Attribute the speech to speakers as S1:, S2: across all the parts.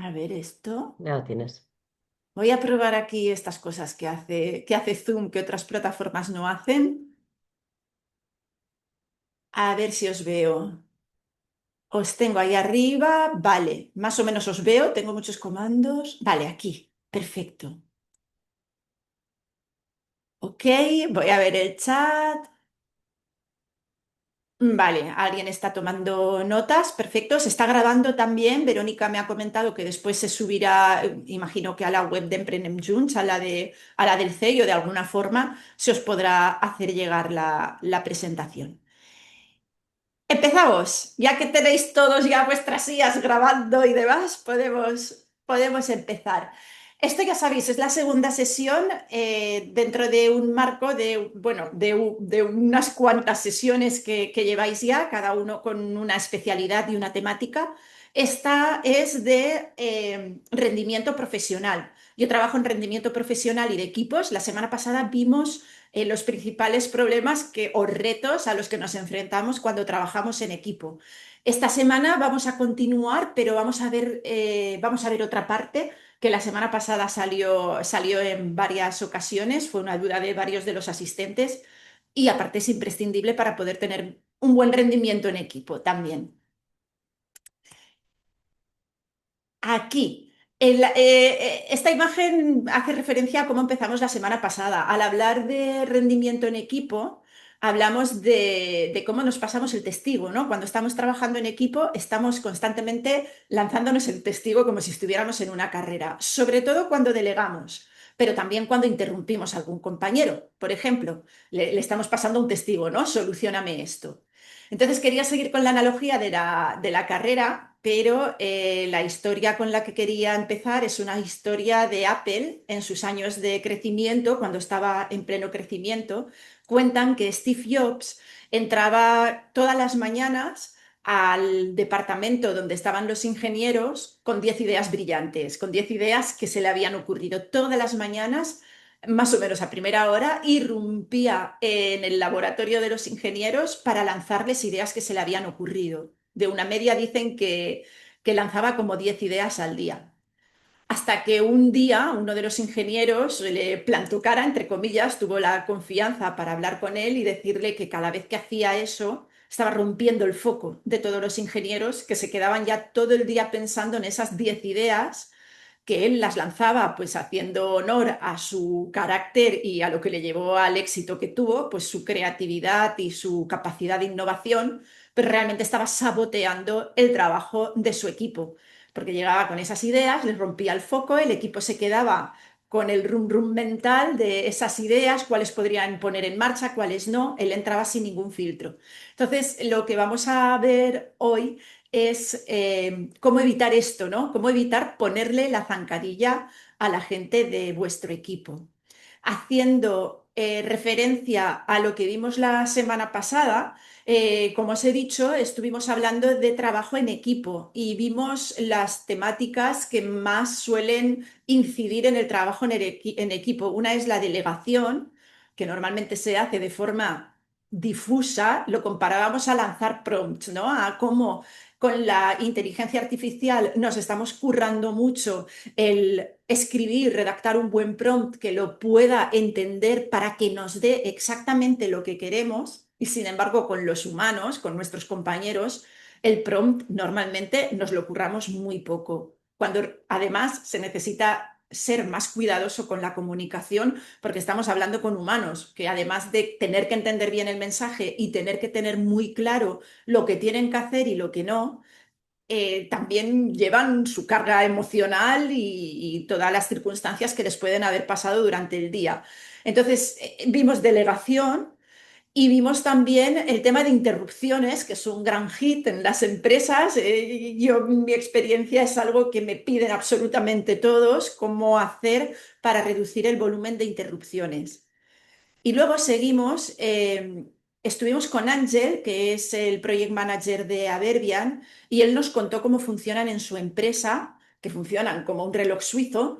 S1: A ver esto.
S2: Ya lo tienes.
S1: Voy a probar aquí estas cosas que hace Zoom que otras plataformas no hacen. A ver si os veo. Os tengo ahí arriba. Vale, más o menos os veo. Tengo muchos comandos. Vale, aquí. Perfecto. Ok, voy a ver el chat. Vale, alguien está tomando notas, perfecto. Se está grabando también. Verónica me ha comentado que después se subirá, imagino que a la web de Emprenem Junts, a la del CEI o de alguna forma se os podrá hacer llegar la presentación. Empezamos, ya que tenéis todos ya vuestras IAs grabando y demás, podemos empezar. Esto ya sabéis, es la segunda sesión dentro de un marco de, bueno, de unas cuantas sesiones que lleváis ya, cada uno con una especialidad y una temática. Esta es de rendimiento profesional. Yo trabajo en rendimiento profesional y de equipos. La semana pasada vimos los principales problemas o retos a los que nos enfrentamos cuando trabajamos en equipo. Esta semana vamos a continuar, pero vamos a ver otra parte que la semana pasada salió en varias ocasiones, fue una duda de varios de los asistentes y aparte es imprescindible para poder tener un buen rendimiento en equipo también. Aquí, esta imagen hace referencia a cómo empezamos la semana pasada. Al hablar de rendimiento en equipo, hablamos de cómo nos pasamos el testigo, ¿no? Cuando estamos trabajando en equipo, estamos constantemente lanzándonos el testigo como si estuviéramos en una carrera, sobre todo cuando delegamos, pero también cuando interrumpimos a algún compañero. Por ejemplo, le estamos pasando un testigo, ¿no? Solucióname esto. Entonces quería seguir con la analogía de la carrera, pero la historia con la que quería empezar es una historia de Apple en sus años de crecimiento, cuando estaba en pleno crecimiento. Cuentan que Steve Jobs entraba todas las mañanas al departamento donde estaban los ingenieros con 10 ideas brillantes, con 10 ideas que se le habían ocurrido todas las mañanas más o menos a primera hora, irrumpía en el laboratorio de los ingenieros para lanzarles ideas que se le habían ocurrido. De una media dicen que lanzaba como 10 ideas al día. Hasta que un día uno de los ingenieros le plantó cara, entre comillas, tuvo la confianza para hablar con él y decirle que cada vez que hacía eso estaba rompiendo el foco de todos los ingenieros que se quedaban ya todo el día pensando en esas 10 ideas que él las lanzaba pues haciendo honor a su carácter y a lo que le llevó al éxito que tuvo, pues su creatividad y su capacidad de innovación, pero realmente estaba saboteando el trabajo de su equipo, porque llegaba con esas ideas, les rompía el foco, el equipo se quedaba con el rum rum mental de esas ideas, cuáles podrían poner en marcha, cuáles no, él entraba sin ningún filtro. Entonces, lo que vamos a ver hoy es cómo evitar esto, ¿no? Cómo evitar ponerle la zancadilla a la gente de vuestro equipo. Haciendo referencia a lo que vimos la semana pasada, como os he dicho, estuvimos hablando de trabajo en equipo y vimos las temáticas que más suelen incidir en el trabajo en equipo. Una es la delegación, que normalmente se hace de forma difusa, lo comparábamos a lanzar prompts, ¿no? A cómo con la inteligencia artificial nos estamos currando mucho el escribir, redactar un buen prompt que lo pueda entender para que nos dé exactamente lo que queremos. Y sin embargo, con los humanos, con nuestros compañeros, el prompt normalmente nos lo curramos muy poco. Cuando además se necesita ser más cuidadoso con la comunicación porque estamos hablando con humanos que además de tener que entender bien el mensaje y tener que tener muy claro lo que tienen que hacer y lo que no, también llevan su carga emocional y todas las circunstancias que les pueden haber pasado durante el día. Entonces, vimos delegación y vimos también el tema de interrupciones, que es un gran hit en las empresas. Mi experiencia es algo que me piden absolutamente todos, cómo hacer para reducir el volumen de interrupciones. Y luego estuvimos con Ángel, que es el project manager de Aberbian, y él nos contó cómo funcionan en su empresa, que funcionan como un reloj suizo,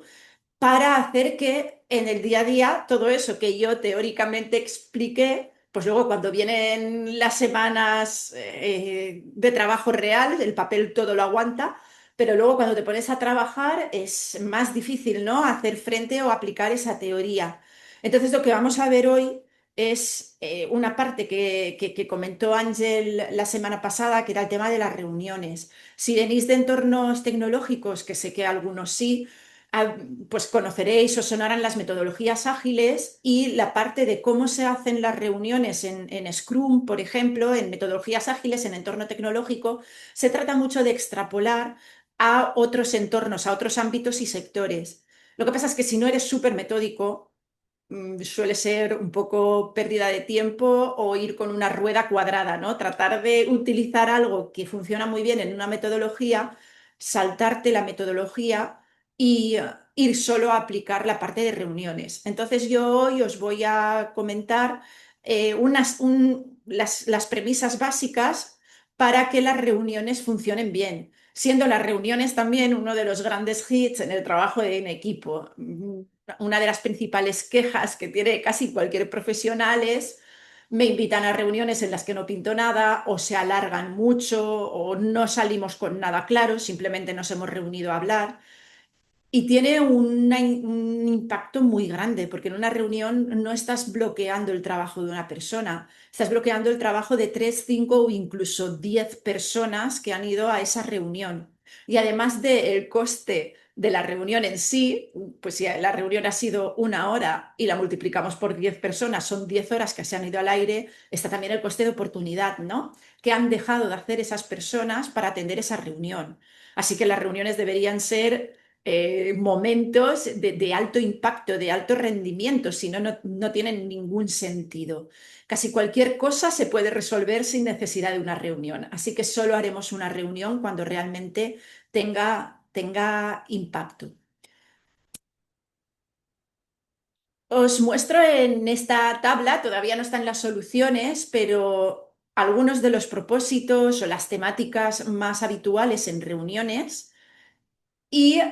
S1: para hacer que en el día a día todo eso que yo teóricamente expliqué, pues luego cuando vienen las semanas de trabajo real, el papel todo lo aguanta, pero luego cuando te pones a trabajar es más difícil, ¿no? Hacer frente o aplicar esa teoría. Entonces, lo que vamos a ver hoy es una parte que comentó Ángel la semana pasada, que era el tema de las reuniones. Si venís de entornos tecnológicos, que sé que algunos sí, ah, pues conoceréis o sonarán las metodologías ágiles y la parte de cómo se hacen las reuniones en Scrum, por ejemplo, en metodologías ágiles, en entorno tecnológico, se trata mucho de extrapolar a otros entornos, a otros ámbitos y sectores. Lo que pasa es que si no eres súper metódico, suele ser un poco pérdida de tiempo o ir con una rueda cuadrada, ¿no? Tratar de utilizar algo que funciona muy bien en una metodología, saltarte la metodología y ir solo a aplicar la parte de reuniones. Entonces yo hoy os voy a comentar las premisas básicas para que las reuniones funcionen bien, siendo las reuniones también uno de los grandes hits en el trabajo en equipo. Una de las principales quejas que tiene casi cualquier profesional es: me invitan a reuniones en las que no pinto nada, o se alargan mucho, o no salimos con nada claro, simplemente nos hemos reunido a hablar. Y tiene un impacto muy grande, porque en una reunión no estás bloqueando el trabajo de una persona, estás bloqueando el trabajo de 3, 5 o incluso 10 personas que han ido a esa reunión. Y además del coste de la reunión en sí, pues si la reunión ha sido 1 hora y la multiplicamos por 10 personas, son 10 horas que se han ido al aire, está también el coste de oportunidad, ¿no? Que han dejado de hacer esas personas para atender esa reunión. Así que las reuniones deberían ser momentos de alto impacto, de alto rendimiento, si no, no tienen ningún sentido. Casi cualquier cosa se puede resolver sin necesidad de una reunión, así que solo haremos una reunión cuando realmente tenga impacto. Os muestro en esta tabla, todavía no están las soluciones, pero algunos de los propósitos o las temáticas más habituales en reuniones. Y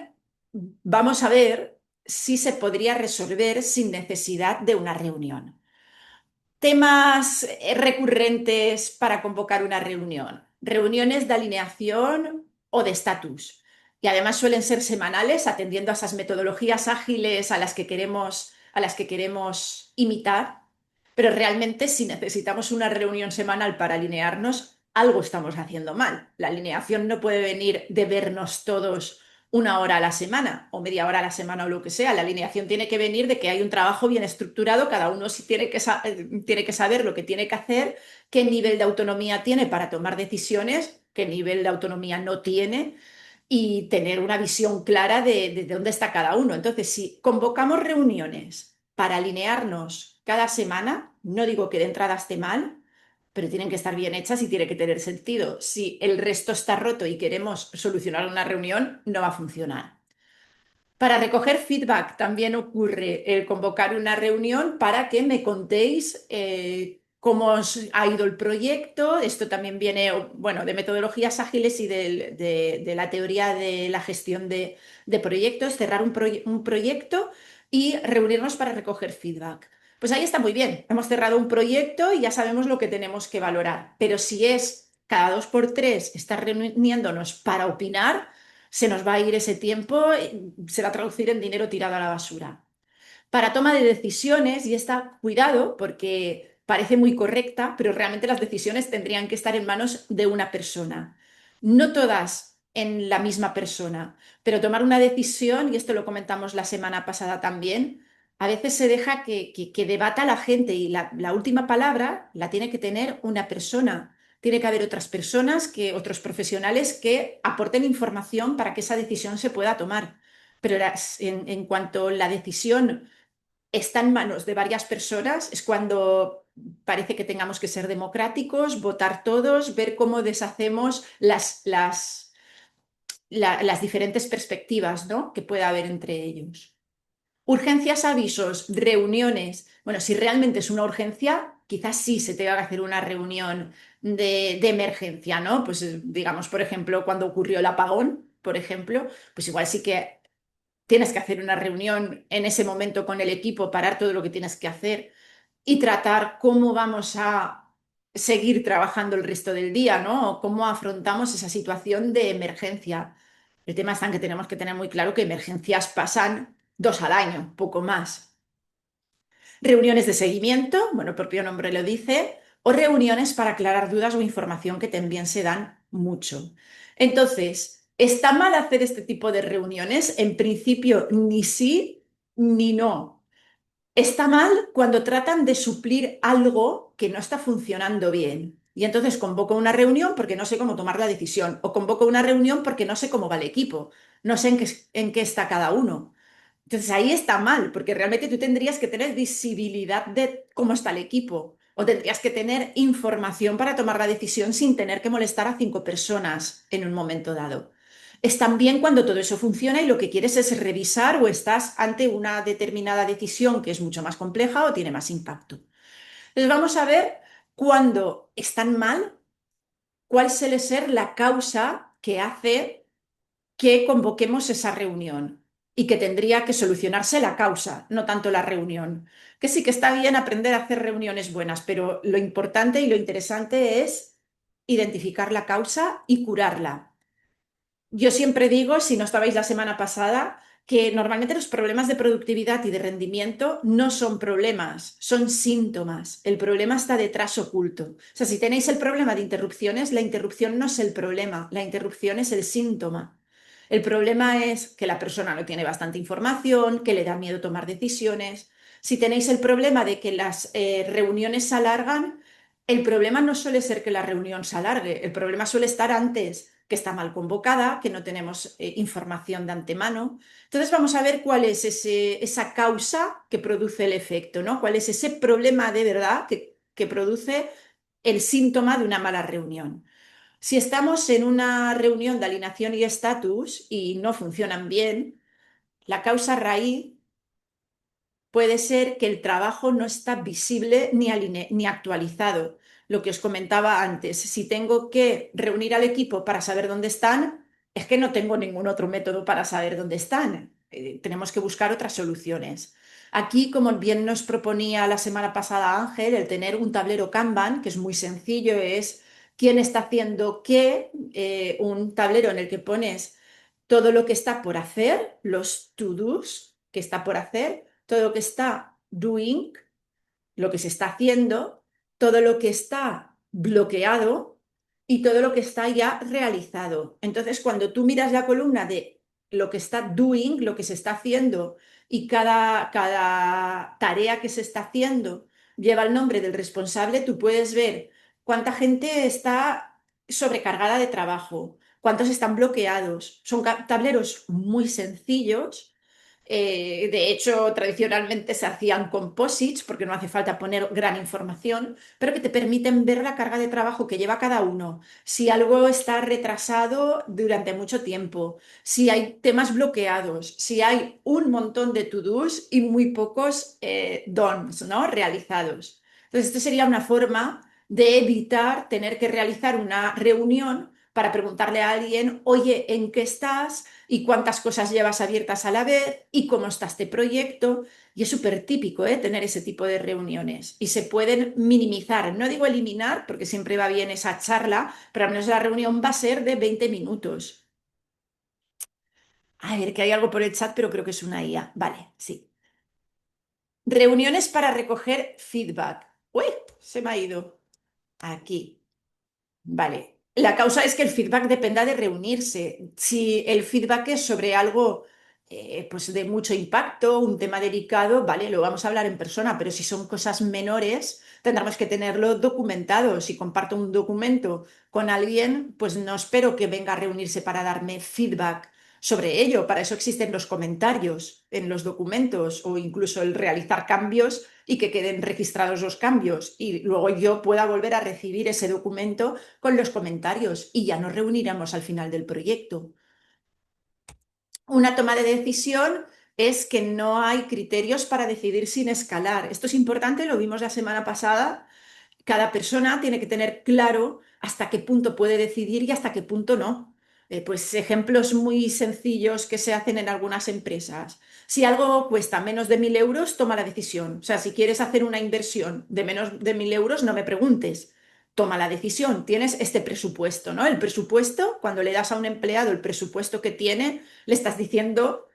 S1: vamos a ver si se podría resolver sin necesidad de una reunión. Temas recurrentes para convocar una reunión. Reuniones de alineación o de estatus. Y además suelen ser semanales, atendiendo a esas metodologías ágiles a las que queremos imitar. Pero realmente, si necesitamos una reunión semanal para alinearnos, algo estamos haciendo mal. La alineación no puede venir de vernos todos 1 hora a la semana o media hora a la semana o lo que sea. La alineación tiene que venir de que hay un trabajo bien estructurado, cada uno sí tiene que saber lo que tiene que hacer, qué nivel de autonomía tiene para tomar decisiones, qué nivel de autonomía no tiene y tener una visión clara de dónde está cada uno. Entonces, si convocamos reuniones para alinearnos cada semana, no digo que de entrada esté mal, pero tienen que estar bien hechas y tiene que tener sentido. Si el resto está roto y queremos solucionar una reunión, no va a funcionar. Para recoger feedback también ocurre el convocar una reunión para que me contéis cómo os ha ido el proyecto. Esto también viene, bueno, de metodologías ágiles y de la teoría de la gestión de proyectos, cerrar un proyecto y reunirnos para recoger feedback. Pues ahí está muy bien. Hemos cerrado un proyecto y ya sabemos lo que tenemos que valorar. Pero si es cada 2 por 3 estar reuniéndonos para opinar, se nos va a ir ese tiempo, se va a traducir en dinero tirado a la basura. Para toma de decisiones, y está cuidado porque parece muy correcta, pero realmente las decisiones tendrían que estar en manos de una persona. No todas en la misma persona, pero tomar una decisión, y esto lo comentamos la semana pasada también, a veces se deja que debata la gente y la última palabra la tiene que tener una persona. Tiene que haber otras personas, otros profesionales que aporten información para que esa decisión se pueda tomar. Pero en cuanto la decisión está en manos de varias personas, es cuando parece que tengamos que ser democráticos, votar todos, ver cómo deshacemos las diferentes perspectivas, ¿no?, que pueda haber entre ellos. Urgencias, avisos, reuniones. Bueno, si realmente es una urgencia, quizás sí se tenga que hacer una reunión de emergencia, ¿no? Pues digamos, por ejemplo, cuando ocurrió el apagón, por ejemplo, pues igual sí que tienes que hacer una reunión en ese momento con el equipo, parar todo lo que tienes que hacer y tratar cómo vamos a seguir trabajando el resto del día, ¿no? O cómo afrontamos esa situación de emergencia. El tema está en que tenemos que tener muy claro que emergencias pasan 2 al año, poco más. Reuniones de seguimiento, bueno, el propio nombre lo dice, o reuniones para aclarar dudas o información que también se dan mucho. Entonces, ¿está mal hacer este tipo de reuniones? En principio, ni sí ni no. Está mal cuando tratan de suplir algo que no está funcionando bien. Y entonces convoco una reunión porque no sé cómo tomar la decisión. O convoco una reunión porque no sé cómo va el equipo. No sé en qué está cada uno. Entonces ahí está mal, porque realmente tú tendrías que tener visibilidad de cómo está el equipo. O tendrías que tener información para tomar la decisión sin tener que molestar a 5 personas en un momento dado. Es también cuando todo eso funciona y lo que quieres es revisar o estás ante una determinada decisión que es mucho más compleja o tiene más impacto. Entonces vamos a ver cuando están mal, cuál suele ser la causa que hace que convoquemos esa reunión y que tendría que solucionarse la causa, no tanto la reunión. Que sí que está bien aprender a hacer reuniones buenas, pero lo importante y lo interesante es identificar la causa y curarla. Yo siempre digo, si no estabais la semana pasada, que normalmente los problemas de productividad y de rendimiento no son problemas, son síntomas. El problema está detrás oculto. O sea, si tenéis el problema de interrupciones, la interrupción no es el problema, la interrupción es el síntoma. El problema es que la persona no tiene bastante información, que le da miedo tomar decisiones. Si tenéis el problema de que las reuniones se alargan, el problema no suele ser que la reunión se alargue, el problema suele estar antes, que está mal convocada, que no tenemos información de antemano. Entonces vamos a ver cuál es esa causa que produce el efecto, ¿no? ¿Cuál es ese problema de verdad que produce el síntoma de una mala reunión? Si estamos en una reunión de alineación y estatus y no funcionan bien, la causa raíz puede ser que el trabajo no está visible ni actualizado. Lo que os comentaba antes, si tengo que reunir al equipo para saber dónde están, es que no tengo ningún otro método para saber dónde están. Tenemos que buscar otras soluciones. Aquí, como bien nos proponía la semana pasada Ángel, el tener un tablero Kanban, que es muy sencillo, es quién está haciendo qué, un tablero en el que pones todo lo que está por hacer, los to-dos que está por hacer, todo lo que está doing, lo que se está haciendo, todo lo que está bloqueado y todo lo que está ya realizado. Entonces, cuando tú miras la columna de lo que está doing, lo que se está haciendo, y cada tarea que se está haciendo lleva el nombre del responsable, tú puedes ver cuánta gente está sobrecargada de trabajo, cuántos están bloqueados. Son tableros muy sencillos. De hecho, tradicionalmente se hacían composites porque no hace falta poner gran información, pero que te permiten ver la carga de trabajo que lleva cada uno, si algo está retrasado durante mucho tiempo, si hay temas bloqueados, si hay un montón de to-dos y muy pocos don'ts, ¿no? Realizados. Entonces, esto sería una forma de evitar tener que realizar una reunión para preguntarle a alguien, oye, ¿en qué estás? ¿Y cuántas cosas llevas abiertas a la vez? ¿Y cómo está este proyecto? Y es súper típico, tener ese tipo de reuniones. Y se pueden minimizar. No digo eliminar, porque siempre va bien esa charla, pero al menos la reunión va a ser de 20 minutos. A ver, que hay algo por el chat, pero creo que es una IA. Vale, sí. Reuniones para recoger feedback. Uy, se me ha ido. Aquí. Vale. La causa es que el feedback dependa de reunirse. Si el feedback es sobre algo pues de mucho impacto, un tema delicado, vale, lo vamos a hablar en persona, pero si son cosas menores, tendremos que tenerlo documentado. Si comparto un documento con alguien, pues no espero que venga a reunirse para darme feedback sobre ello. Para eso existen los comentarios en los documentos o incluso el realizar cambios y que queden registrados los cambios y luego yo pueda volver a recibir ese documento con los comentarios y ya nos reuniremos al final del proyecto. Una toma de decisión es que no hay criterios para decidir sin escalar. Esto es importante, lo vimos la semana pasada. Cada persona tiene que tener claro hasta qué punto puede decidir y hasta qué punto no. Pues ejemplos muy sencillos que se hacen en algunas empresas. Si algo cuesta menos de 1.000 euros, toma la decisión. O sea, si quieres hacer una inversión de menos de 1.000 euros, no me preguntes. toma la decisión, tienes este presupuesto, ¿no? El presupuesto, cuando le das a un empleado el presupuesto que tiene, le estás diciendo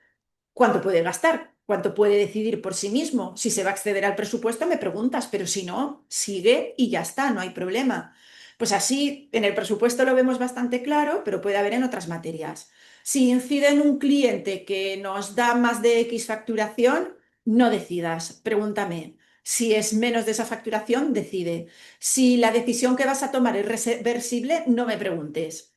S1: cuánto puede gastar, cuánto puede decidir por sí mismo. Si se va a exceder al presupuesto, me preguntas, pero si no, sigue y ya está, no hay problema. Pues así, en el presupuesto lo vemos bastante claro, pero puede haber en otras materias. Si incide en un cliente que nos da más de X facturación, no decidas, pregúntame. Si es menos de esa facturación, decide. Si la decisión que vas a tomar es reversible, no me preguntes,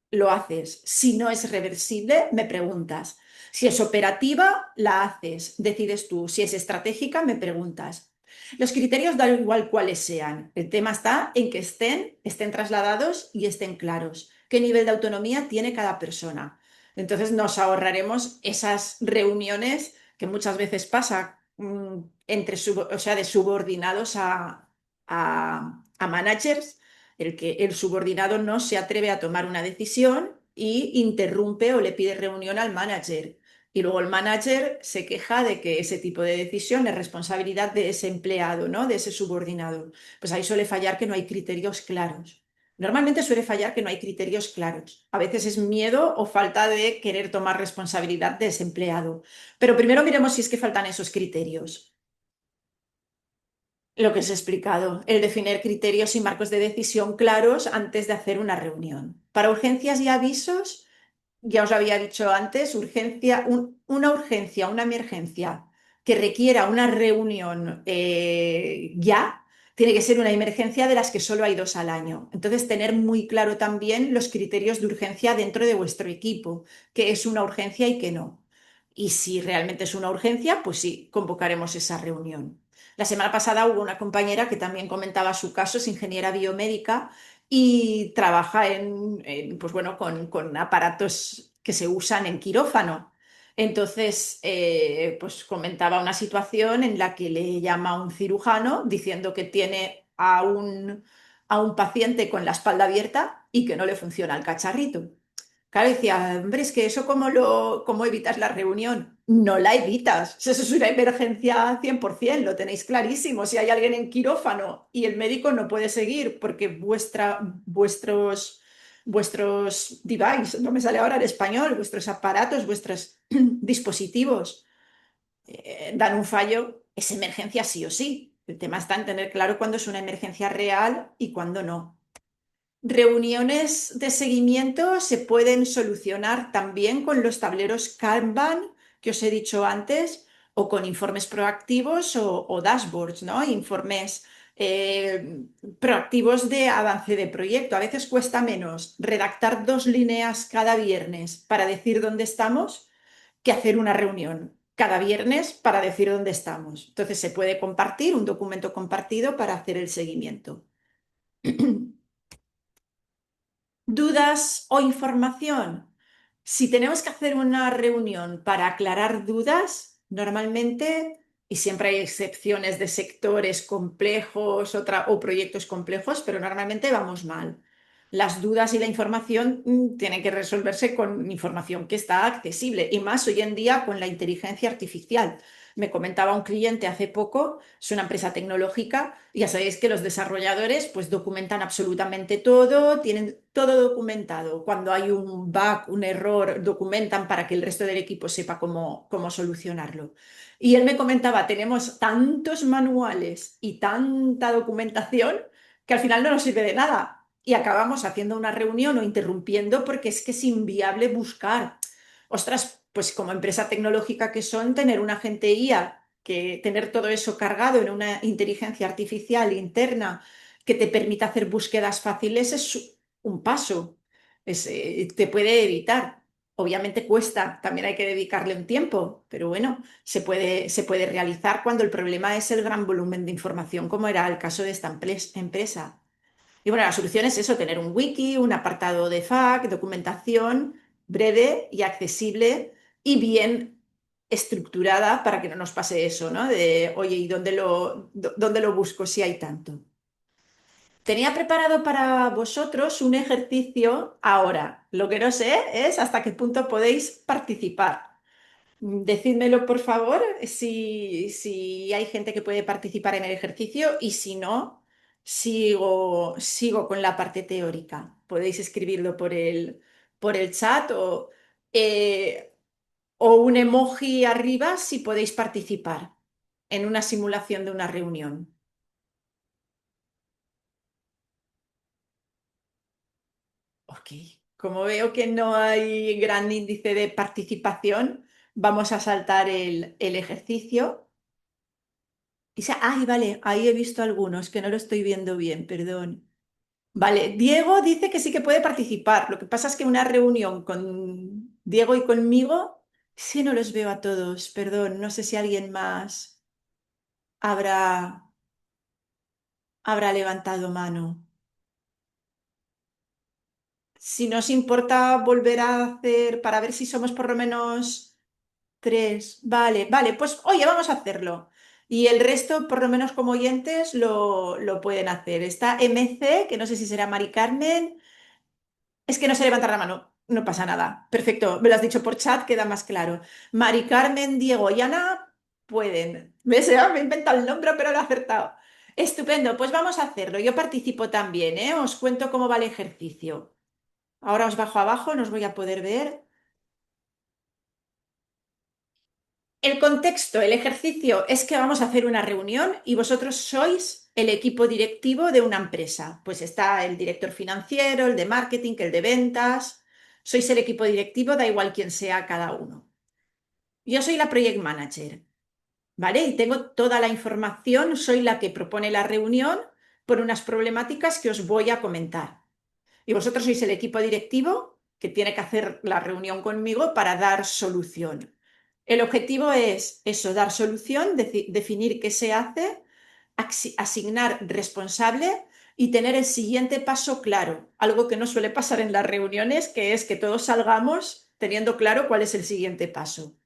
S1: lo haces. Si no es reversible, me preguntas. Si es operativa, la haces, decides tú. Si es estratégica, me preguntas. Los criterios da igual cuáles sean. El tema está en que estén trasladados y estén claros. ¿Qué nivel de autonomía tiene cada persona? Entonces nos ahorraremos esas reuniones que muchas veces pasa entre, o sea, de subordinados a managers, el que el subordinado no se atreve a tomar una decisión y interrumpe o le pide reunión al manager. Y luego el manager se queja de que ese tipo de decisión es responsabilidad de ese empleado, ¿no? De ese subordinado. Pues ahí suele fallar que no hay criterios claros. Normalmente suele fallar que no hay criterios claros. A veces es miedo o falta de querer tomar responsabilidad de ese empleado. Pero primero miremos si es que faltan esos criterios. Lo que os he explicado, el definir criterios y marcos de decisión claros antes de hacer una reunión. Para urgencias y avisos, ya os había dicho antes, una urgencia, una emergencia que requiera una reunión ya, tiene que ser una emergencia de las que solo hay dos al año. Entonces, tener muy claro también los criterios de urgencia dentro de vuestro equipo, qué es una urgencia y qué no. Y si realmente es una urgencia, pues sí, convocaremos esa reunión. La semana pasada hubo una compañera que también comentaba su caso, es ingeniera biomédica y trabaja pues bueno, con aparatos que se usan en quirófano. Entonces, pues comentaba una situación en la que le llama un cirujano diciendo que tiene a un paciente con la espalda abierta y que no le funciona el cacharrito. Claro, decía, hombre, es que eso cómo evitas la reunión. No la evitas. Eso es una emergencia 100%, lo tenéis clarísimo. Si hay alguien en quirófano y el médico no puede seguir porque vuestros devices, no me sale ahora en español, vuestros aparatos, vuestros dispositivos dan un fallo, es emergencia sí o sí. El tema está en tener claro cuándo es una emergencia real y cuándo no. Reuniones de seguimiento se pueden solucionar también con los tableros Kanban que os he dicho antes o con informes proactivos o dashboards, ¿no? Informes proactivos de avance de proyecto. A veces cuesta menos redactar 2 líneas cada viernes para decir dónde estamos que hacer una reunión cada viernes para decir dónde estamos. Entonces se puede compartir un documento compartido para hacer el seguimiento. ¿Dudas o información? Si tenemos que hacer una reunión para aclarar dudas, normalmente, y siempre hay excepciones de sectores complejos o proyectos complejos, pero normalmente vamos mal. Las dudas y la información tienen que resolverse con información que está accesible, y más hoy en día con la inteligencia artificial. Me comentaba un cliente hace poco, es una empresa tecnológica, ya sabéis que los desarrolladores pues documentan absolutamente todo, tienen todo documentado. Cuando hay un bug, un error, documentan para que el resto del equipo sepa cómo solucionarlo. Y él me comentaba, tenemos tantos manuales y tanta documentación que al final no nos sirve de nada. Y acabamos haciendo una reunión o interrumpiendo porque es que es inviable buscar. Ostras, pues como empresa tecnológica que son, tener un agente IA, que tener todo eso cargado en una inteligencia artificial interna que te permita hacer búsquedas fáciles es un paso. Te puede evitar. Obviamente cuesta, también hay que dedicarle un tiempo, pero bueno, se puede realizar cuando el problema es el gran volumen de información, como era el caso de esta empresa. Y bueno, la solución es eso, tener un wiki, un apartado de FAQ, documentación breve y accesible y bien estructurada para que no nos pase eso, ¿no? De, oye, ¿y dónde lo busco si hay tanto? Tenía preparado para vosotros un ejercicio ahora. Lo que no sé es hasta qué punto podéis participar. Decídmelo, por favor, si hay gente que puede participar en el ejercicio y si no, sigo con la parte teórica. Podéis escribirlo por el chat eh, o un emoji arriba si podéis participar en una simulación de una reunión. Ok. Como veo que no hay gran índice de participación, vamos a saltar el ejercicio. Ay, vale, ahí he visto algunos que no lo estoy viendo bien, perdón. Vale, Diego dice que sí que puede participar. Lo que pasa es que una reunión con Diego y conmigo, sí no los veo a todos, perdón. No sé si alguien más habrá, habrá levantado mano. Si nos importa volver a hacer para ver si somos por lo menos tres. Vale, vale, pues oye, vamos a hacerlo. Y el resto, por lo menos como oyentes, lo pueden hacer. Está MC, que no sé si será Mari Carmen. Es que no sé levantar la mano, no pasa nada. Perfecto, me lo has dicho por chat, queda más claro. Mari Carmen, Diego y Ana pueden. ¿Ves? Me he inventado el nombre, pero lo he acertado. Estupendo, pues vamos a hacerlo. Yo participo también, ¿eh? Os cuento cómo va el ejercicio. Ahora os bajo abajo, no os voy a poder ver. El contexto, el ejercicio es que vamos a hacer una reunión y vosotros sois el equipo directivo de una empresa. Pues está el director financiero, el de marketing, el de ventas. Sois el equipo directivo, da igual quién sea cada uno. Yo soy la project manager, ¿vale? Y tengo toda la información, soy la que propone la reunión por unas problemáticas que os voy a comentar. Y vosotros sois el equipo directivo que tiene que hacer la reunión conmigo para dar solución. El objetivo es eso, dar solución, definir qué se hace, asignar responsable y tener el siguiente paso claro. Algo que no suele pasar en las reuniones, que es que todos salgamos teniendo claro cuál es el siguiente paso.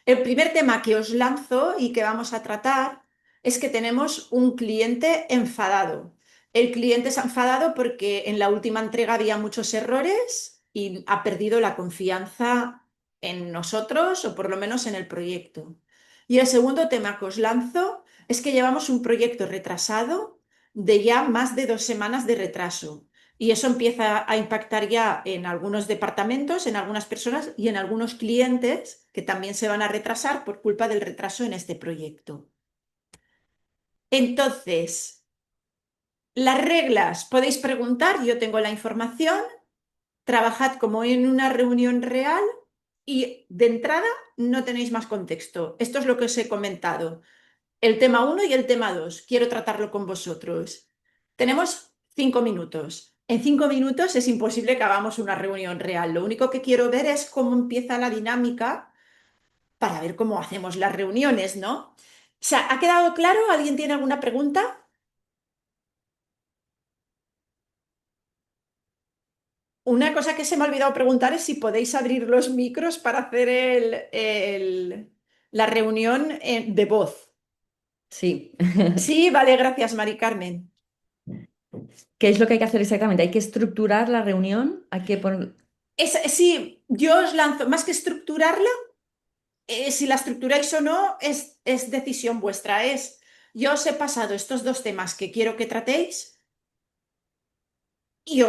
S1: El primer tema que os lanzo y que vamos a tratar es que tenemos un cliente enfadado. El cliente es enfadado porque en la última entrega había muchos errores y ha perdido la confianza en nosotros o por lo menos en el proyecto. Y el segundo tema que os lanzo es que llevamos un proyecto retrasado de ya más de 2 semanas de retraso. Y eso empieza a impactar ya en algunos departamentos, en algunas personas y en algunos clientes que también se van a retrasar por culpa del retraso en este proyecto. Entonces, las reglas, podéis preguntar, yo tengo la información, trabajad como en una reunión real y de entrada no tenéis más contexto. Esto es lo que os he comentado. El tema uno y el tema 2. Quiero tratarlo con vosotros. Tenemos 5 minutos. En 5 minutos es imposible que hagamos una reunión real. Lo único que quiero ver es cómo empieza la dinámica para ver cómo hacemos las reuniones, ¿no? O sea, ¿ha quedado claro? ¿Alguien tiene alguna pregunta? Una cosa que se me ha olvidado preguntar es si podéis abrir los micros para hacer la reunión de voz.
S2: Sí.
S1: Sí, vale, gracias, Mari Carmen.
S2: ¿Qué es lo que hay que hacer exactamente? Hay que estructurar la reunión, hay que poner...
S1: Sí, yo os lanzo, más que estructurarla, si la estructuráis o no, es decisión vuestra. Yo os he pasado estos dos temas que quiero que tratéis y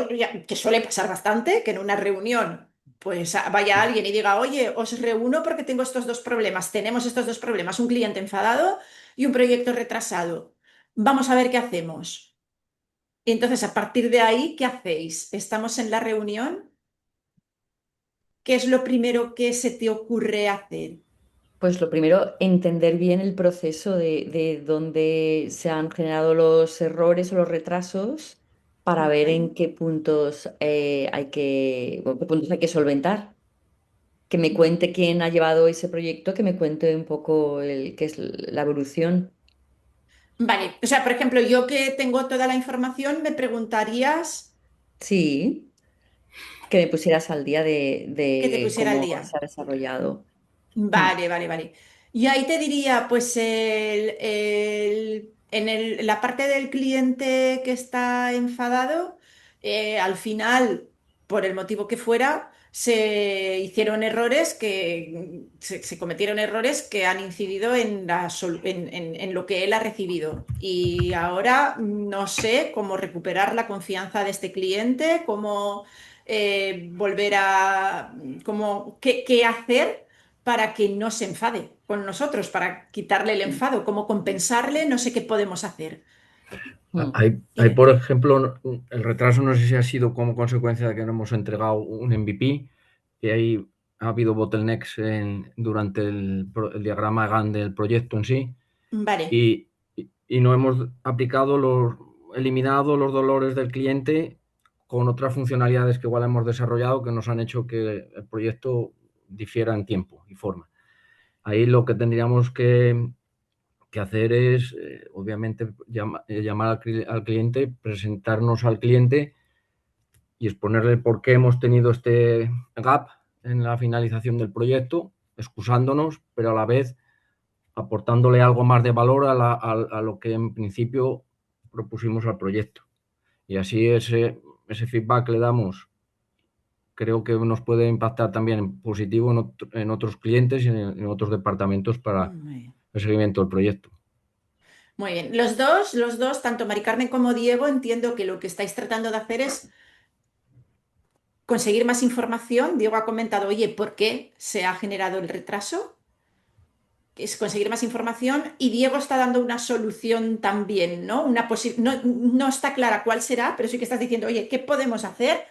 S1: que suele pasar bastante, que en una reunión pues vaya alguien y diga, oye, os reúno porque tengo estos dos problemas, tenemos estos dos problemas, un cliente enfadado y un proyecto retrasado. Vamos a ver qué hacemos. Y entonces, a partir de ahí, ¿qué hacéis? ¿Estamos en la reunión? ¿Qué es lo primero que se te ocurre hacer?
S2: Pues lo primero, entender bien el proceso de dónde se han generado los errores o los retrasos para ver
S1: Vale.
S2: en qué puntos bueno, qué puntos hay que solventar. Que me cuente quién ha llevado ese proyecto, que me cuente un poco qué es la evolución.
S1: Vale, o sea, por ejemplo, yo que tengo toda la información, me preguntarías
S2: Sí, que me pusieras al día
S1: que te
S2: de
S1: pusiera al
S2: cómo
S1: día.
S2: se ha desarrollado. Mm.
S1: Vale, vale, vale. Y ahí te diría, pues la parte del cliente que está enfadado, al final, por el motivo que fuera, se hicieron errores se cometieron errores que han incidido en lo que él ha recibido. Y ahora no sé cómo recuperar la confianza de este cliente, cómo volver a, qué hacer para que no se enfade con nosotros, para quitarle el enfado, cómo compensarle, no sé qué podemos hacer.
S2: Mm.
S3: Por ejemplo, el retraso no sé si ha sido como consecuencia de que no hemos entregado un MVP, que ahí ha habido bottlenecks durante el diagrama Gantt del proyecto en sí,
S1: Vale.
S3: y no hemos eliminado los dolores del cliente con otras funcionalidades que igual hemos desarrollado que nos han hecho que el proyecto difiera en tiempo y forma. Ahí lo que tendríamos que hacer es, obviamente, llamar al cliente, presentarnos al cliente y exponerle por qué hemos tenido este gap en la finalización del proyecto, excusándonos, pero a la vez aportándole algo más de valor a lo que en principio propusimos al proyecto. Y así ese feedback que le damos creo que nos puede impactar también en positivo en otros clientes y en otros departamentos para
S1: Muy bien.
S3: el seguimiento del proyecto.
S1: Muy bien. Los dos, tanto Mari Carmen como Diego, entiendo que lo que estáis tratando de hacer es conseguir más información. Diego ha comentado, oye, ¿por qué se ha generado el retraso? Es conseguir más información y Diego está dando una solución también, ¿no? No está clara cuál será, pero sí que estás diciendo, oye, ¿qué podemos hacer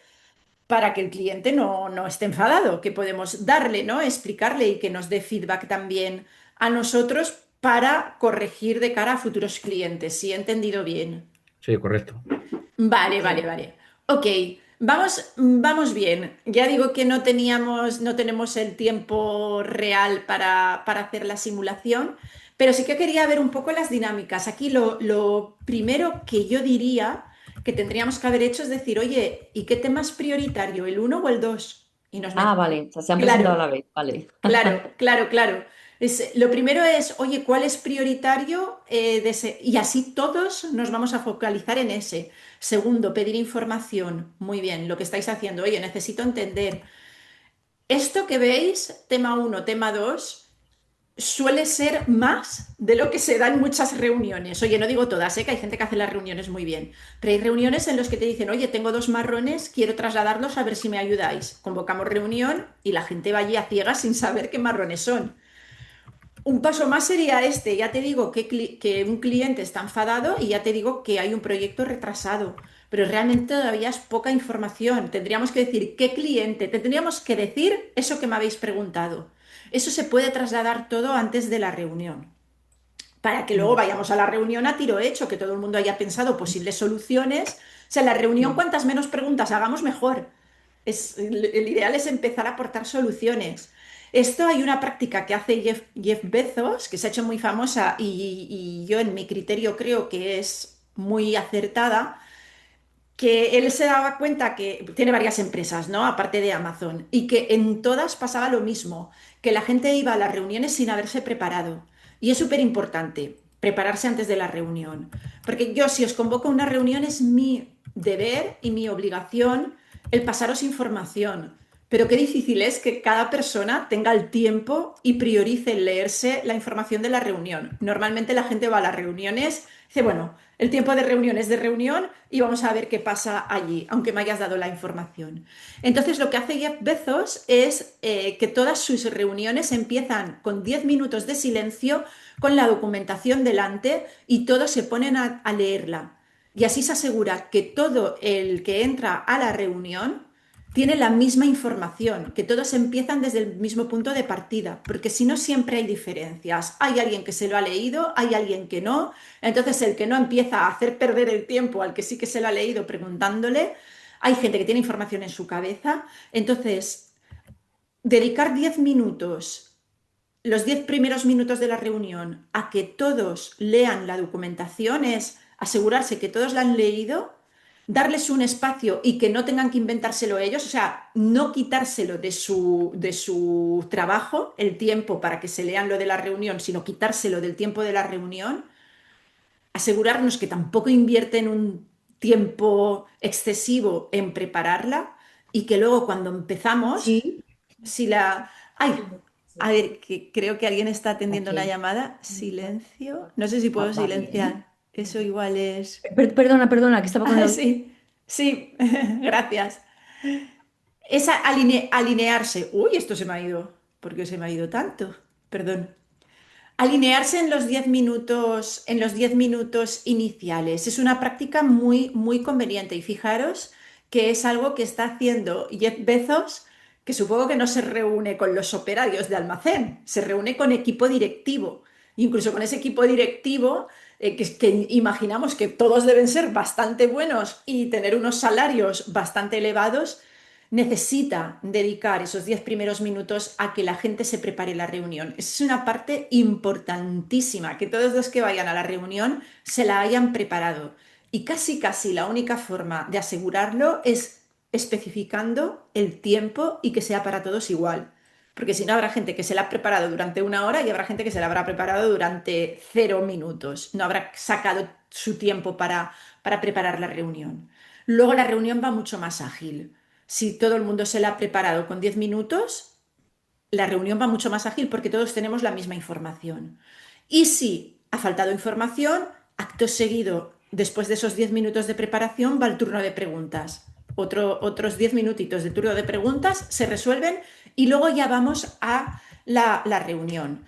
S1: para que el cliente no esté enfadado? ¿Qué podemos darle, ¿no? Explicarle y que nos dé feedback también a nosotros para corregir de cara a futuros clientes, si he entendido bien.
S3: Sí, correcto.
S1: Vale,
S2: Ok.
S1: vale, vale. Ok, vamos bien. Ya digo que no tenemos el tiempo real para hacer la simulación, pero sí que quería ver un poco las dinámicas. Aquí lo primero que yo diría que tendríamos que haber hecho es decir, oye, ¿y qué tema es prioritario, el uno o el 2? Y nos
S2: Ah,
S1: met-
S2: vale, o sea, se han presentado a
S1: Claro,
S2: la vez, vale.
S1: claro, claro, claro. Lo primero es, oye, ¿cuál es prioritario y así todos nos vamos a focalizar en ese. Segundo, pedir información. Muy bien, lo que estáis haciendo. Oye, necesito entender. Esto que veis, tema uno, tema 2, suele ser más de lo que se da en muchas reuniones. Oye, no digo todas, que hay gente que hace las reuniones muy bien, pero hay reuniones en las que te dicen, oye, tengo dos marrones, quiero trasladarlos a ver si me ayudáis. Convocamos reunión y la gente va allí a ciegas sin saber qué marrones son. Un paso más sería este, ya te digo que un cliente está enfadado y ya te digo que hay un proyecto retrasado, pero realmente todavía es poca información. Tendríamos que decir qué cliente, tendríamos que decir eso que me habéis preguntado. Eso se puede trasladar todo antes de la reunión, para que luego
S2: Mm,
S1: vayamos a la reunión a tiro hecho, que todo el mundo haya pensado posibles soluciones. O sea, en la reunión,
S2: mm.
S1: cuantas menos preguntas hagamos, mejor. El ideal es empezar a aportar soluciones. Esto hay una práctica que hace Jeff Bezos, que se ha hecho muy famosa y yo en mi criterio creo que es muy acertada, que él se daba cuenta que tiene varias empresas, ¿no? Aparte de Amazon, y que en todas pasaba lo mismo, que la gente iba a las reuniones sin haberse preparado. Y es súper importante prepararse antes de la reunión, porque yo si os convoco a una reunión es mi deber y mi obligación el pasaros información. Pero qué difícil es que cada persona tenga el tiempo y priorice el leerse la información de la reunión. Normalmente la gente va a las reuniones, dice, bueno, el tiempo de reunión es de reunión y vamos a ver qué pasa allí, aunque me hayas dado la información. Entonces, lo que hace Jeff Bezos es que todas sus reuniones empiezan con 10 minutos de silencio, con la documentación delante y todos se ponen a leerla. Y así se asegura que todo el que entra a la reunión tiene la misma información, que todos empiezan desde el mismo punto de partida, porque si no siempre hay diferencias. Hay alguien que se lo ha leído, hay alguien que no, entonces el que no empieza a hacer perder el tiempo al que sí que se lo ha leído preguntándole. Hay gente que tiene información en su cabeza, entonces dedicar 10 minutos, los 10 primeros minutos de la reunión, a que todos lean la documentación es asegurarse que todos la han leído, darles un espacio y que no tengan que inventárselo ellos, o sea, no quitárselo de su trabajo, el tiempo para que se lean lo de la reunión, sino quitárselo del tiempo de la reunión, asegurarnos que tampoco invierten un tiempo excesivo en prepararla y que luego cuando empezamos,
S2: Sí,
S1: si la... ¡Ay! A ver, que creo que alguien está atendiendo una
S2: ok.
S1: llamada. Silencio. No sé si
S2: Ah,
S1: puedo
S2: va bien.
S1: silenciar. Eso igual es...
S2: Perdona, perdona, que estaba con el...
S1: Sí, sí, gracias. Es alinearse. Uy, esto se me ha ido. ¿Por qué se me ha ido tanto? Perdón. Alinearse en los 10 minutos iniciales. Es una práctica muy, muy conveniente. Y fijaros que es algo que está haciendo Jeff Bezos, que supongo que no se reúne con los operarios de almacén, se reúne con equipo directivo. Incluso con ese equipo directivo, que imaginamos que todos deben ser bastante buenos y tener unos salarios bastante elevados, necesita dedicar esos 10 primeros minutos a que la gente se prepare la reunión. Esa es una parte importantísima, que todos los que vayan a la reunión se la hayan preparado. Y casi, casi la única forma de asegurarlo es especificando el tiempo y que sea para todos igual. Porque si no, habrá gente que se la ha preparado durante una hora y habrá gente que se la habrá preparado durante 0 minutos. No habrá sacado su tiempo para preparar la reunión. Luego la reunión va mucho más ágil. Si todo el mundo se la ha preparado con 10 minutos, la reunión va mucho más ágil porque todos tenemos la misma información. Y si ha faltado información, acto seguido, después de esos 10 minutos de preparación, va el turno de preguntas. Otros 10 minutitos de turno de preguntas se resuelven y luego ya vamos a la reunión.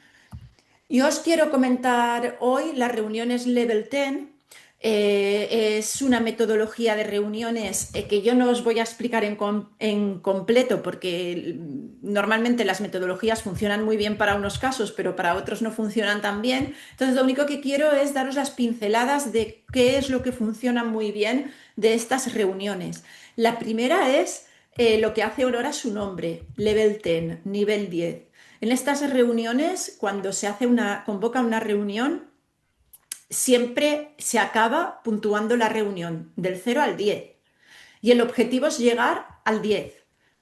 S1: Yo os quiero comentar hoy las reuniones Level 10. Es una metodología de reuniones que yo no os voy a explicar en completo porque normalmente las metodologías funcionan muy bien para unos casos, pero para otros no funcionan tan bien. Entonces, lo único que quiero es daros las pinceladas de qué es lo que funciona muy bien de estas reuniones. La primera es lo que hace honor a su nombre, Level 10, nivel 10. En estas reuniones, cuando convoca una reunión, siempre se acaba puntuando la reunión del 0 al 10. Y el objetivo es llegar al 10.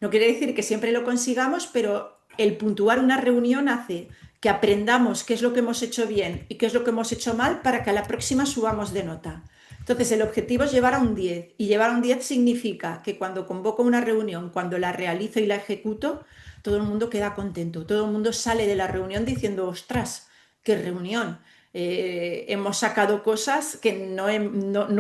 S1: No quiere decir que siempre lo consigamos, pero el puntuar una reunión hace que aprendamos qué es lo que hemos hecho bien y qué es lo que hemos hecho mal para que a la próxima subamos de nota. Entonces, el objetivo es llevar a un 10 y llevar a un 10 significa que cuando convoco una reunión, cuando la realizo y la ejecuto, todo el mundo queda contento, todo el mundo sale de la reunión diciendo, ostras, qué reunión. Hemos sacado cosas que no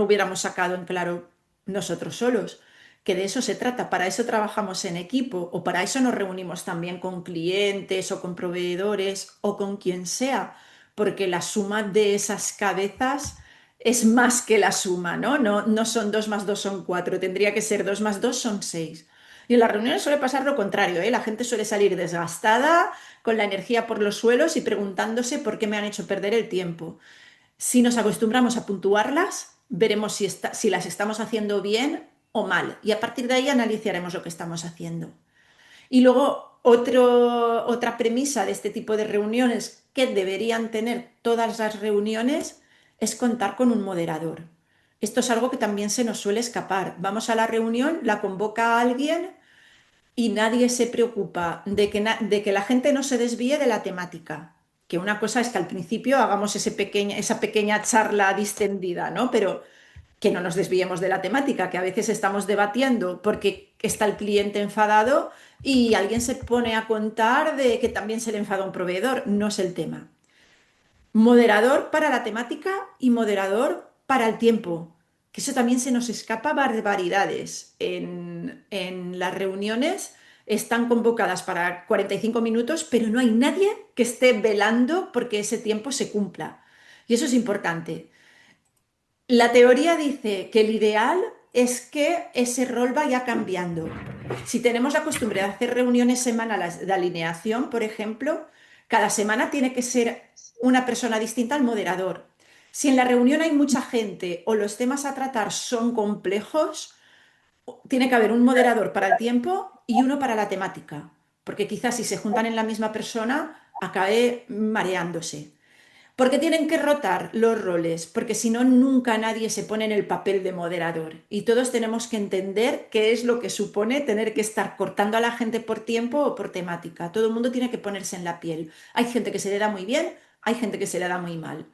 S1: hubiéramos sacado en claro nosotros solos, que de eso se trata, para eso trabajamos en equipo o para eso nos reunimos también con clientes o con proveedores o con quien sea, porque la suma de esas cabezas es más que la suma, ¿no? No son 2 más 2 son 4, tendría que ser 2 más 2 son 6. Y en las reuniones suele pasar lo contrario, ¿eh? La gente suele salir desgastada, con la energía por los suelos y preguntándose por qué me han hecho perder el tiempo. Si nos acostumbramos a puntuarlas, veremos si las estamos haciendo bien o mal. Y a partir de ahí analizaremos lo que estamos haciendo. Y luego otra premisa de este tipo de reuniones que deberían tener todas las reuniones es contar con un moderador. Esto es algo que también se nos suele escapar. Vamos a la reunión, la convoca a alguien y nadie se preocupa de que la gente no se desvíe de la temática. Que una cosa es que al principio hagamos esa pequeña charla distendida, ¿no? Pero que no nos desviemos de la temática, que a veces estamos debatiendo porque está el cliente enfadado y alguien se pone a contar de que también se le enfada a un proveedor. No es el tema. Moderador para la temática y moderador para el tiempo, que eso también se nos escapa barbaridades. En las reuniones están convocadas para 45 minutos, pero no hay nadie que esté velando porque ese tiempo se cumpla. Y eso es importante. La teoría dice que el ideal es que ese rol vaya cambiando. Si tenemos la costumbre de hacer reuniones semanales de alineación, por ejemplo, cada semana tiene que ser una persona distinta al moderador. Si en la reunión hay mucha gente o los temas a tratar son complejos, tiene que haber un moderador para el tiempo y uno para la temática, porque quizás si se juntan en la misma persona acabe mareándose. ¿Por qué tienen que rotar los roles? Porque si no, nunca nadie se pone en el papel de moderador. Y todos tenemos que entender qué es lo que supone tener que estar cortando a la gente por tiempo o por temática. Todo el mundo tiene que ponerse en la piel. Hay gente que se le da muy bien, hay gente que se le da muy mal.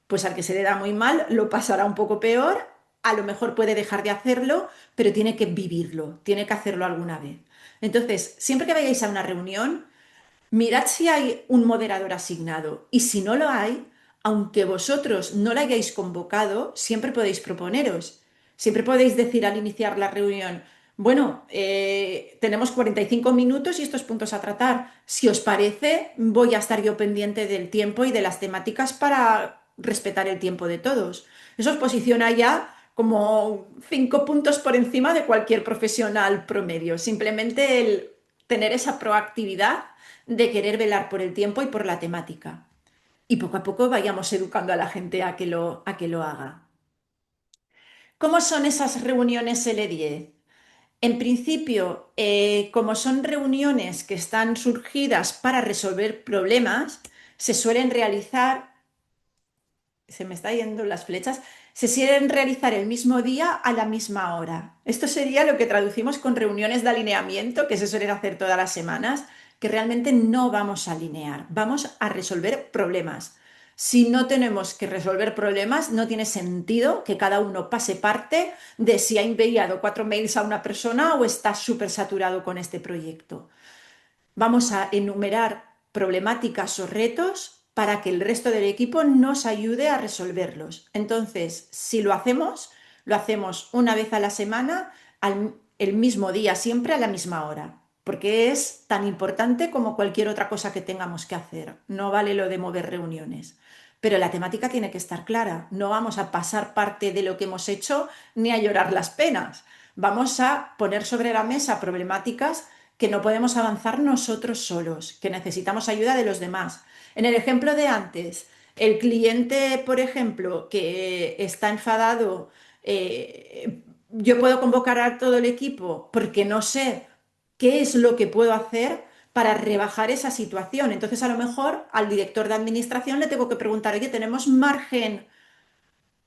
S1: Pues al que se le da muy mal lo pasará un poco peor a lo mejor puede dejar de hacerlo, pero tiene que vivirlo, tiene que hacerlo alguna vez. Entonces, siempre que vayáis a una reunión, mirad si hay un moderador asignado y si no lo hay, aunque vosotros no lo hayáis convocado, siempre podéis proponeros. Siempre podéis decir al iniciar la reunión, bueno, tenemos 45 minutos y estos puntos a tratar. Si os parece, voy a estar yo pendiente del tiempo y de las temáticas para respetar el tiempo de todos. Eso os posiciona ya como 5 puntos por encima de cualquier profesional promedio. Simplemente el tener esa proactividad de querer velar por el tiempo y por la temática. Y poco a poco vayamos educando a la gente a que lo haga. ¿Cómo son esas reuniones L10? En principio, como son reuniones que están surgidas para resolver problemas, se suelen realizar, se me está yendo las flechas, se suelen realizar el mismo día a la misma hora. Esto sería lo que traducimos con reuniones de alineamiento que se suelen hacer todas las semanas, que realmente no vamos a alinear, vamos a resolver problemas. Si no tenemos que resolver problemas, no tiene sentido que cada uno pase parte de si ha enviado 4 mails a una persona o está súper saturado con este proyecto. Vamos a enumerar problemáticas o retos para que el resto del equipo nos ayude a resolverlos. Entonces, si lo hacemos una vez a la semana, el mismo día, siempre a la misma hora, porque es tan importante como cualquier otra cosa que tengamos que hacer. No vale lo de mover reuniones. Pero la temática tiene que estar clara. No vamos a pasar parte de lo que hemos hecho ni a llorar las penas. Vamos a poner sobre la mesa problemáticas que no podemos avanzar nosotros solos, que necesitamos ayuda de los demás. En el ejemplo de antes, el cliente, por ejemplo, que está enfadado, yo puedo convocar a todo el equipo porque no sé qué es lo que puedo hacer para rebajar esa situación. Entonces, a lo mejor al director de administración le tengo que preguntar, oye, ¿tenemos margen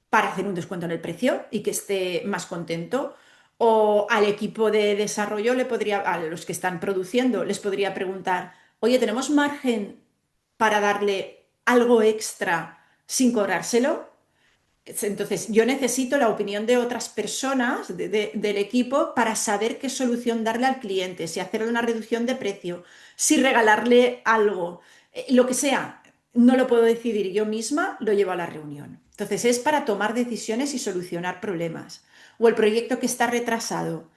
S1: para hacer un descuento en el precio y que esté más contento? O al equipo de desarrollo le podría, a los que están produciendo, les podría preguntar, oye, ¿tenemos margen para darle algo extra sin cobrárselo? Entonces, yo necesito la opinión de otras personas del equipo para saber qué solución darle al cliente, si hacerle una reducción de precio, si regalarle algo, lo que sea. No lo puedo decidir yo misma, lo llevo a la reunión. Entonces, es para tomar decisiones y solucionar problemas. O el proyecto que está retrasado.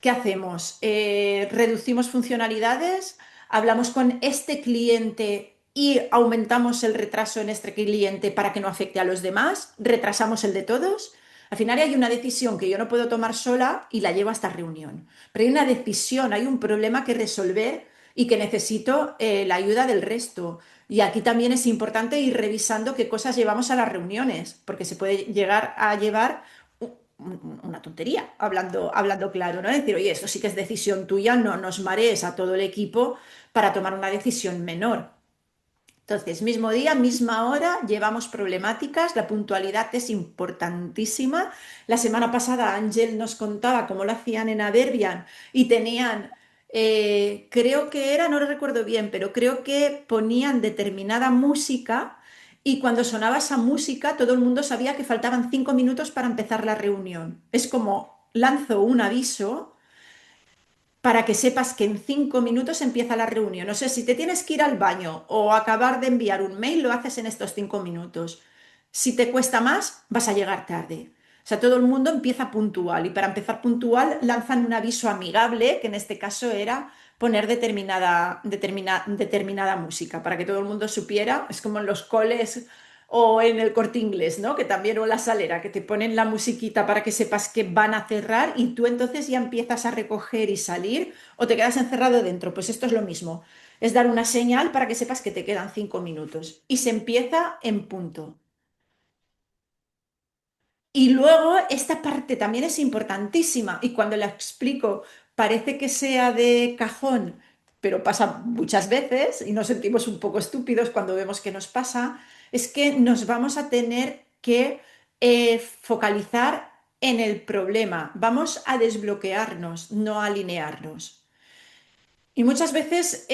S1: ¿Qué hacemos? ¿Reducimos funcionalidades? ¿Hablamos con este cliente y aumentamos el retraso en este cliente para que no afecte a los demás? ¿Retrasamos el de todos? Al final hay una decisión que yo no puedo tomar sola y la llevo a esta reunión. Pero hay una decisión, hay un problema que resolver y que necesito la ayuda del resto. Y aquí también es importante ir revisando qué cosas llevamos a las reuniones, porque se puede llegar a llevar una tontería, hablando claro, ¿no? Decir, oye, esto sí que es decisión tuya, no nos marees a todo el equipo para tomar una decisión menor. Entonces, mismo día, misma hora, llevamos problemáticas, la puntualidad es importantísima. La semana pasada Ángel nos contaba cómo lo hacían en Aderbian y tenían, creo que era, no lo recuerdo bien, pero creo que ponían determinada música y cuando sonaba esa música todo el mundo sabía que faltaban 5 minutos para empezar la reunión. Es como lanzo un aviso para que sepas que en 5 minutos empieza la reunión. No sé, si te tienes que ir al baño o acabar de enviar un mail, lo haces en estos 5 minutos. Si te cuesta más, vas a llegar tarde. O sea, todo el mundo empieza puntual y para empezar puntual lanzan un aviso amigable, que en este caso era poner determinada música para que todo el mundo supiera. Es como en los coles o en el Corte Inglés, ¿no? Que también, o la Salera, que te ponen la musiquita para que sepas que van a cerrar y tú entonces ya empiezas a recoger y salir o te quedas encerrado dentro. Pues esto es lo mismo. Es dar una señal para que sepas que te quedan 5 minutos y se empieza en punto. Y luego esta parte también es importantísima y cuando la explico parece que sea de cajón, pero pasa muchas veces y nos sentimos un poco estúpidos cuando vemos que nos pasa, es que nos vamos a tener que focalizar en el problema, vamos a desbloquearnos, no a alinearnos. Y muchas veces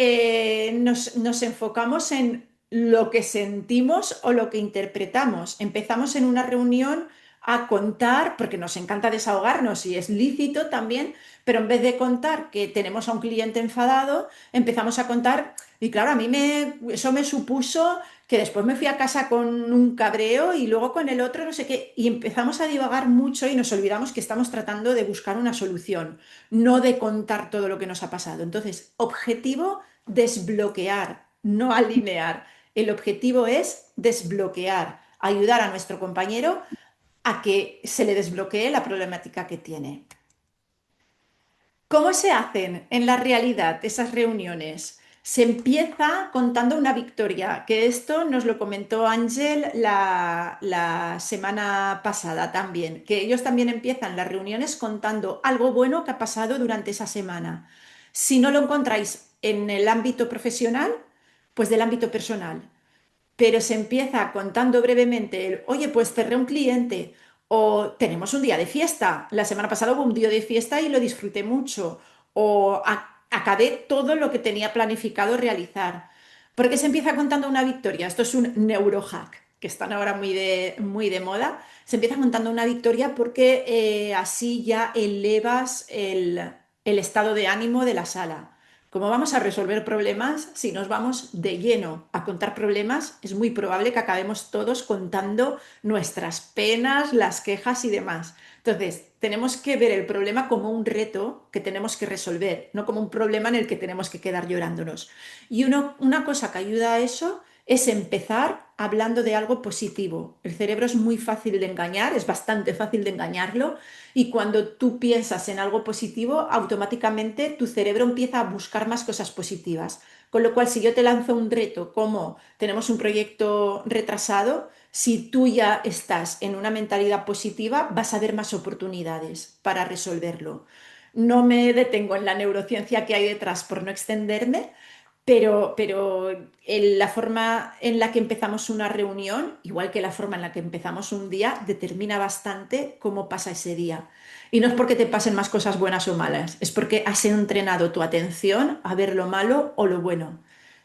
S1: nos enfocamos en lo que sentimos o lo que interpretamos. Empezamos en una reunión a contar, porque nos encanta desahogarnos y es lícito también, pero en vez de contar que tenemos a un cliente enfadado, empezamos a contar, y claro, eso me supuso que después me fui a casa con un cabreo y luego con el otro no sé qué, y empezamos a divagar mucho y nos olvidamos que estamos tratando de buscar una solución, no de contar todo lo que nos ha pasado. Entonces, objetivo, desbloquear, no alinear. El objetivo es desbloquear, ayudar a nuestro compañero a que se le desbloquee la problemática que tiene. ¿Cómo se hacen en la realidad esas reuniones? Se empieza contando una victoria, que esto nos lo comentó Ángel la semana pasada también, que ellos también empiezan las reuniones contando algo bueno que ha pasado durante esa semana. Si no lo encontráis en el ámbito profesional, pues del ámbito personal, pero se empieza contando brevemente oye, pues cerré un cliente o tenemos un día de fiesta. La semana pasada hubo un día de fiesta y lo disfruté mucho o acabé todo lo que tenía planificado realizar. ¿Por qué se empieza contando una victoria? Esto es un neurohack que están ahora muy de moda. Se empieza contando una victoria porque así ya elevas el estado de ánimo de la sala. Como vamos a resolver problemas, si nos vamos de lleno a contar problemas, es muy probable que acabemos todos contando nuestras penas, las quejas y demás. Entonces, tenemos que ver el problema como un reto que tenemos que resolver, no como un problema en el que tenemos que quedar llorándonos. Y una cosa que ayuda a eso es empezar hablando de algo positivo. El cerebro es muy fácil de engañar, es bastante fácil de engañarlo y cuando tú piensas en algo positivo, automáticamente tu cerebro empieza a buscar más cosas positivas. Con lo cual, si yo te lanzo un reto como tenemos un proyecto retrasado, si tú ya estás en una mentalidad positiva, vas a ver más oportunidades para resolverlo. No me detengo en la neurociencia que hay detrás por no extenderme, pero la forma en la que empezamos una reunión, igual que la forma en la que empezamos un día, determina bastante cómo pasa ese día. Y no es porque te pasen más cosas buenas o malas, es porque has entrenado tu atención a ver lo malo o lo bueno.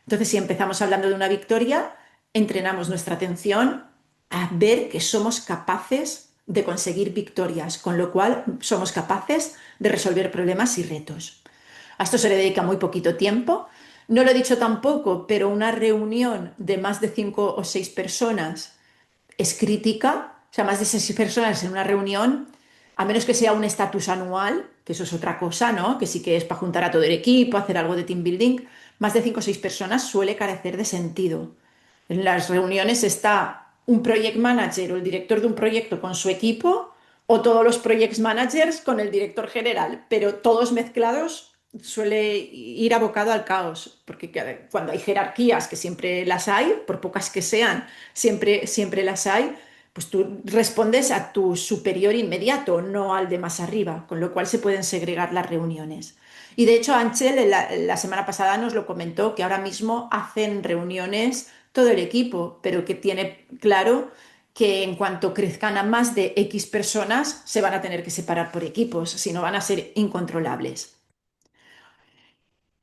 S1: Entonces, si empezamos hablando de una victoria, entrenamos nuestra atención a ver que somos capaces de conseguir victorias, con lo cual somos capaces de resolver problemas y retos. A esto se le dedica muy poquito tiempo. No lo he dicho tampoco, pero una reunión de más de 5 o 6 personas es crítica. O sea, más de 6 personas en una reunión, a menos que sea un estatus anual, que eso es otra cosa, ¿no? Que sí que es para juntar a todo el equipo, hacer algo de team building. Más de 5 o 6 personas suele carecer de sentido. En las reuniones está un project manager o el director de un proyecto con su equipo o todos los project managers con el director general, pero todos mezclados suele ir abocado al caos, porque cuando hay jerarquías, que siempre las hay, por pocas que sean, siempre las hay, pues tú respondes a tu superior inmediato, no al de más arriba, con lo cual se pueden segregar las reuniones. Y de hecho, Ángel la semana pasada nos lo comentó, que ahora mismo hacen reuniones todo el equipo, pero que tiene claro que en cuanto crezcan a más de X personas, se van a tener que separar por equipos, si no van a ser incontrolables.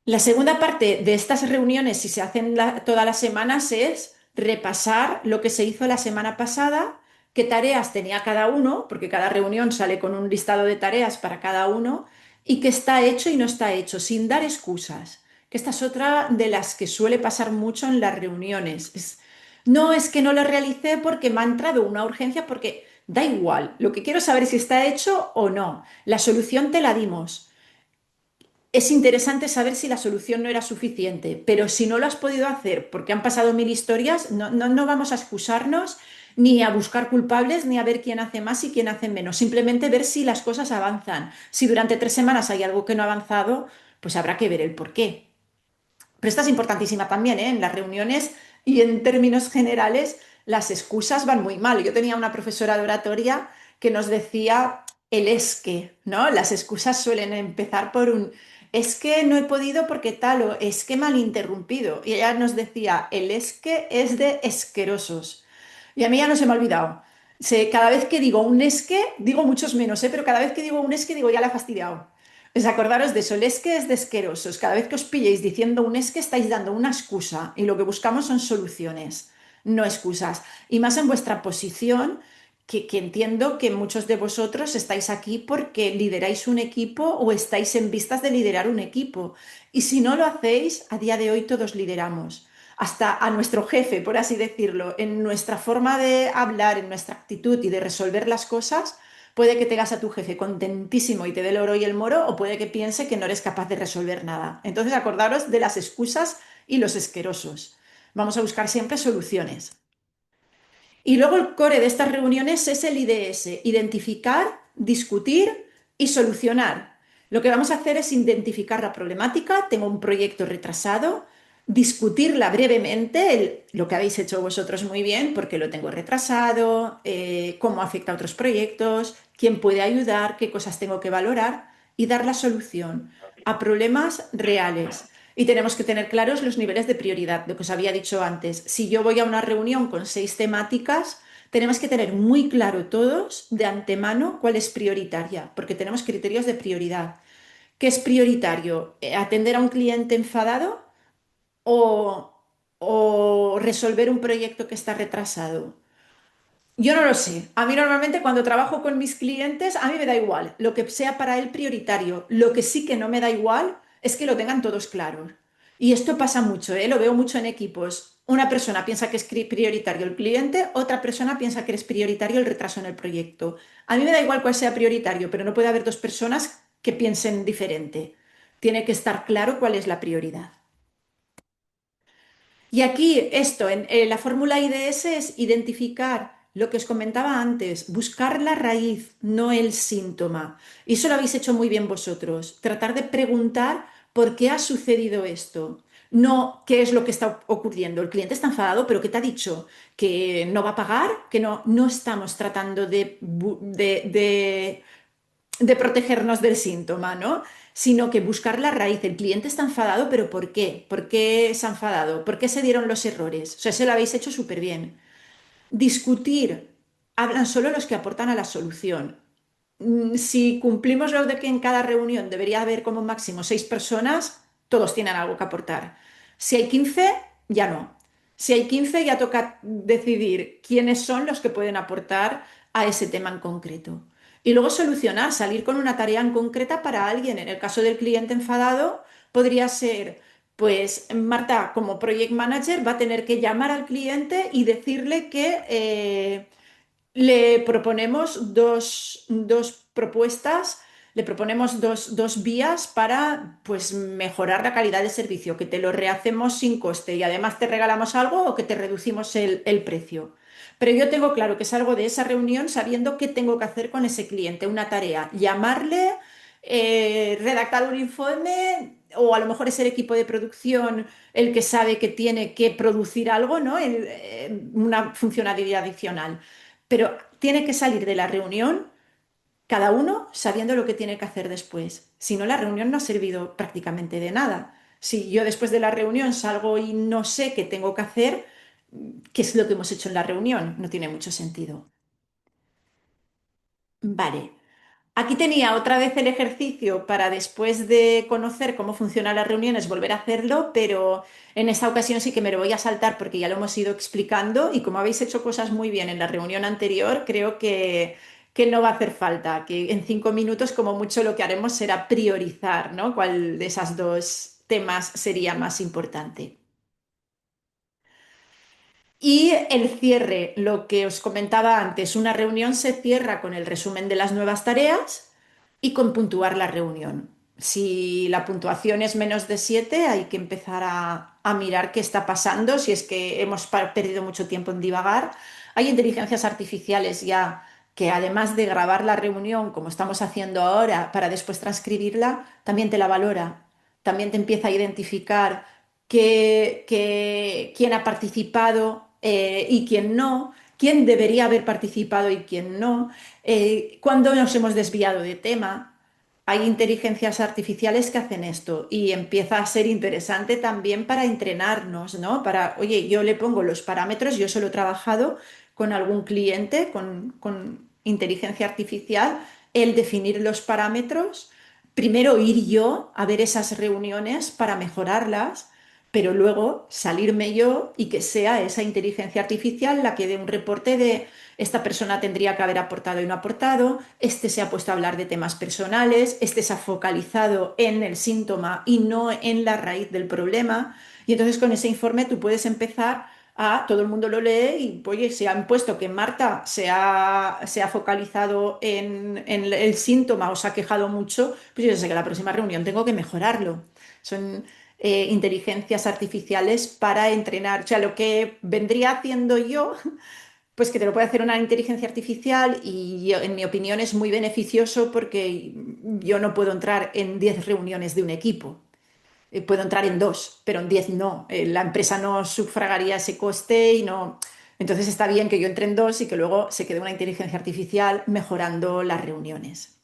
S1: La segunda parte de estas reuniones, si se hacen todas las semanas, es repasar lo que se hizo la semana pasada, qué tareas tenía cada uno, porque cada reunión sale con un listado de tareas para cada uno, y qué está hecho y no está hecho, sin dar excusas. Que esta es otra de las que suele pasar mucho en las reuniones. No es que no lo realicé porque me ha entrado una urgencia, porque da igual. Lo que quiero saber es si está hecho o no. La solución te la dimos. Es interesante saber si la solución no era suficiente, pero si no lo has podido hacer porque han pasado mil historias, no vamos a excusarnos ni a buscar culpables ni a ver quién hace más y quién hace menos. Simplemente ver si las cosas avanzan. Si durante 3 semanas hay algo que no ha avanzado, pues habrá que ver el por qué. Pero esta es importantísima también, ¿eh? En las reuniones y en términos generales, las excusas van muy mal. Yo tenía una profesora de oratoria que nos decía el es que, ¿no? Las excusas suelen empezar por un es que no he podido porque tal o es que mal interrumpido. Y ella nos decía el es que es de esquerosos. Y a mí ya no se me ha olvidado. Cada vez que digo un es que, digo muchos menos, ¿eh? Pero cada vez que digo un es que, digo ya la he fastidiado. Es acordaros de eso, el es que es de asquerosos. Cada vez que os pilléis diciendo un es que estáis dando una excusa y lo que buscamos son soluciones, no excusas. Y más en vuestra posición, que entiendo que muchos de vosotros estáis aquí porque lideráis un equipo o estáis en vistas de liderar un equipo. Y si no lo hacéis, a día de hoy todos lideramos. Hasta a nuestro jefe, por así decirlo, en nuestra forma de hablar, en nuestra actitud y de resolver las cosas, puede que tengas a tu jefe contentísimo y te dé el oro y el moro, o puede que piense que no eres capaz de resolver nada. Entonces, acordaros de las excusas y los esquerosos. Vamos a buscar siempre soluciones. Y luego el core de estas reuniones es el IDS, identificar, discutir y solucionar. Lo que vamos a hacer es identificar la problemática, tengo un proyecto retrasado, discutirla brevemente, lo que habéis hecho vosotros muy bien, por qué lo tengo retrasado, cómo afecta a otros proyectos, quién puede ayudar, qué cosas tengo que valorar y dar la solución a problemas reales. Y tenemos que tener claros los niveles de prioridad, lo que os había dicho antes. Si yo voy a una reunión con 6 temáticas, tenemos que tener muy claro todos de antemano cuál es prioritaria, porque tenemos criterios de prioridad. ¿Qué es prioritario? ¿Atender a un cliente enfadado o, o resolver un proyecto que está retrasado? Yo no lo sé. A mí normalmente cuando trabajo con mis clientes, a mí me da igual lo que sea para él prioritario. Lo que sí que no me da igual es que lo tengan todos claros. Y esto pasa mucho, ¿eh? Lo veo mucho en equipos. Una persona piensa que es prioritario el cliente, otra persona piensa que es prioritario el retraso en el proyecto. A mí me da igual cuál sea prioritario, pero no puede haber dos personas que piensen diferente. Tiene que estar claro cuál es la prioridad. Y aquí esto, en la fórmula IDS es identificar lo que os comentaba antes, buscar la raíz, no el síntoma. Y eso lo habéis hecho muy bien vosotros, tratar de preguntar por qué ha sucedido esto. No qué es lo que está ocurriendo. El cliente está enfadado, pero ¿qué te ha dicho? ¿Que no va a pagar? Que no, no estamos tratando de protegernos del síntoma, ¿no? Sino que buscar la raíz. El cliente está enfadado, pero ¿por qué? ¿Por qué se ha enfadado? ¿Por qué se dieron los errores? O sea, se lo habéis hecho súper bien. Discutir. Hablan solo los que aportan a la solución. Si cumplimos lo de que en cada reunión debería haber como máximo 6 personas, todos tienen algo que aportar. Si hay 15, ya no. Si hay 15, ya toca decidir quiénes son los que pueden aportar a ese tema en concreto. Y luego solucionar, salir con una tarea en concreta para alguien. En el caso del cliente enfadado, podría ser, pues Marta, como project manager, va a tener que llamar al cliente y decirle que le proponemos dos propuestas, le proponemos dos vías para pues, mejorar la calidad de servicio, que te lo rehacemos sin coste y además te regalamos algo o que te reducimos el precio. Pero yo tengo claro que salgo de esa reunión sabiendo qué tengo que hacer con ese cliente, una tarea, llamarle, redactar un informe o a lo mejor es el equipo de producción el que sabe que tiene que producir algo, ¿no? Una funcionalidad adicional. Pero tiene que salir de la reunión cada uno sabiendo lo que tiene que hacer después. Si no, la reunión no ha servido prácticamente de nada. Si yo después de la reunión salgo y no sé qué tengo que hacer, ¿qué es lo que hemos hecho en la reunión? No tiene mucho sentido. Vale. Aquí tenía otra vez el ejercicio para después de conocer cómo funcionan las reuniones volver a hacerlo, pero en esta ocasión sí que me lo voy a saltar porque ya lo hemos ido explicando y como habéis hecho cosas muy bien en la reunión anterior, creo que no va a hacer falta, que en 5 minutos como mucho lo que haremos será priorizar, ¿no? ¿Cuál de esas dos temas sería más importante? Y el cierre, lo que os comentaba antes, una reunión se cierra con el resumen de las nuevas tareas y con puntuar la reunión. Si la puntuación es menos de 7, hay que empezar a mirar qué está pasando, si es que hemos perdido mucho tiempo en divagar. Hay inteligencias artificiales ya que además de grabar la reunión, como estamos haciendo ahora, para después transcribirla, también te la valora, también te empieza a identificar quién ha participado y quién no, quién debería haber participado y quién no, cuándo nos hemos desviado de tema. Hay inteligencias artificiales que hacen esto y empieza a ser interesante también para entrenarnos, ¿no? Para, oye, yo le pongo los parámetros, yo solo he trabajado con algún cliente con inteligencia artificial, el definir los parámetros, primero ir yo a ver esas reuniones para mejorarlas, pero luego salirme yo y que sea esa inteligencia artificial la que dé un reporte de esta persona tendría que haber aportado y no ha aportado, este se ha puesto a hablar de temas personales, este se ha focalizado en el síntoma y no en la raíz del problema. Y entonces con ese informe tú puedes empezar a, todo el mundo lo lee y, oye, se han puesto que Marta se ha focalizado en el síntoma o se ha quejado mucho, pues yo sé que la próxima reunión tengo que mejorarlo. Son inteligencias artificiales para entrenar. O sea, lo que vendría haciendo yo, pues que te lo puede hacer una inteligencia artificial y en mi opinión es muy beneficioso porque yo no puedo entrar en 10 reuniones de un equipo. Puedo entrar en 2, pero en 10 no. La empresa no sufragaría ese coste y no. Entonces está bien que yo entre en 2 y que luego se quede una inteligencia artificial mejorando las reuniones.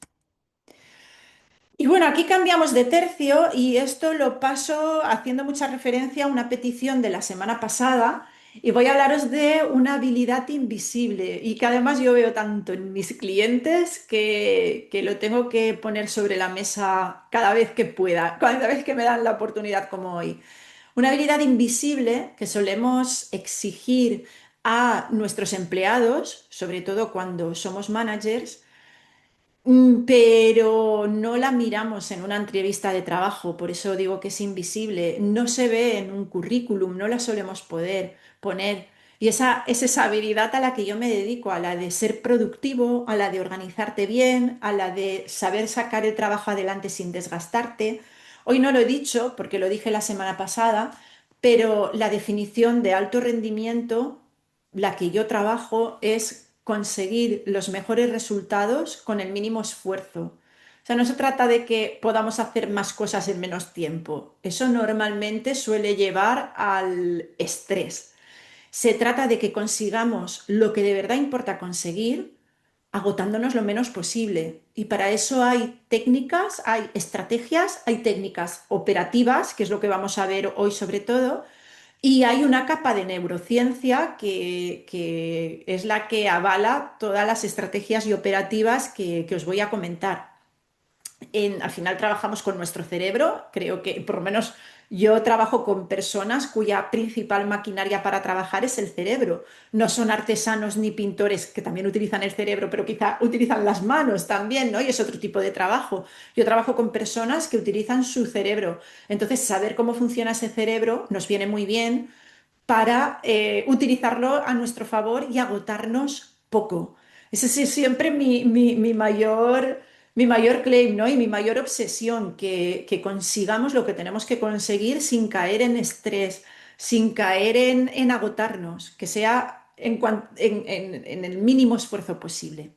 S1: Y bueno, aquí cambiamos de tercio y esto lo paso haciendo mucha referencia a una petición de la semana pasada y voy a hablaros de una habilidad invisible y que además yo veo tanto en mis clientes que lo tengo que poner sobre la mesa cada vez que pueda, cada vez que me dan la oportunidad como hoy. Una habilidad invisible que solemos exigir a nuestros empleados, sobre todo cuando somos managers, pero no la miramos en una entrevista de trabajo, por eso digo que es invisible, no se ve en un currículum, no la solemos poder poner. Y esa es esa habilidad a la que yo me dedico, a la de ser productivo, a la de organizarte bien, a la de saber sacar el trabajo adelante sin desgastarte. Hoy no lo he dicho porque lo dije la semana pasada, pero la definición de alto rendimiento, la que yo trabajo, es conseguir los mejores resultados con el mínimo esfuerzo. O sea, no se trata de que podamos hacer más cosas en menos tiempo. Eso normalmente suele llevar al estrés. Se trata de que consigamos lo que de verdad importa conseguir, agotándonos lo menos posible. Y para eso hay técnicas, hay estrategias, hay técnicas operativas, que es lo que vamos a ver hoy sobre todo, y hay una capa de neurociencia que es la que avala todas las estrategias y operativas que os voy a comentar. Al final trabajamos con nuestro cerebro, creo que por lo menos yo trabajo con personas cuya principal maquinaria para trabajar es el cerebro. No son artesanos ni pintores que también utilizan el cerebro, pero quizá utilizan las manos también, ¿no? Y es otro tipo de trabajo. Yo trabajo con personas que utilizan su cerebro. Entonces, saber cómo funciona ese cerebro nos viene muy bien para utilizarlo a nuestro favor y agotarnos poco. Ese es siempre mi mayor claim, ¿no? Y mi mayor obsesión, que consigamos lo que tenemos que conseguir sin caer en estrés, sin caer en agotarnos, que sea en el mínimo esfuerzo posible.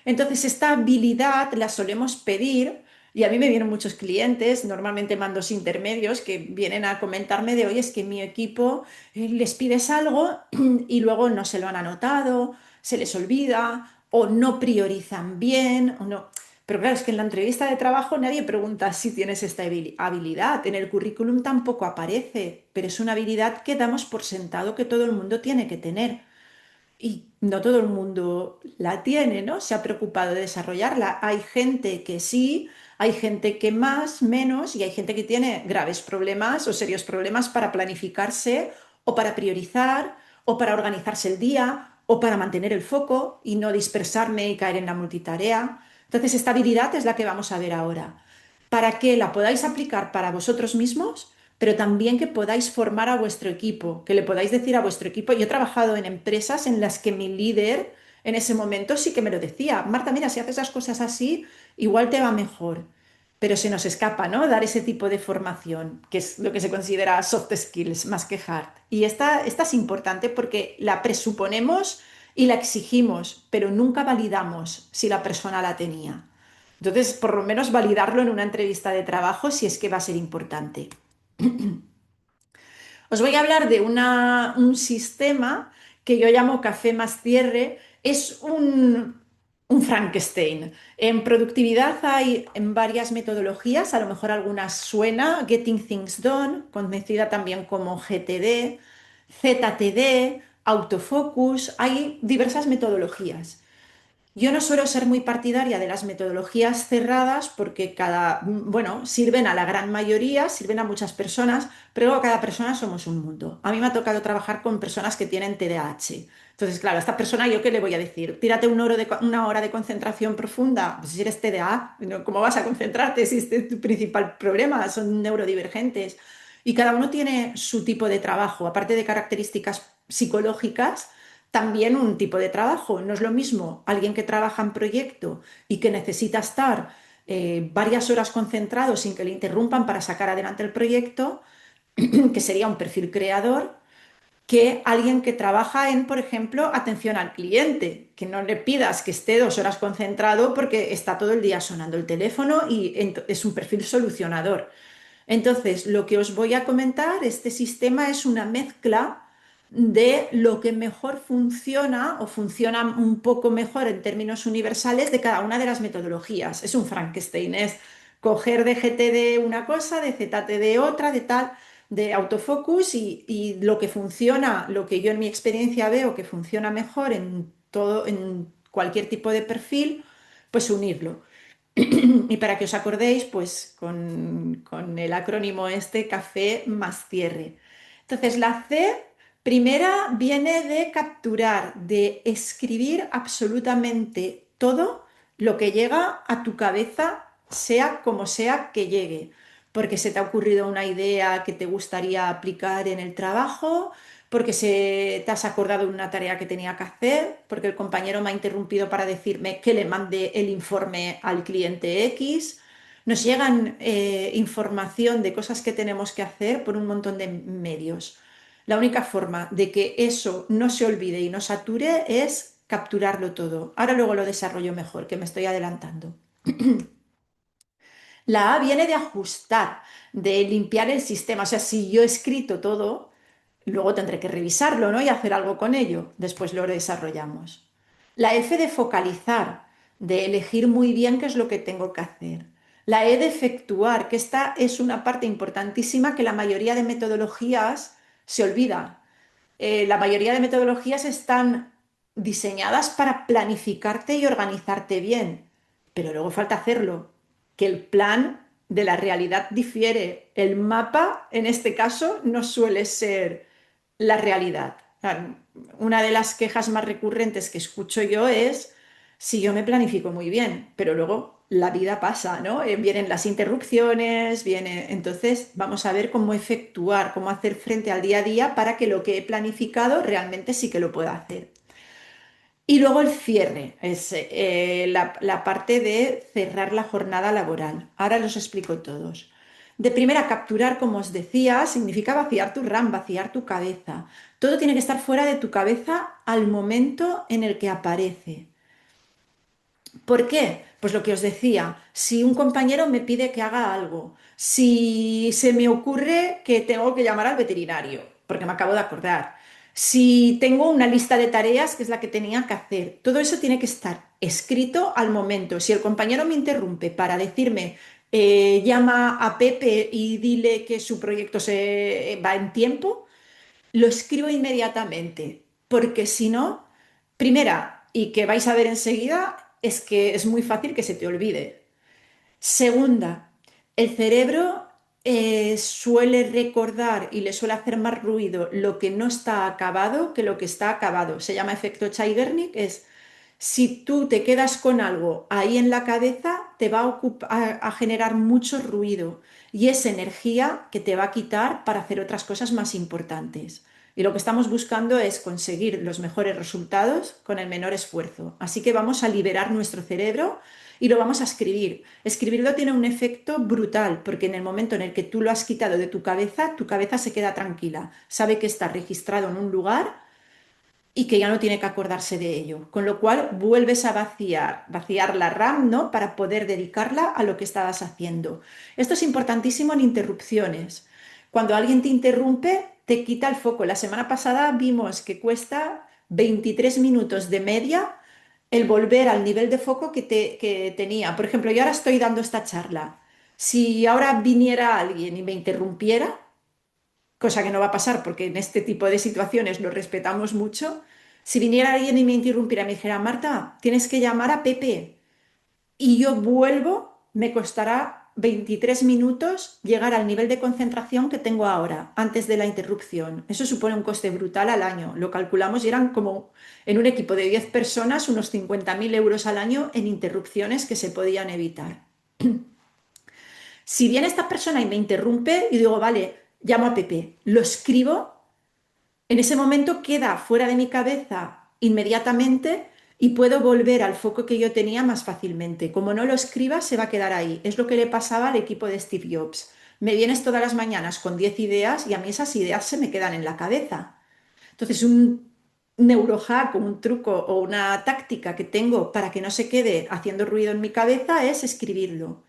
S1: Entonces, esta habilidad la solemos pedir y a mí me vienen muchos clientes, normalmente mandos intermedios, que vienen a comentarme de, oye, es que mi equipo les pides algo y luego no se lo han anotado, se les olvida o no priorizan bien o no. Pero claro, es que en la entrevista de trabajo nadie pregunta si tienes esta habilidad. En el currículum tampoco aparece, pero es una habilidad que damos por sentado que todo el mundo tiene que tener. Y no todo el mundo la tiene, ¿no? Se ha preocupado de desarrollarla. Hay gente que sí, hay gente que más, menos, y hay gente que tiene graves problemas o serios problemas para planificarse o para priorizar o para organizarse el día o para mantener el foco y no dispersarme y caer en la multitarea. Entonces, esta habilidad es la que vamos a ver ahora, para que la podáis aplicar para vosotros mismos, pero también que podáis formar a vuestro equipo, que le podáis decir a vuestro equipo. Yo he trabajado en empresas en las que mi líder en ese momento sí que me lo decía: Marta, mira, si haces las cosas así, igual te va mejor. Pero se nos escapa, ¿no? Dar ese tipo de formación, que es lo que se considera soft skills más que hard. Y esta es importante porque la presuponemos y la exigimos, pero nunca validamos si la persona la tenía. Entonces, por lo menos validarlo en una entrevista de trabajo si es que va a ser importante. Os voy a hablar de un sistema que yo llamo café más cierre. Es un Frankenstein. En productividad hay en varias metodologías, a lo mejor algunas suena: Getting Things Done, conocida también como GTD, ZTD, Autofocus. Hay diversas metodologías. Yo no suelo ser muy partidaria de las metodologías cerradas porque bueno, sirven a la gran mayoría, sirven a muchas personas, pero cada persona somos un mundo. A mí me ha tocado trabajar con personas que tienen TDAH. Entonces, claro, a esta persona, ¿yo qué le voy a decir? Tírate una hora de concentración profunda. Pues si eres TDA, ¿cómo vas a concentrarte si este es tu principal problema? Son neurodivergentes. Y cada uno tiene su tipo de trabajo, aparte de características psicológicas, también un tipo de trabajo. No es lo mismo alguien que trabaja en proyecto y que necesita estar varias horas concentrado sin que le interrumpan para sacar adelante el proyecto, que sería un perfil creador, que alguien que trabaja en, por ejemplo, atención al cliente, que no le pidas que esté 2 horas concentrado porque está todo el día sonando el teléfono y es un perfil solucionador. Entonces, lo que os voy a comentar, este sistema es una mezcla de lo que mejor funciona o funciona un poco mejor en términos universales de cada una de las metodologías. Es un Frankenstein, es coger de GTD una cosa, de ZTD otra, de tal, de autofocus y lo que funciona, lo que yo en mi experiencia veo que funciona mejor en todo, en cualquier tipo de perfil, pues unirlo. Y para que os acordéis, pues con el acrónimo este, café más cierre. Entonces, la C primera viene de capturar, de escribir absolutamente todo lo que llega a tu cabeza, sea como sea que llegue. Porque se te ha ocurrido una idea que te gustaría aplicar en el trabajo, porque te has acordado de una tarea que tenía que hacer, porque el compañero me ha interrumpido para decirme que le mande el informe al cliente X. Nos llegan información de cosas que tenemos que hacer por un montón de medios. La única forma de que eso no se olvide y no sature es capturarlo todo. Ahora luego lo desarrollo mejor, que me estoy adelantando. La A viene de ajustar, de limpiar el sistema. O sea, si yo he escrito todo, luego tendré que revisarlo, ¿no? Y hacer algo con ello. Después lo desarrollamos. La F de focalizar, de elegir muy bien qué es lo que tengo que hacer. La E de efectuar, que esta es una parte importantísima que la mayoría de metodologías se olvida. La mayoría de metodologías están diseñadas para planificarte y organizarte bien, pero luego falta hacerlo, que el plan de la realidad difiere. El mapa, en este caso, no suele ser la realidad. O sea, una de las quejas más recurrentes que escucho yo es si yo me planifico muy bien, pero luego la vida pasa, ¿no? Vienen las interrupciones, viene. Entonces, vamos a ver cómo efectuar, cómo hacer frente al día a día para que lo que he planificado realmente sí que lo pueda hacer. Y luego el cierre, es la parte de cerrar la jornada laboral. Ahora los explico todos. De primera, capturar, como os decía, significa vaciar tu RAM, vaciar tu cabeza. Todo tiene que estar fuera de tu cabeza al momento en el que aparece. ¿Por qué? Pues lo que os decía, si un compañero me pide que haga algo, si se me ocurre que tengo que llamar al veterinario, porque me acabo de acordar, si tengo una lista de tareas que es la que tenía que hacer, todo eso tiene que estar escrito al momento. Si el compañero me interrumpe para decirme, llama a Pepe y dile que su proyecto se va en tiempo, lo escribo inmediatamente, porque si no, primera, y que vais a ver enseguida, es que es muy fácil que se te olvide. Segunda, el cerebro suele recordar y le suele hacer más ruido lo que no está acabado que lo que está acabado. Se llama efecto Zeigarnik, es si tú te quedas con algo ahí en la cabeza, te va a generar mucho ruido y es energía que te va a quitar para hacer otras cosas más importantes. Y lo que estamos buscando es conseguir los mejores resultados con el menor esfuerzo. Así que vamos a liberar nuestro cerebro y lo vamos a escribir. Escribirlo tiene un efecto brutal porque en el momento en el que tú lo has quitado de tu cabeza se queda tranquila, sabe que está registrado en un lugar y que ya no tiene que acordarse de ello. Con lo cual vuelves a vaciar la RAM, ¿no? Para poder dedicarla a lo que estabas haciendo. Esto es importantísimo en interrupciones. Cuando alguien te interrumpe, te quita el foco. La semana pasada vimos que cuesta 23 minutos de media el volver al nivel de foco que tenía. Por ejemplo, yo ahora estoy dando esta charla. Si ahora viniera alguien y me interrumpiera, cosa que no va a pasar porque en este tipo de situaciones lo respetamos mucho, Si viniera alguien y me interrumpiera y me dijera, Marta, tienes que llamar a Pepe y yo vuelvo, me costará 23 minutos llegar al nivel de concentración que tengo ahora, antes de la interrupción. Eso supone un coste brutal al año. Lo calculamos y eran como en un equipo de 10 personas, unos 50.000 euros al año en interrupciones que se podían evitar. Si viene esta persona y me interrumpe y digo, vale, llamo a Pepe, lo escribo, en ese momento queda fuera de mi cabeza inmediatamente y puedo volver al foco que yo tenía más fácilmente. Como no lo escriba, se va a quedar ahí. Es lo que le pasaba al equipo de Steve Jobs. Me vienes todas las mañanas con 10 ideas y a mí esas ideas se me quedan en la cabeza. Entonces, un neurohack o un truco o una táctica que tengo para que no se quede haciendo ruido en mi cabeza es escribirlo.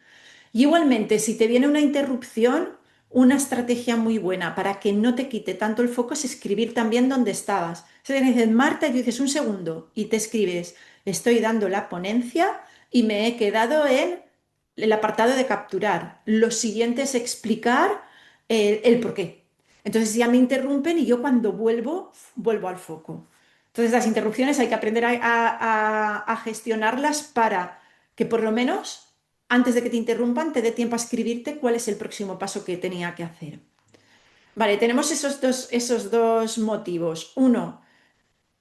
S1: Y igualmente, si te viene una interrupción, una estrategia muy buena para que no te quite tanto el foco es escribir también donde estabas. Se te dice Marta y tú dices un segundo y te escribes, estoy dando la ponencia y me he quedado en el apartado de capturar. Lo siguiente es explicar el por qué. Entonces ya me interrumpen y yo cuando vuelvo, vuelvo al foco. Entonces las interrupciones hay que aprender a gestionarlas para que por lo menos antes de que te interrumpan, te dé tiempo a escribirte cuál es el próximo paso que tenía que hacer. Vale, tenemos esos dos motivos. Uno,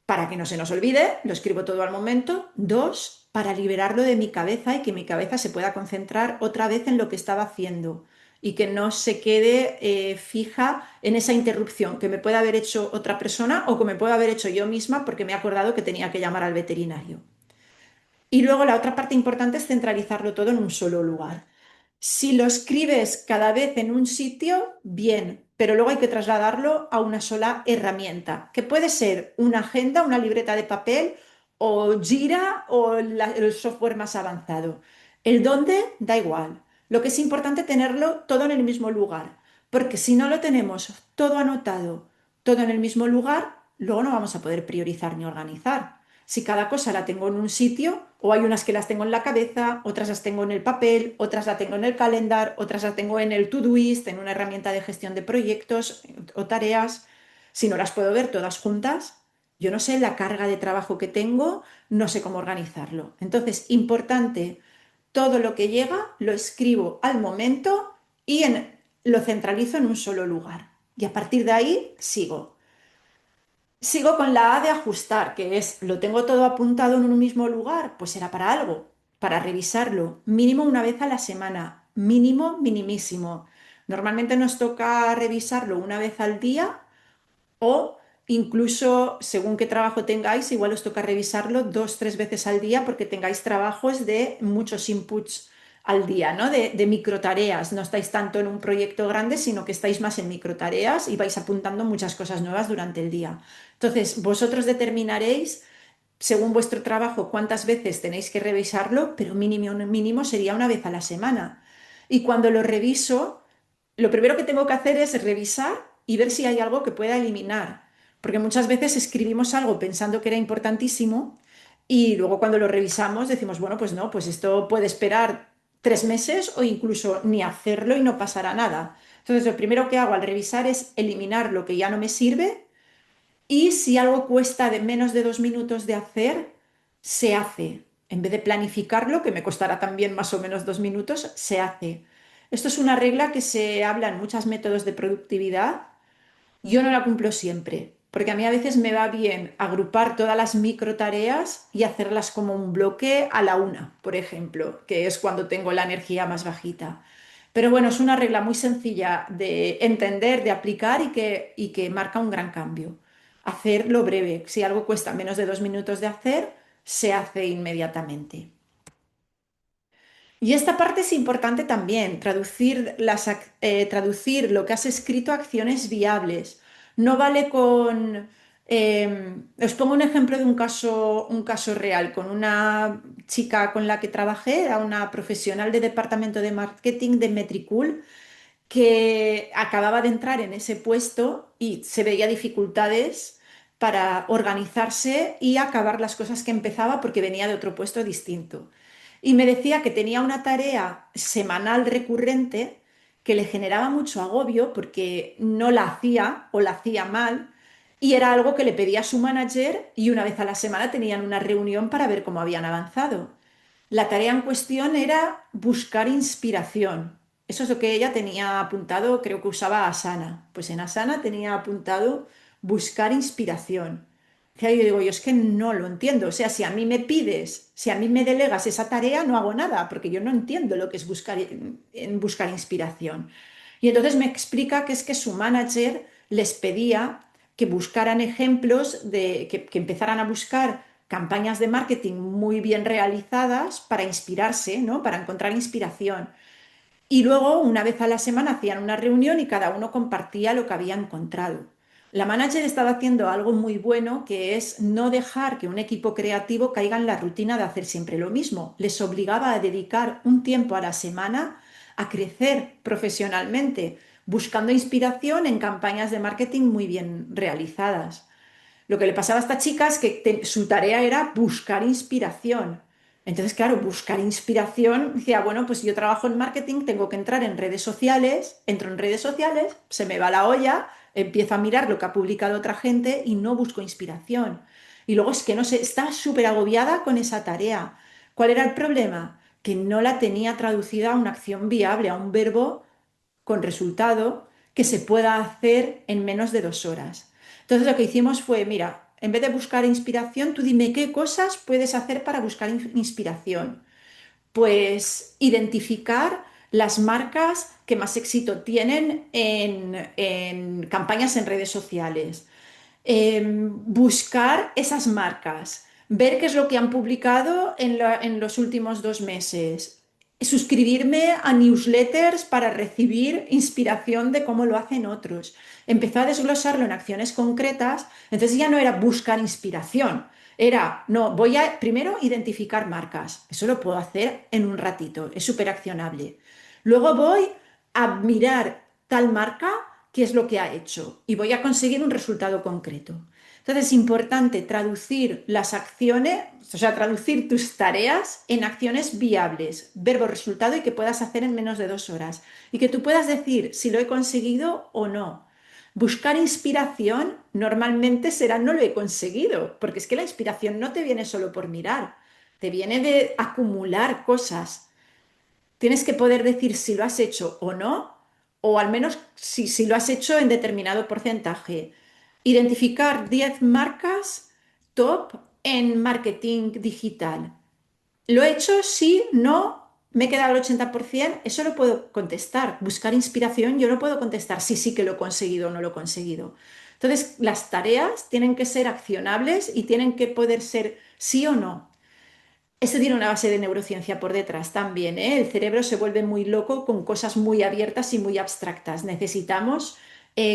S1: para que no se nos olvide, lo escribo todo al momento. Dos, para liberarlo de mi cabeza y que mi cabeza se pueda concentrar otra vez en lo que estaba haciendo y que no se quede fija en esa interrupción que me puede haber hecho otra persona o que me puede haber hecho yo misma porque me he acordado que tenía que llamar al veterinario. Y luego la otra parte importante es centralizarlo todo en un solo lugar. Si lo escribes cada vez en un sitio, bien, pero luego hay que trasladarlo a una sola herramienta, que puede ser una agenda, una libreta de papel o Jira o el software más avanzado. El dónde da igual. Lo que es importante tenerlo todo en el mismo lugar, porque si no lo tenemos todo anotado, todo en el mismo lugar, luego no vamos a poder priorizar ni organizar. Si cada cosa la tengo en un sitio, o hay unas que las tengo en la cabeza, otras las tengo en el papel, otras las tengo en el calendar, otras las tengo en el Todoist, en una herramienta de gestión de proyectos o tareas. Si no las puedo ver todas juntas, yo no sé la carga de trabajo que tengo, no sé cómo organizarlo. Entonces, importante, todo lo que llega lo escribo al momento y lo centralizo en un solo lugar. Y a partir de ahí sigo. Sigo con la A de ajustar, que es, lo tengo todo apuntado en un mismo lugar, pues será para algo, para revisarlo, mínimo una vez a la semana, mínimo, minimísimo. Normalmente nos toca revisarlo una vez al día o incluso, según qué trabajo tengáis, igual os toca revisarlo dos, tres veces al día porque tengáis trabajos de muchos inputs al día, ¿no? De microtareas. No estáis tanto en un proyecto grande, sino que estáis más en microtareas y vais apuntando muchas cosas nuevas durante el día. Entonces, vosotros determinaréis, según vuestro trabajo, cuántas veces tenéis que revisarlo, pero mínimo, mínimo sería una vez a la semana. Y cuando lo reviso, lo primero que tengo que hacer es revisar y ver si hay algo que pueda eliminar, porque muchas veces escribimos algo pensando que era importantísimo y luego cuando lo revisamos decimos, bueno, pues no, pues esto puede esperar 3 meses o incluso ni hacerlo y no pasará nada. Entonces, lo primero que hago al revisar es eliminar lo que ya no me sirve y si algo cuesta de menos de 2 minutos de hacer, se hace. En vez de planificarlo, que me costará también más o menos 2 minutos, se hace. Esto es una regla que se habla en muchos métodos de productividad. Yo no la cumplo siempre, porque a mí a veces me va bien agrupar todas las micro tareas y hacerlas como un bloque a la una, por ejemplo, que es cuando tengo la energía más bajita. Pero bueno, es una regla muy sencilla de entender, de aplicar y que marca un gran cambio. Hacerlo breve. Si algo cuesta menos de 2 minutos de hacer, se hace inmediatamente. Y esta parte es importante también, traducir lo que has escrito a acciones viables. No vale con... os pongo un ejemplo de un caso real, con una chica con la que trabajé, era una profesional de departamento de marketing de Metricool, que acababa de entrar en ese puesto y se veía dificultades para organizarse y acabar las cosas que empezaba porque venía de otro puesto distinto. Y me decía que tenía una tarea semanal recurrente que le generaba mucho agobio porque no la hacía o la hacía mal y era algo que le pedía a su manager y una vez a la semana tenían una reunión para ver cómo habían avanzado. La tarea en cuestión era buscar inspiración. Eso es lo que ella tenía apuntado, creo que usaba Asana. Pues en Asana tenía apuntado buscar inspiración. O sea, yo digo, yo es que no lo entiendo. O sea, si a mí me pides, si a mí me delegas esa tarea, no hago nada, porque yo no entiendo lo que es buscar inspiración. Y entonces me explica que es que su manager les pedía que buscaran ejemplos que empezaran a buscar campañas de marketing muy bien realizadas para inspirarse, ¿no? Para encontrar inspiración. Y luego, una vez a la semana, hacían una reunión y cada uno compartía lo que había encontrado. La manager estaba haciendo algo muy bueno, que es no dejar que un equipo creativo caiga en la rutina de hacer siempre lo mismo. Les obligaba a dedicar un tiempo a la semana a crecer profesionalmente, buscando inspiración en campañas de marketing muy bien realizadas. Lo que le pasaba a esta chica es que su tarea era buscar inspiración. Entonces, claro, buscar inspiración, decía, bueno, pues yo trabajo en marketing, tengo que entrar en redes sociales, entro en redes sociales, se me va la olla, empiezo a mirar lo que ha publicado otra gente y no busco inspiración. Y luego es que no sé, estaba súper agobiada con esa tarea. ¿Cuál era el problema? Que no la tenía traducida a una acción viable, a un verbo con resultado que se pueda hacer en menos de 2 horas. Entonces lo que hicimos fue, mira, en vez de buscar inspiración, tú dime qué cosas puedes hacer para buscar inspiración. Pues identificar las marcas que más éxito tienen en campañas en redes sociales, buscar esas marcas, ver qué es lo que han publicado en los últimos 2 meses, suscribirme a newsletters para recibir inspiración de cómo lo hacen otros. Empezó a desglosarlo en acciones concretas, entonces ya no era buscar inspiración, era, no, voy a primero identificar marcas, eso lo puedo hacer en un ratito, es súper accionable. Luego voy a mirar tal marca qué es lo que ha hecho y voy a conseguir un resultado concreto. Entonces es importante traducir las acciones, o sea, traducir tus tareas en acciones viables, verbo resultado y que puedas hacer en menos de 2 horas y que tú puedas decir si lo he conseguido o no. Buscar inspiración normalmente será no lo he conseguido, porque es que la inspiración no te viene solo por mirar, te viene de acumular cosas. Tienes que poder decir si lo has hecho o no, o al menos si lo has hecho en determinado porcentaje. Identificar 10 marcas top en marketing digital. ¿Lo he hecho? Sí, no. Me he quedado al 80%. Eso lo puedo contestar. Buscar inspiración, yo no puedo contestar si sí que lo he conseguido o no lo he conseguido. Entonces, las tareas tienen que ser accionables y tienen que poder ser sí o no. Esto tiene una base de neurociencia por detrás también, ¿eh? El cerebro se vuelve muy loco con cosas muy abiertas y muy abstractas. Necesitamos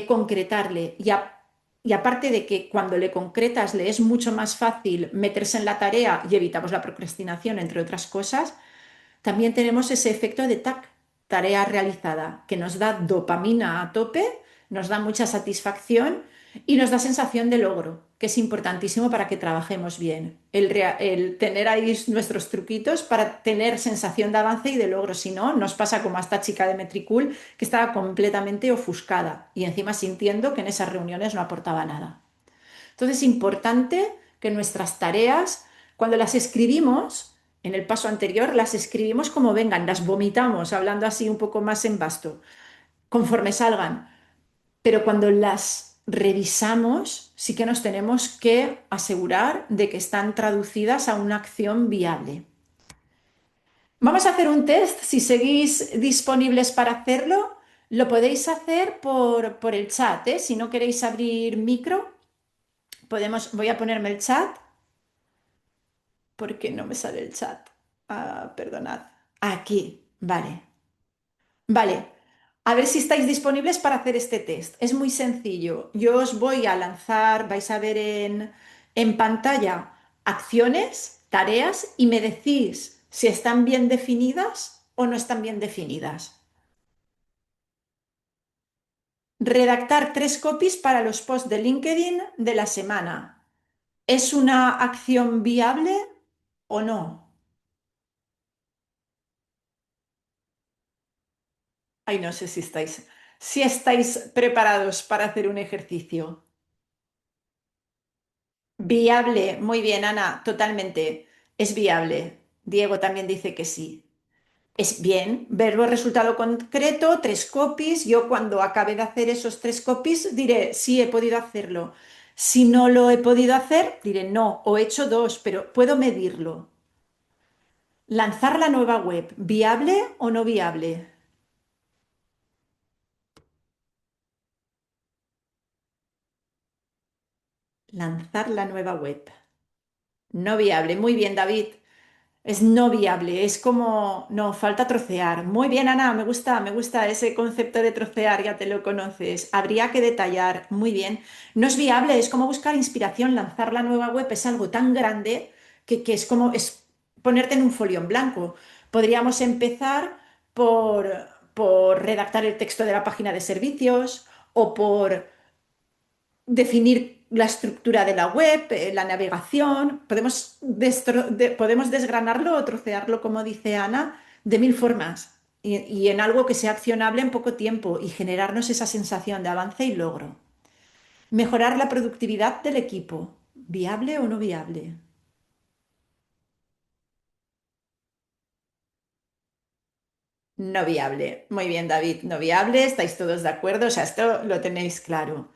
S1: concretarle. Y aparte de que cuando le concretas le es mucho más fácil meterse en la tarea y evitamos la procrastinación, entre otras cosas, también tenemos ese efecto de TAC, tarea realizada, que nos da dopamina a tope, nos da mucha satisfacción y nos da sensación de logro, que es importantísimo para que trabajemos bien. El tener ahí nuestros truquitos para tener sensación de avance y de logro. Si no, nos pasa como a esta chica de Metricool que estaba completamente ofuscada y encima sintiendo que en esas reuniones no aportaba nada. Entonces es importante que nuestras tareas, cuando las escribimos, en el paso anterior, las escribimos como vengan, las vomitamos, hablando así un poco más en vasto, conforme salgan. Pero cuando las revisamos, sí que nos tenemos que asegurar de que están traducidas a una acción viable. Vamos a hacer un test. Si seguís disponibles para hacerlo, lo podéis hacer por el chat, ¿eh? Si no queréis abrir micro, voy a ponerme el chat. ¿Por qué no me sale el chat? Ah, perdonad. Aquí, vale. Vale. A ver si estáis disponibles para hacer este test. Es muy sencillo. Yo os voy a lanzar, vais a ver en pantalla acciones, tareas y me decís si están bien definidas o no están bien definidas. Redactar 3 copies para los posts de LinkedIn de la semana. ¿Es una acción viable o no? Ay, no sé si estáis preparados para hacer un ejercicio. Viable, muy bien, Ana, totalmente. Es viable. Diego también dice que sí. Es bien, verbo resultado concreto, 3 copies. Yo cuando acabe de hacer esos 3 copies diré, sí, he podido hacerlo. Si no lo he podido hacer, diré, no, o he hecho 2, pero puedo medirlo. Lanzar la nueva web, ¿viable o no viable? Lanzar la nueva web. No viable. Muy bien, David. Es no viable, es como, no, falta trocear. Muy bien, Ana, me gusta ese concepto de trocear, ya te lo conoces. Habría que detallar, muy bien. No es viable, es como buscar inspiración, lanzar la nueva web es algo tan grande que es como es ponerte en un folio en blanco. Podríamos empezar por redactar el texto de la página de servicios o por definir la estructura de la web, la navegación. Podemos desgranarlo o trocearlo, como dice Ana, de mil formas y en algo que sea accionable en poco tiempo y generarnos esa sensación de avance y logro. Mejorar la productividad del equipo. ¿Viable o no viable? No viable. Muy bien, David. No viable. ¿Estáis todos de acuerdo? O sea, esto lo tenéis claro.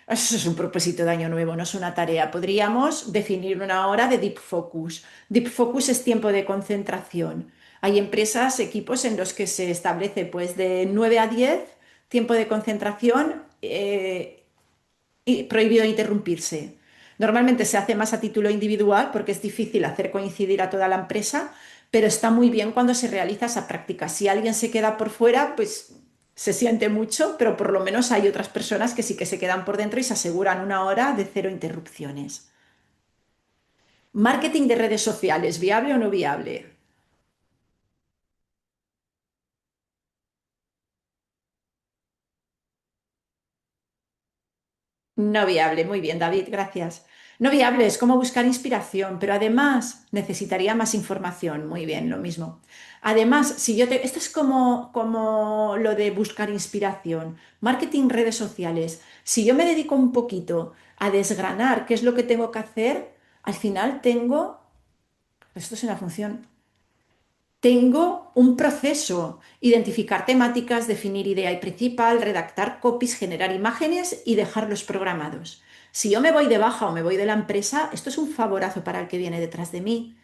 S1: Eso es un propósito de año nuevo, no es una tarea. Podríamos definir una hora de deep focus. Deep focus es tiempo de concentración. Hay empresas, equipos en los que se establece pues de 9 a 10 tiempo de concentración y prohibido interrumpirse. Normalmente se hace más a título individual porque es difícil hacer coincidir a toda la empresa, pero está muy bien cuando se realiza esa práctica. Si alguien se queda por fuera, pues se siente mucho, pero por lo menos hay otras personas que sí que se quedan por dentro y se aseguran una hora de cero interrupciones. Marketing de redes sociales, ¿viable o no viable? No viable, muy bien, David, gracias. No viable es como buscar inspiración, pero además necesitaría más información. Muy bien, lo mismo. Además, si yo te... Esto es como lo de buscar inspiración. Marketing, redes sociales. Si yo me dedico un poquito a desgranar qué es lo que tengo que hacer, al final tengo... Esto es una función. Tengo un proceso, identificar temáticas, definir idea y principal, redactar copies, generar imágenes y dejarlos programados. Si yo me voy de baja o me voy de la empresa, esto es un favorazo para el que viene detrás de mí.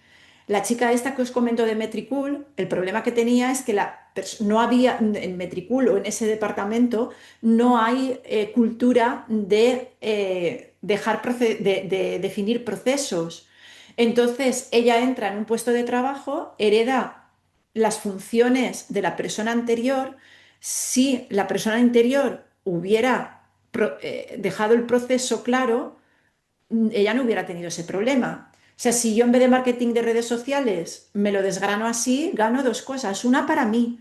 S1: La chica esta que os comento de Metricool, el problema que tenía es que no había en Metricool o en ese departamento no hay cultura de de definir procesos. Entonces ella entra en un puesto de trabajo, hereda las funciones de la persona anterior. Si la persona anterior hubiera dejado el proceso claro, ella no hubiera tenido ese problema. O sea, si yo en vez de marketing de redes sociales me lo desgrano así, gano 2 cosas. Una para mí,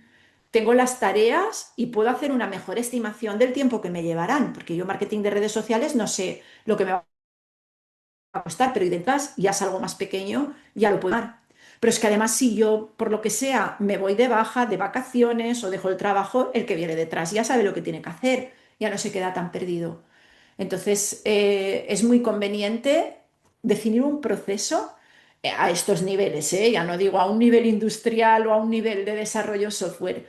S1: tengo las tareas y puedo hacer una mejor estimación del tiempo que me llevarán, porque yo marketing de redes sociales no sé lo que me va a costar, pero y detrás ya es algo más pequeño, ya lo puedo dar. Pero es que además si yo, por lo que sea, me voy de baja, de vacaciones o dejo el trabajo, el que viene detrás ya sabe lo que tiene que hacer, ya no se queda tan perdido. Entonces, es muy conveniente definir un proceso a estos niveles, ¿eh? Ya no digo a un nivel industrial o a un nivel de desarrollo software,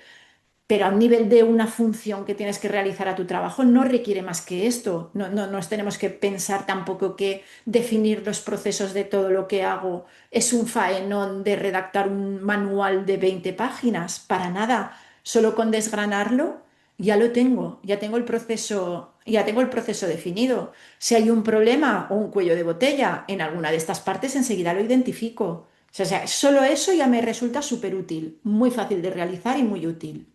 S1: pero a un nivel de una función que tienes que realizar a tu trabajo no requiere más que esto. No nos tenemos que pensar tampoco que definir los procesos de todo lo que hago es un faenón de redactar un manual de 20 páginas. Para nada. Solo con desgranarlo ya lo tengo, ya tengo el proceso definido. Si hay un problema o un cuello de botella en alguna de estas partes, enseguida lo identifico. O sea, solo eso ya me resulta súper útil, muy fácil de realizar y muy útil.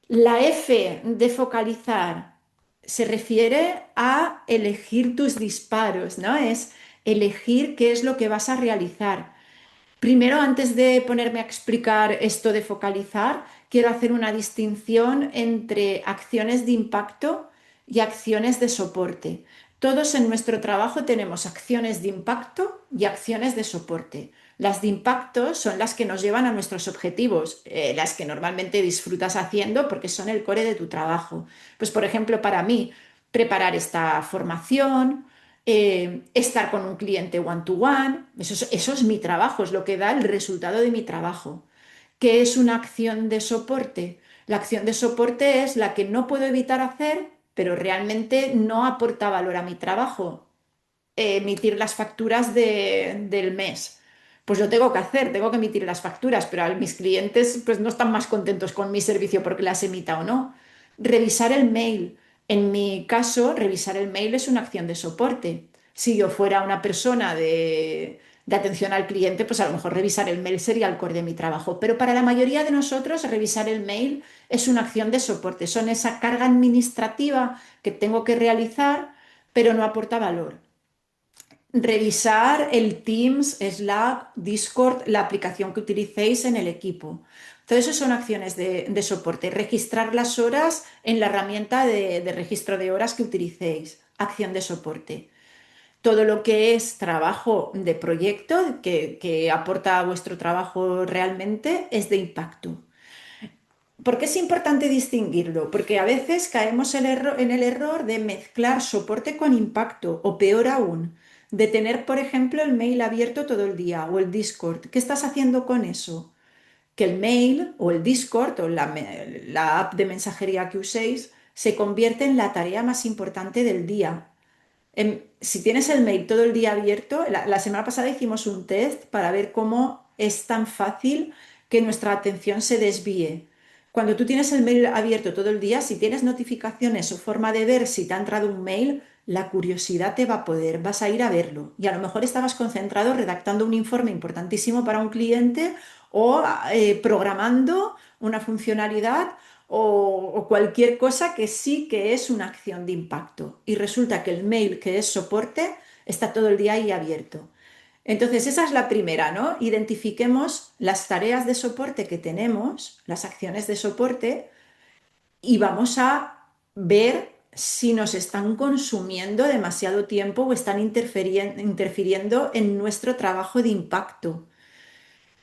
S1: La F de focalizar se refiere a elegir tus disparos, ¿no? Es elegir qué es lo que vas a realizar. Primero, antes de ponerme a explicar esto de focalizar, quiero hacer una distinción entre acciones de impacto y acciones de soporte. Todos en nuestro trabajo tenemos acciones de impacto y acciones de soporte. Las de impacto son las que nos llevan a nuestros objetivos, las que normalmente disfrutas haciendo porque son el core de tu trabajo. Pues, por ejemplo, para mí, preparar esta formación, estar con un cliente one-to-one, eso es mi trabajo, es lo que da el resultado de mi trabajo. ¿Qué es una acción de soporte? La acción de soporte es la que no puedo evitar hacer, pero realmente no aporta valor a mi trabajo. Emitir las facturas del mes. Pues lo tengo que hacer, tengo que emitir las facturas, pero mis clientes pues no están más contentos con mi servicio porque las emita o no. Revisar el mail. En mi caso, revisar el mail es una acción de soporte. Si yo fuera una persona de atención al cliente, pues a lo mejor revisar el mail sería el core de mi trabajo. Pero para la mayoría de nosotros, revisar el mail es una acción de soporte. Son esa carga administrativa que tengo que realizar, pero no aporta valor. Revisar el Teams, Slack, Discord, la aplicación que utilicéis en el equipo. Todo eso son acciones de soporte. Registrar las horas en la herramienta de registro de horas que utilicéis. Acción de soporte. Todo lo que es trabajo de proyecto que aporta a vuestro trabajo realmente es de impacto. ¿Por qué es importante distinguirlo? Porque a veces caemos en el error de mezclar soporte con impacto, o peor aún, de tener, por ejemplo, el mail abierto todo el día o el Discord. ¿Qué estás haciendo con eso? Que el mail o el Discord o la app de mensajería que uséis se convierte en la tarea más importante del día. Si tienes el mail todo el día abierto, la semana pasada hicimos un test para ver cómo es tan fácil que nuestra atención se desvíe. Cuando tú tienes el mail abierto todo el día, si tienes notificaciones o forma de ver si te ha entrado un mail, la curiosidad te va a poder, vas a ir a verlo. Y a lo mejor estabas concentrado redactando un informe importantísimo para un cliente o programando una funcionalidad o cualquier cosa que sí que es una acción de impacto. Y resulta que el mail, que es soporte, está todo el día ahí abierto. Entonces, esa es la primera, ¿no? Identifiquemos las tareas de soporte que tenemos, las acciones de soporte, y vamos a ver si nos están consumiendo demasiado tiempo o están interfiriendo en nuestro trabajo de impacto.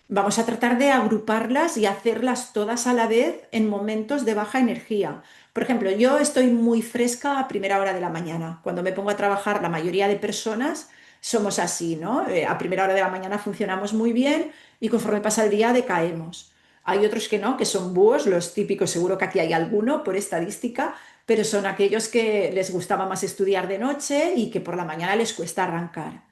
S1: Vamos a tratar de agruparlas y hacerlas todas a la vez en momentos de baja energía. Por ejemplo, yo estoy muy fresca a primera hora de la mañana. Cuando me pongo a trabajar, la mayoría de personas somos así, ¿no? A primera hora de la mañana funcionamos muy bien y conforme pasa el día decaemos. Hay otros que no, que son búhos, los típicos, seguro que aquí hay alguno por estadística, pero son aquellos que les gustaba más estudiar de noche y que por la mañana les cuesta arrancar.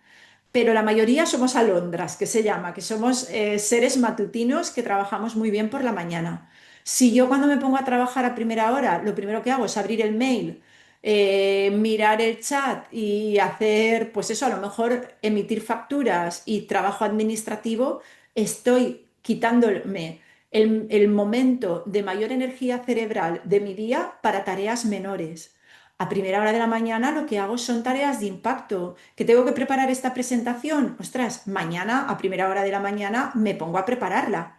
S1: Pero la mayoría somos alondras, que se llama, que somos seres matutinos que trabajamos muy bien por la mañana. Si yo cuando me pongo a trabajar a primera hora, lo primero que hago es abrir el mail, mirar el chat y hacer, pues eso, a lo mejor emitir facturas y trabajo administrativo, estoy quitándome el momento de mayor energía cerebral de mi día para tareas menores. A primera hora de la mañana lo que hago son tareas de impacto. ¿Que tengo que preparar esta presentación? Ostras, mañana a primera hora de la mañana me pongo a prepararla.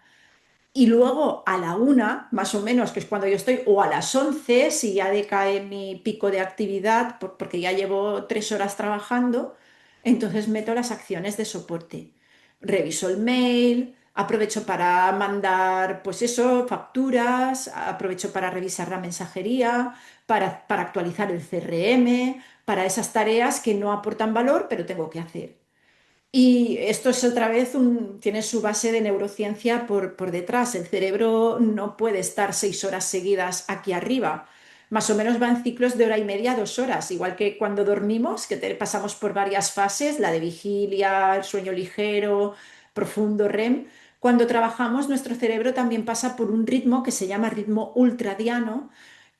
S1: Y luego a la una, más o menos, que es cuando yo estoy, o a las 11, si ya decae mi pico de actividad, porque ya llevo 3 horas trabajando, entonces meto las acciones de soporte. Reviso el mail, aprovecho para mandar, pues eso, facturas, aprovecho para revisar la mensajería, para actualizar el CRM, para esas tareas que no aportan valor, pero tengo que hacer. Y esto es otra vez tiene su base de neurociencia por detrás. El cerebro no puede estar 6 horas seguidas aquí arriba. Más o menos va en ciclos de hora y media, 2 horas. Igual que cuando dormimos, que pasamos por varias fases, la de vigilia, el sueño ligero, profundo, REM. Cuando trabajamos, nuestro cerebro también pasa por un ritmo que se llama ritmo ultradiano,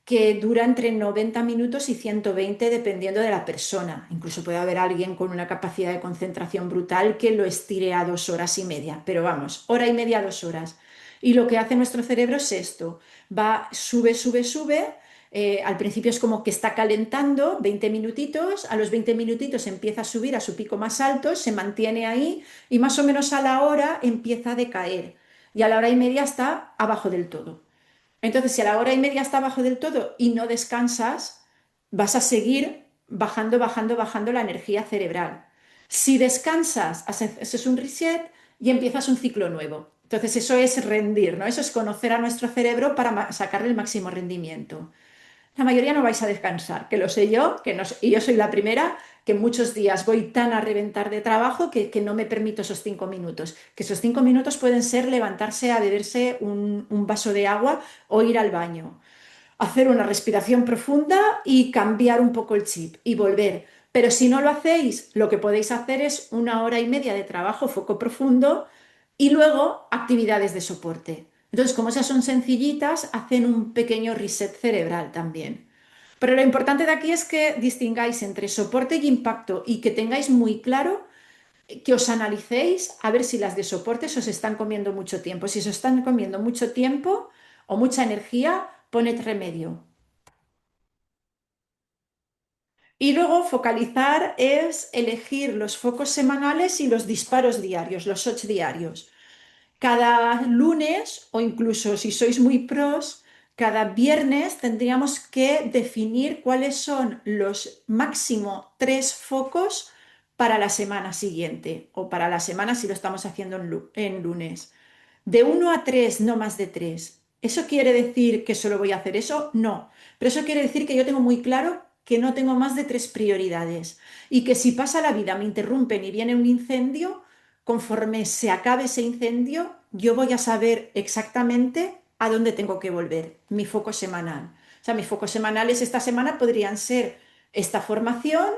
S1: que dura entre 90 minutos y 120 dependiendo de la persona. Incluso puede haber alguien con una capacidad de concentración brutal que lo estire a 2 horas y media, pero vamos, hora y media, 2 horas. Y lo que hace nuestro cerebro es esto, va, sube, sube, sube. Al principio es como que está calentando 20 minutitos, a los 20 minutitos empieza a subir a su pico más alto, se mantiene ahí y más o menos a la hora empieza a decaer y a la hora y media está abajo del todo. Entonces, si a la hora y media está abajo del todo y no descansas, vas a seguir bajando, bajando, bajando la energía cerebral. Si descansas, haces un reset y empiezas un ciclo nuevo. Entonces, eso es rendir, ¿no? Eso es conocer a nuestro cerebro para sacarle el máximo rendimiento. La mayoría no vais a descansar, que lo sé yo, y yo soy la primera, que muchos días voy tan a reventar de trabajo que no me permito esos 5 minutos. Que esos 5 minutos pueden ser levantarse a beberse un vaso de agua o ir al baño, hacer una respiración profunda y cambiar un poco el chip y volver. Pero si no lo hacéis, lo que podéis hacer es 1 hora y media de trabajo, foco profundo y luego actividades de soporte. Entonces, como esas son sencillitas, hacen un pequeño reset cerebral también. Pero lo importante de aquí es que distingáis entre soporte y impacto y que tengáis muy claro que os analicéis a ver si las de soporte os están comiendo mucho tiempo. Si os están comiendo mucho tiempo o mucha energía, poned remedio. Y luego focalizar es elegir los focos semanales y los disparos diarios, los shots diarios. Cada lunes, o incluso si sois muy pros, cada viernes tendríamos que definir cuáles son los máximo 3 focos para la semana siguiente o para la semana si lo estamos haciendo en lunes. De 1 a 3, no más de 3. ¿Eso quiere decir que solo voy a hacer eso? No. Pero eso quiere decir que yo tengo muy claro que no tengo más de 3 prioridades y que si pasa la vida, me interrumpen y viene un incendio, conforme se acabe ese incendio, yo voy a saber exactamente a dónde tengo que volver, mi foco semanal. O sea, mis focos semanales esta semana podrían ser esta formación,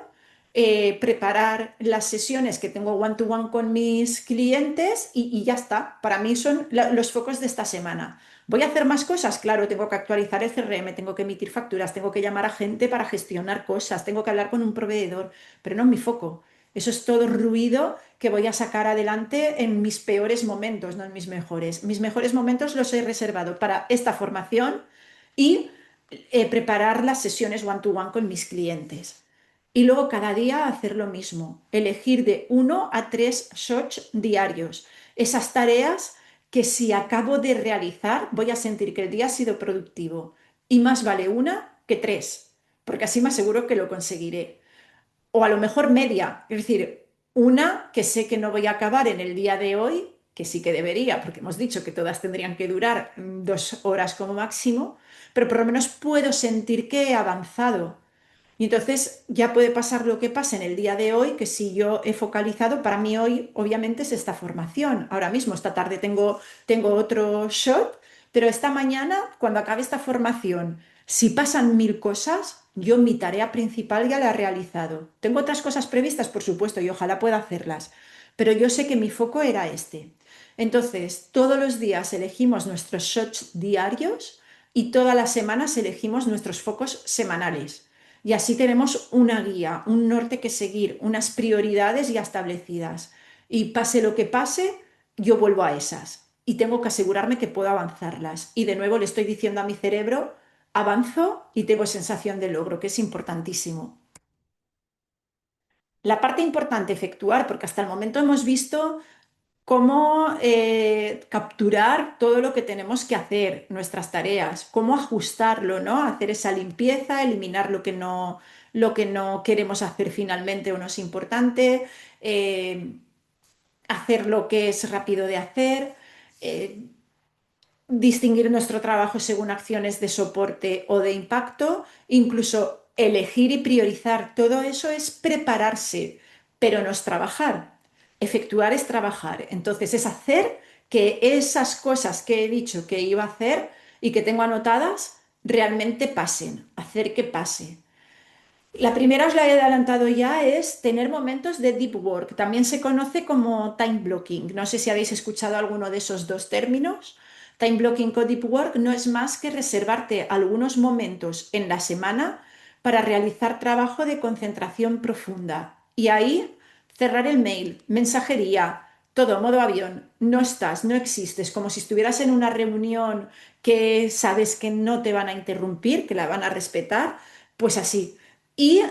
S1: preparar las sesiones que tengo one-to-one con mis clientes y ya está. Para mí son los focos de esta semana. ¿Voy a hacer más cosas? Claro, tengo que actualizar el CRM, tengo que emitir facturas, tengo que llamar a gente para gestionar cosas, tengo que hablar con un proveedor, pero no es mi foco. Eso es todo ruido que voy a sacar adelante en mis peores momentos, no en mis mejores. Mis mejores momentos los he reservado para esta formación y preparar las sesiones one-to-one con mis clientes. Y luego cada día hacer lo mismo, elegir de 1 a 3 shots diarios. Esas tareas que si acabo de realizar voy a sentir que el día ha sido productivo. Y más vale una que tres, porque así me aseguro que lo conseguiré. O a lo mejor media, es decir, una que sé que no voy a acabar en el día de hoy, que sí que debería, porque hemos dicho que todas tendrían que durar 2 horas como máximo, pero por lo menos puedo sentir que he avanzado. Y entonces ya puede pasar lo que pase en el día de hoy, que si yo he focalizado, para mí hoy obviamente es esta formación. Ahora mismo, esta tarde tengo otro shot, pero esta mañana, cuando acabe esta formación, si pasan 1000 cosas, yo mi tarea principal ya la he realizado. Tengo otras cosas previstas, por supuesto, y ojalá pueda hacerlas, pero yo sé que mi foco era este. Entonces, todos los días elegimos nuestros shots diarios y todas las semanas elegimos nuestros focos semanales. Y así tenemos una guía, un norte que seguir, unas prioridades ya establecidas. Y pase lo que pase, yo vuelvo a esas. Y tengo que asegurarme que puedo avanzarlas. Y de nuevo le estoy diciendo a mi cerebro, avanzo y tengo sensación de logro, que es importantísimo. La parte importante, efectuar, porque hasta el momento hemos visto cómo capturar todo lo que tenemos que hacer, nuestras tareas, cómo ajustarlo, ¿no? Hacer esa limpieza, eliminar lo que no queremos hacer finalmente o no es importante, eh, hacer lo que es rápido de hacer, eh, distinguir nuestro trabajo según acciones de soporte o de impacto, incluso elegir y priorizar. Todo eso es prepararse, pero no es trabajar. Efectuar es trabajar. Entonces es hacer que esas cosas que he dicho que iba a hacer y que tengo anotadas realmente pasen, hacer que pase. La primera os la he adelantado ya, es tener momentos de deep work. También se conoce como time blocking. No sé si habéis escuchado alguno de esos dos términos. Time blocking o deep work no es más que reservarte algunos momentos en la semana para realizar trabajo de concentración profunda. Y ahí cerrar el mail, mensajería, todo modo avión. No estás, no existes, como si estuvieras en una reunión que sabes que no te van a interrumpir, que la van a respetar. Pues así y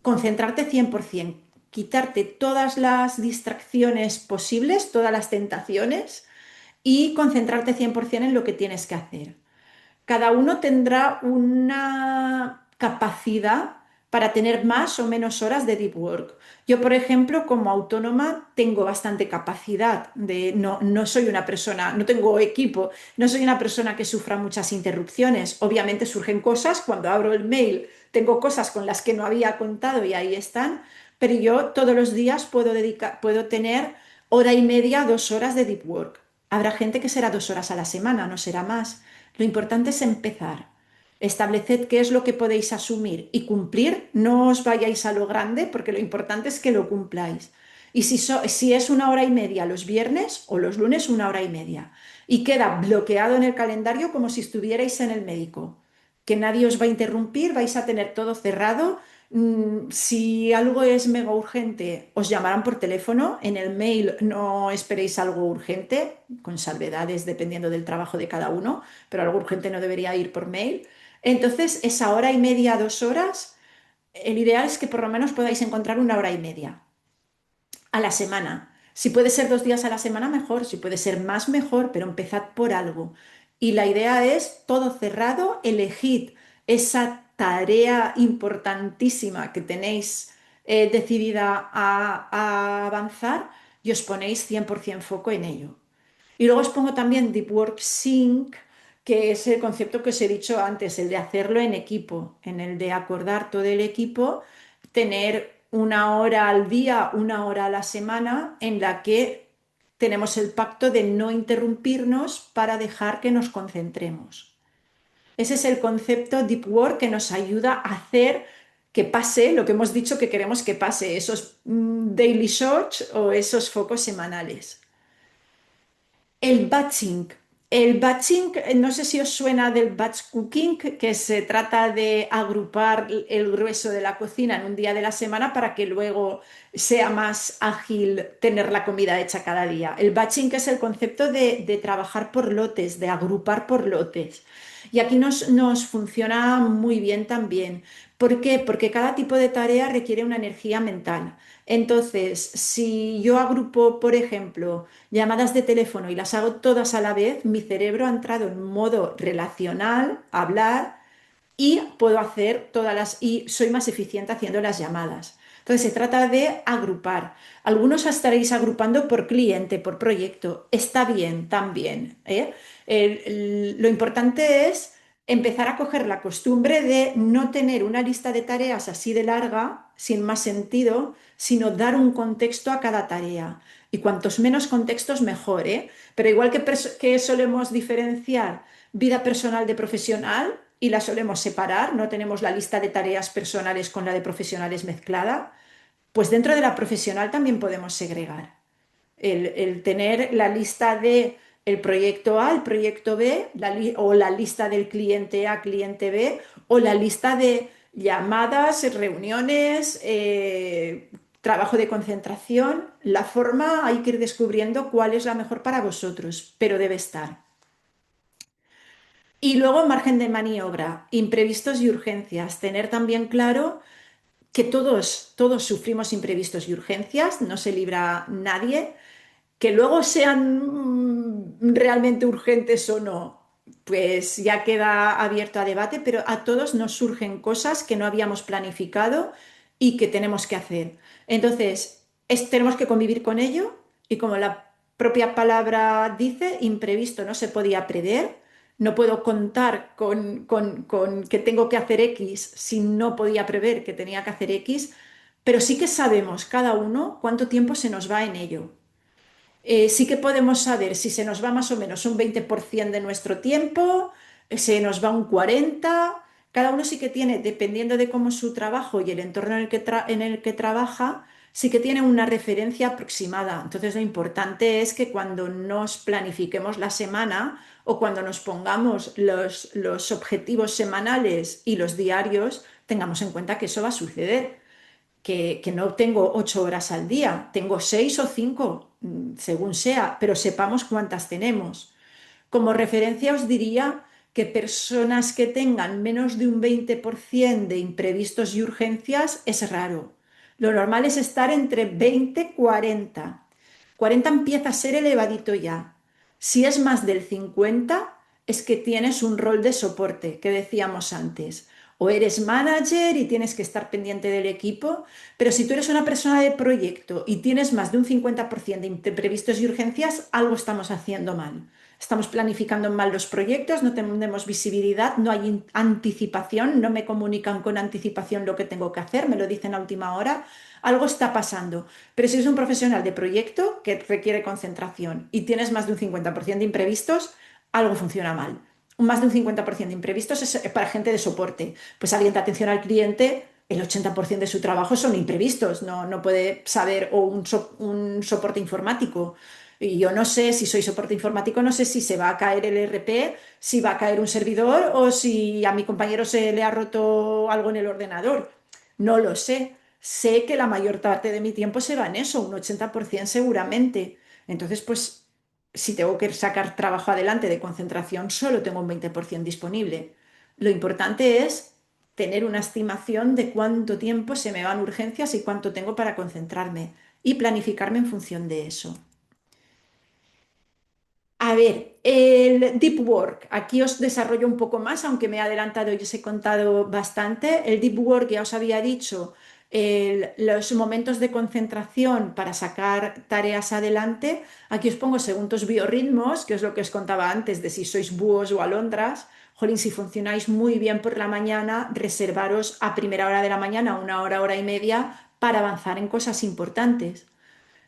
S1: concentrarte 100%, quitarte todas las distracciones posibles, todas las tentaciones y concentrarte 100% en lo que tienes que hacer. Cada uno tendrá una capacidad para tener más o menos horas de deep work. Yo, por ejemplo, como autónoma tengo bastante capacidad no soy una persona, no tengo equipo, no soy una persona que sufra muchas interrupciones. Obviamente surgen cosas cuando abro el mail, tengo cosas con las que no había contado y ahí están, pero yo todos los días puedo tener hora y media, 2 horas de deep work. Habrá gente que será 2 horas a la semana, no será más. Lo importante es empezar. Estableced qué es lo que podéis asumir y cumplir. No os vayáis a lo grande porque lo importante es que lo cumpláis. Y si es 1 hora y media los viernes o los lunes, 1 hora y media. Y queda bloqueado en el calendario como si estuvierais en el médico. Que nadie os va a interrumpir, vais a tener todo cerrado. Si algo es mega urgente, os llamarán por teléfono. En el mail no esperéis algo urgente, con salvedades dependiendo del trabajo de cada uno, pero algo urgente no debería ir por mail. Entonces, esa 1 hora y media, 2 horas, el ideal es que por lo menos podáis encontrar 1 hora y media a la semana. Si puede ser 2 días a la semana, mejor. Si puede ser más, mejor, pero empezad por algo. Y la idea es todo cerrado, elegid esa tarea importantísima que tenéis decidida a avanzar y os ponéis 100% foco en ello. Y luego os pongo también Deep Work Sync, que es el concepto que os he dicho antes, el de hacerlo en equipo, en el de acordar todo el equipo, tener 1 hora al día, 1 hora a la semana, en la que tenemos el pacto de no interrumpirnos para dejar que nos concentremos. Ese es el concepto Deep Work que nos ayuda a hacer que pase lo que hemos dicho que queremos que pase, esos daily shots o esos focos semanales. El batching. El batching, no sé si os suena del batch cooking, que se trata de agrupar el grueso de la cocina en un día de la semana para que luego sea más ágil tener la comida hecha cada día. El batching es el concepto de trabajar por lotes, de agrupar por lotes. Y aquí nos funciona muy bien también. ¿Por qué? Porque cada tipo de tarea requiere una energía mental. Entonces, si yo agrupo, por ejemplo, llamadas de teléfono y las hago todas a la vez, mi cerebro ha entrado en modo relacional, hablar, y puedo hacer y soy más eficiente haciendo las llamadas. Entonces se trata de agrupar. Algunos estaréis agrupando por cliente, por proyecto. Está bien también, ¿eh? Lo importante es empezar a coger la costumbre de no tener una lista de tareas así de larga, sin más sentido, sino dar un contexto a cada tarea. Y cuantos menos contextos, mejor, ¿eh? Pero igual que solemos diferenciar vida personal de profesional y la solemos separar, no tenemos la lista de tareas personales con la de profesionales mezclada, pues dentro de la profesional también podemos segregar. El tener la lista de el proyecto A, el proyecto B, o la lista del cliente A, cliente B, o la lista de llamadas, reuniones, trabajo de concentración. La forma hay que ir descubriendo cuál es la mejor para vosotros, pero debe estar. Y luego margen de maniobra, imprevistos y urgencias. Tener también claro que todos sufrimos imprevistos y urgencias, no se libra nadie. Que luego sean realmente urgentes o no, pues ya queda abierto a debate, pero a todos nos surgen cosas que no habíamos planificado y que tenemos que hacer. Entonces, tenemos que convivir con ello y como la propia palabra dice, imprevisto no se podía prever. No puedo contar con que tengo que hacer X si no podía prever que tenía que hacer X, pero sí que sabemos cada uno cuánto tiempo se nos va en ello. Sí que podemos saber si se nos va más o menos un 20% de nuestro tiempo, se nos va un 40%. Cada uno sí que tiene, dependiendo de cómo es su trabajo y el entorno en el que trabaja, sí que tiene una referencia aproximada. Entonces, lo importante es que cuando nos planifiquemos la semana o cuando nos pongamos los objetivos semanales y los diarios, tengamos en cuenta que eso va a suceder, que no tengo 8 horas al día, tengo 6 o 5, según sea, pero sepamos cuántas tenemos. Como referencia os diría que personas que tengan menos de un 20% de imprevistos y urgencias es raro. Lo normal es estar entre 20 y 40. 40 empieza a ser elevadito ya. Si es más del 50, es que tienes un rol de soporte, que decíamos antes. o eres manager y tienes que estar pendiente del equipo, pero si tú eres una persona de proyecto y tienes más de un 50% de imprevistos y urgencias, algo estamos haciendo mal. Estamos planificando mal los proyectos, no tenemos visibilidad, no hay anticipación, no me comunican con anticipación lo que tengo que hacer, me lo dicen a última hora. Algo está pasando. Pero si eres un profesional de proyecto que requiere concentración y tienes más de un 50% de imprevistos, algo funciona mal. Más de un 50% de imprevistos es para gente de soporte. Pues alguien de atención al cliente, el 80% de su trabajo son imprevistos, no puede saber, o un soporte informático. Y yo no sé si soy soporte informático, no sé si se va a caer el ERP, si va a caer un servidor o si a mi compañero se le ha roto algo en el ordenador. No lo sé. Sé que la mayor parte de mi tiempo se va en eso, un 80% seguramente. Entonces, pues si tengo que sacar trabajo adelante de concentración, solo tengo un 20% disponible. Lo importante es tener una estimación de cuánto tiempo se me van urgencias y cuánto tengo para concentrarme y planificarme en función de eso. A ver, el deep work, aquí os desarrollo un poco más, aunque me he adelantado y os he contado bastante. El deep work, ya os había dicho, los momentos de concentración para sacar tareas adelante. Aquí os pongo según tus biorritmos, que es lo que os contaba antes de si sois búhos o alondras. Jolín, si funcionáis muy bien por la mañana, reservaros a primera hora de la mañana, una hora, hora y media, para avanzar en cosas importantes.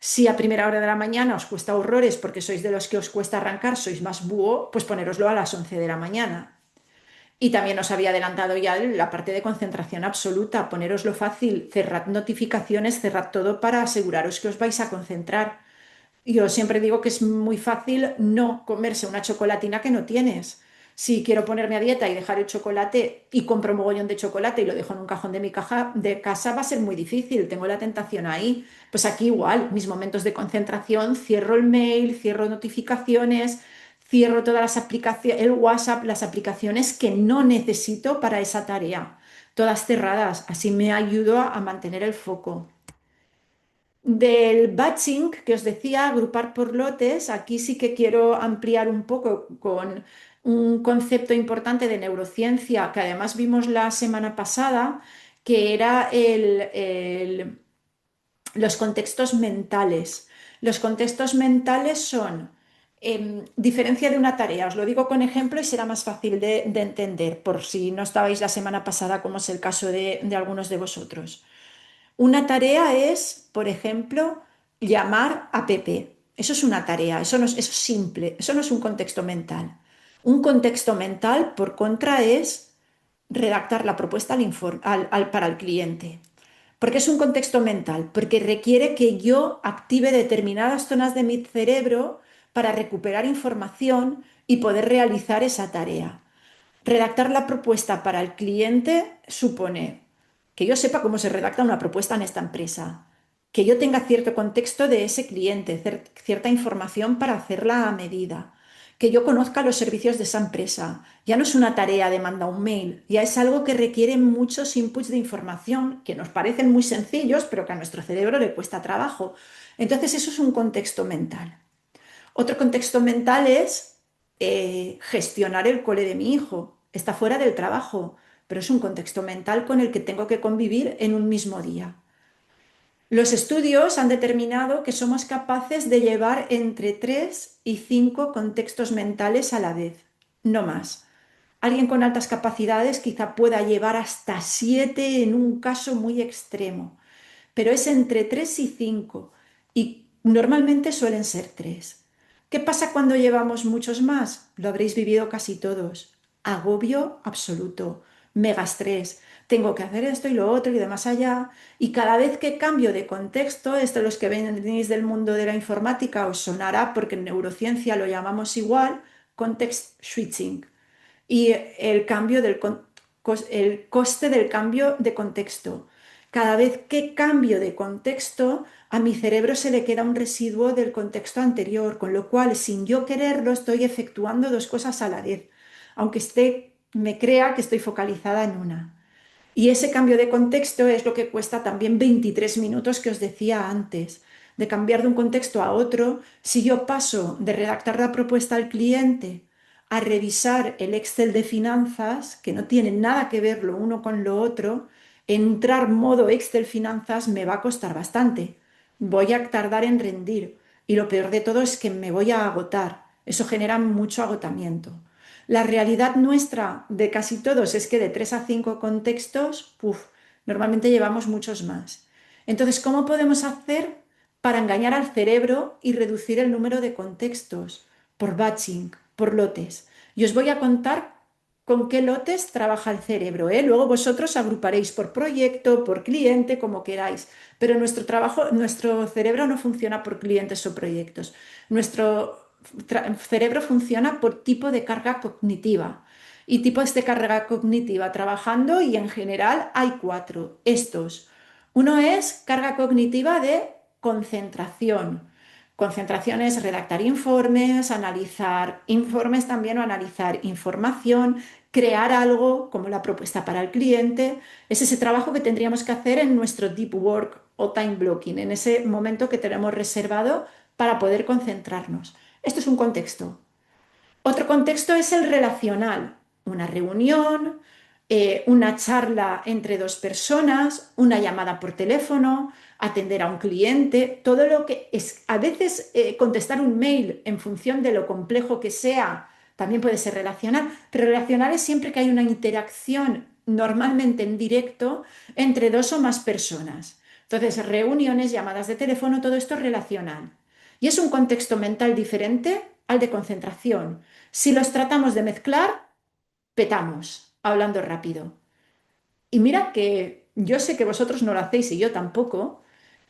S1: Si a primera hora de la mañana os cuesta horrores porque sois de los que os cuesta arrancar, sois más búho, pues poneroslo a las 11 de la mañana. Y también os había adelantado ya la parte de concentración absoluta, poneroslo fácil, cerrad notificaciones, cerrad todo para aseguraros que os vais a concentrar. Yo siempre digo que es muy fácil no comerse una chocolatina que no tienes. Si quiero ponerme a dieta y dejar el chocolate y compro un mogollón de chocolate y lo dejo en un cajón de mi caja de casa, va a ser muy difícil. Tengo la tentación ahí. Pues aquí igual, mis momentos de concentración, cierro el mail, cierro notificaciones, cierro todas las aplicaciones, el WhatsApp, las aplicaciones que no necesito para esa tarea. Todas cerradas. Así me ayudo a mantener el foco. Del batching que os decía, agrupar por lotes, aquí sí que quiero ampliar un poco con un concepto importante de neurociencia que además vimos la semana pasada, que era los contextos mentales. Los contextos mentales son diferencia de una tarea. Os lo digo con ejemplo y será más fácil de entender, por si no estabais la semana pasada, como es el caso de algunos de vosotros. Una tarea es, por ejemplo, llamar a Pepe. Eso es una tarea, eso, no es, eso es simple, eso no es un contexto mental. Un contexto mental, por contra, es redactar la propuesta para el cliente. ¿Por qué es un contexto mental? Porque requiere que yo active determinadas zonas de mi cerebro para recuperar información y poder realizar esa tarea. Redactar la propuesta para el cliente supone que yo sepa cómo se redacta una propuesta en esta empresa, que yo tenga cierto contexto de ese cliente, cierta información para hacerla a medida, que yo conozca los servicios de esa empresa. Ya no es una tarea de mandar un mail, ya es algo que requiere muchos inputs de información que nos parecen muy sencillos, pero que a nuestro cerebro le cuesta trabajo. Entonces, eso es un contexto mental. Otro contexto mental es gestionar el cole de mi hijo. Está fuera del trabajo, pero es un contexto mental con el que tengo que convivir en un mismo día. Los estudios han determinado que somos capaces de llevar entre 3 y 5 contextos mentales a la vez, no más. Alguien con altas capacidades quizá pueda llevar hasta 7 en un caso muy extremo, pero es entre 3 y 5 y normalmente suelen ser 3. ¿Qué pasa cuando llevamos muchos más? Lo habréis vivido casi todos. Agobio absoluto, mega estrés. Tengo que hacer esto y lo otro y de más allá. Y cada vez que cambio de contexto, esto los que venís del mundo de la informática os sonará porque en neurociencia lo llamamos igual, context switching. Y el cambio el coste del cambio de contexto. Cada vez que cambio de contexto, a mi cerebro se le queda un residuo del contexto anterior, con lo cual, sin yo quererlo, estoy efectuando dos cosas a la vez, aunque me crea que estoy focalizada en una. Y ese cambio de contexto es lo que cuesta también 23 minutos que os decía antes, de cambiar de un contexto a otro. Si yo paso de redactar la propuesta al cliente a revisar el Excel de finanzas, que no tiene nada que ver lo uno con lo otro, entrar modo Excel finanzas me va a costar bastante. Voy a tardar en rendir. Y lo peor de todo es que me voy a agotar. Eso genera mucho agotamiento. La realidad nuestra de casi todos es que de 3 a 5 contextos, puf, normalmente llevamos muchos más. Entonces, ¿cómo podemos hacer para engañar al cerebro y reducir el número de contextos? Por batching, por lotes. Y os voy a contar con qué lotes trabaja el cerebro, ¿eh? Luego vosotros agruparéis por proyecto, por cliente, como queráis. Pero nuestro trabajo, nuestro cerebro no funciona por clientes o proyectos. Nuestro cerebro funciona por tipo de carga cognitiva. Y tipos de carga cognitiva trabajando, y en general hay 4. Estos. Uno es carga cognitiva de concentración. Concentración es redactar informes, analizar informes también o analizar información, crear algo como la propuesta para el cliente. Es ese trabajo que tendríamos que hacer en nuestro deep work o time blocking, en ese momento que tenemos reservado para poder concentrarnos. Esto es un contexto. Otro contexto es el relacional, una reunión, una charla entre dos personas, una llamada por teléfono, atender a un cliente, todo lo que es, a veces contestar un mail en función de lo complejo que sea, también puede ser relacional, pero relacional es siempre que hay una interacción normalmente en directo entre dos o más personas. Entonces, reuniones, llamadas de teléfono, todo esto es relacional. Y es un contexto mental diferente al de concentración. Si los tratamos de mezclar, petamos, hablando rápido. Y mira que yo sé que vosotros no lo hacéis y yo tampoco,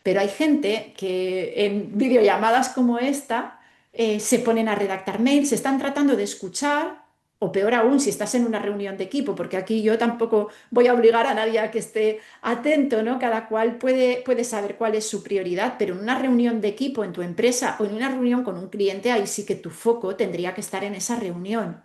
S1: pero hay gente que en videollamadas como esta se ponen a redactar mails, se están tratando de escuchar, o peor aún si estás en una reunión de equipo, porque aquí yo tampoco voy a obligar a nadie a que esté atento, ¿no? Cada cual puede saber cuál es su prioridad, pero en una reunión de equipo en tu empresa o en una reunión con un cliente, ahí sí que tu foco tendría que estar en esa reunión.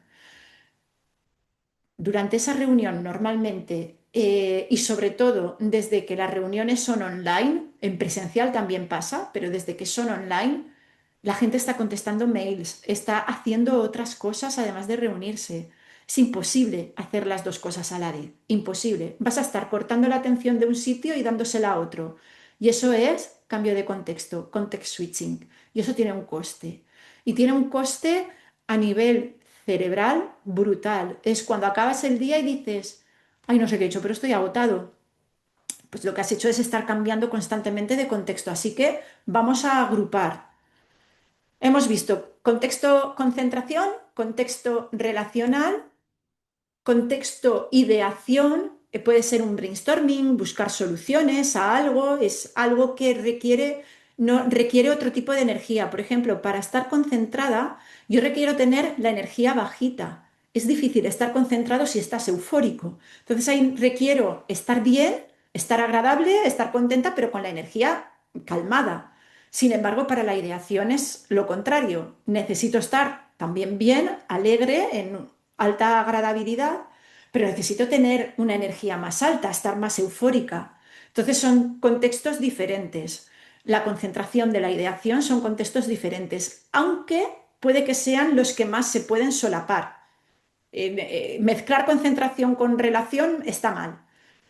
S1: Durante esa reunión normalmente, y sobre todo desde que las reuniones son online, en presencial también pasa, pero desde que son online, la gente está contestando mails, está haciendo otras cosas además de reunirse. Es imposible hacer las dos cosas a la vez, imposible. Vas a estar cortando la atención de un sitio y dándosela a otro. Y eso es cambio de contexto, context switching. Y eso tiene un coste. Y tiene un coste a nivel cerebral brutal. Es cuando acabas el día y dices, ay, no sé qué he hecho, pero estoy agotado. Pues lo que has hecho es estar cambiando constantemente de contexto. Así que vamos a agrupar. Hemos visto contexto concentración, contexto relacional, contexto ideación, puede ser un brainstorming, buscar soluciones a algo, es algo que requiere, no, requiere otro tipo de energía. Por ejemplo, para estar concentrada, yo requiero tener la energía bajita. Es difícil estar concentrado si estás eufórico. Entonces ahí requiero estar bien, estar agradable, estar contenta, pero con la energía calmada. Sin embargo, para la ideación es lo contrario. Necesito estar también bien, alegre, en alta agradabilidad, pero necesito tener una energía más alta, estar más eufórica. Entonces son contextos diferentes. La concentración de la ideación son contextos diferentes, aunque puede que sean los que más se pueden solapar. Mezclar concentración con relación está mal,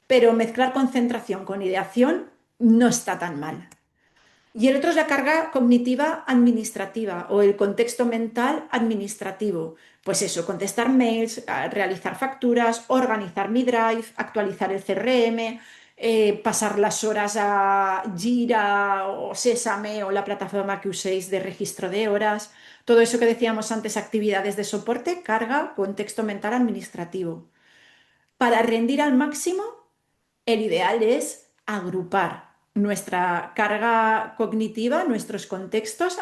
S1: pero mezclar concentración con ideación no está tan mal. Y el otro es la carga cognitiva administrativa o el contexto mental administrativo. Pues eso, contestar mails, realizar facturas, organizar mi Drive, actualizar el CRM, pasar las horas a Jira o Sésame o la plataforma que uséis de registro de horas. Todo eso que decíamos antes, actividades de soporte, carga, contexto mental administrativo. Para rendir al máximo, el ideal es agrupar nuestra carga cognitiva, nuestros contextos,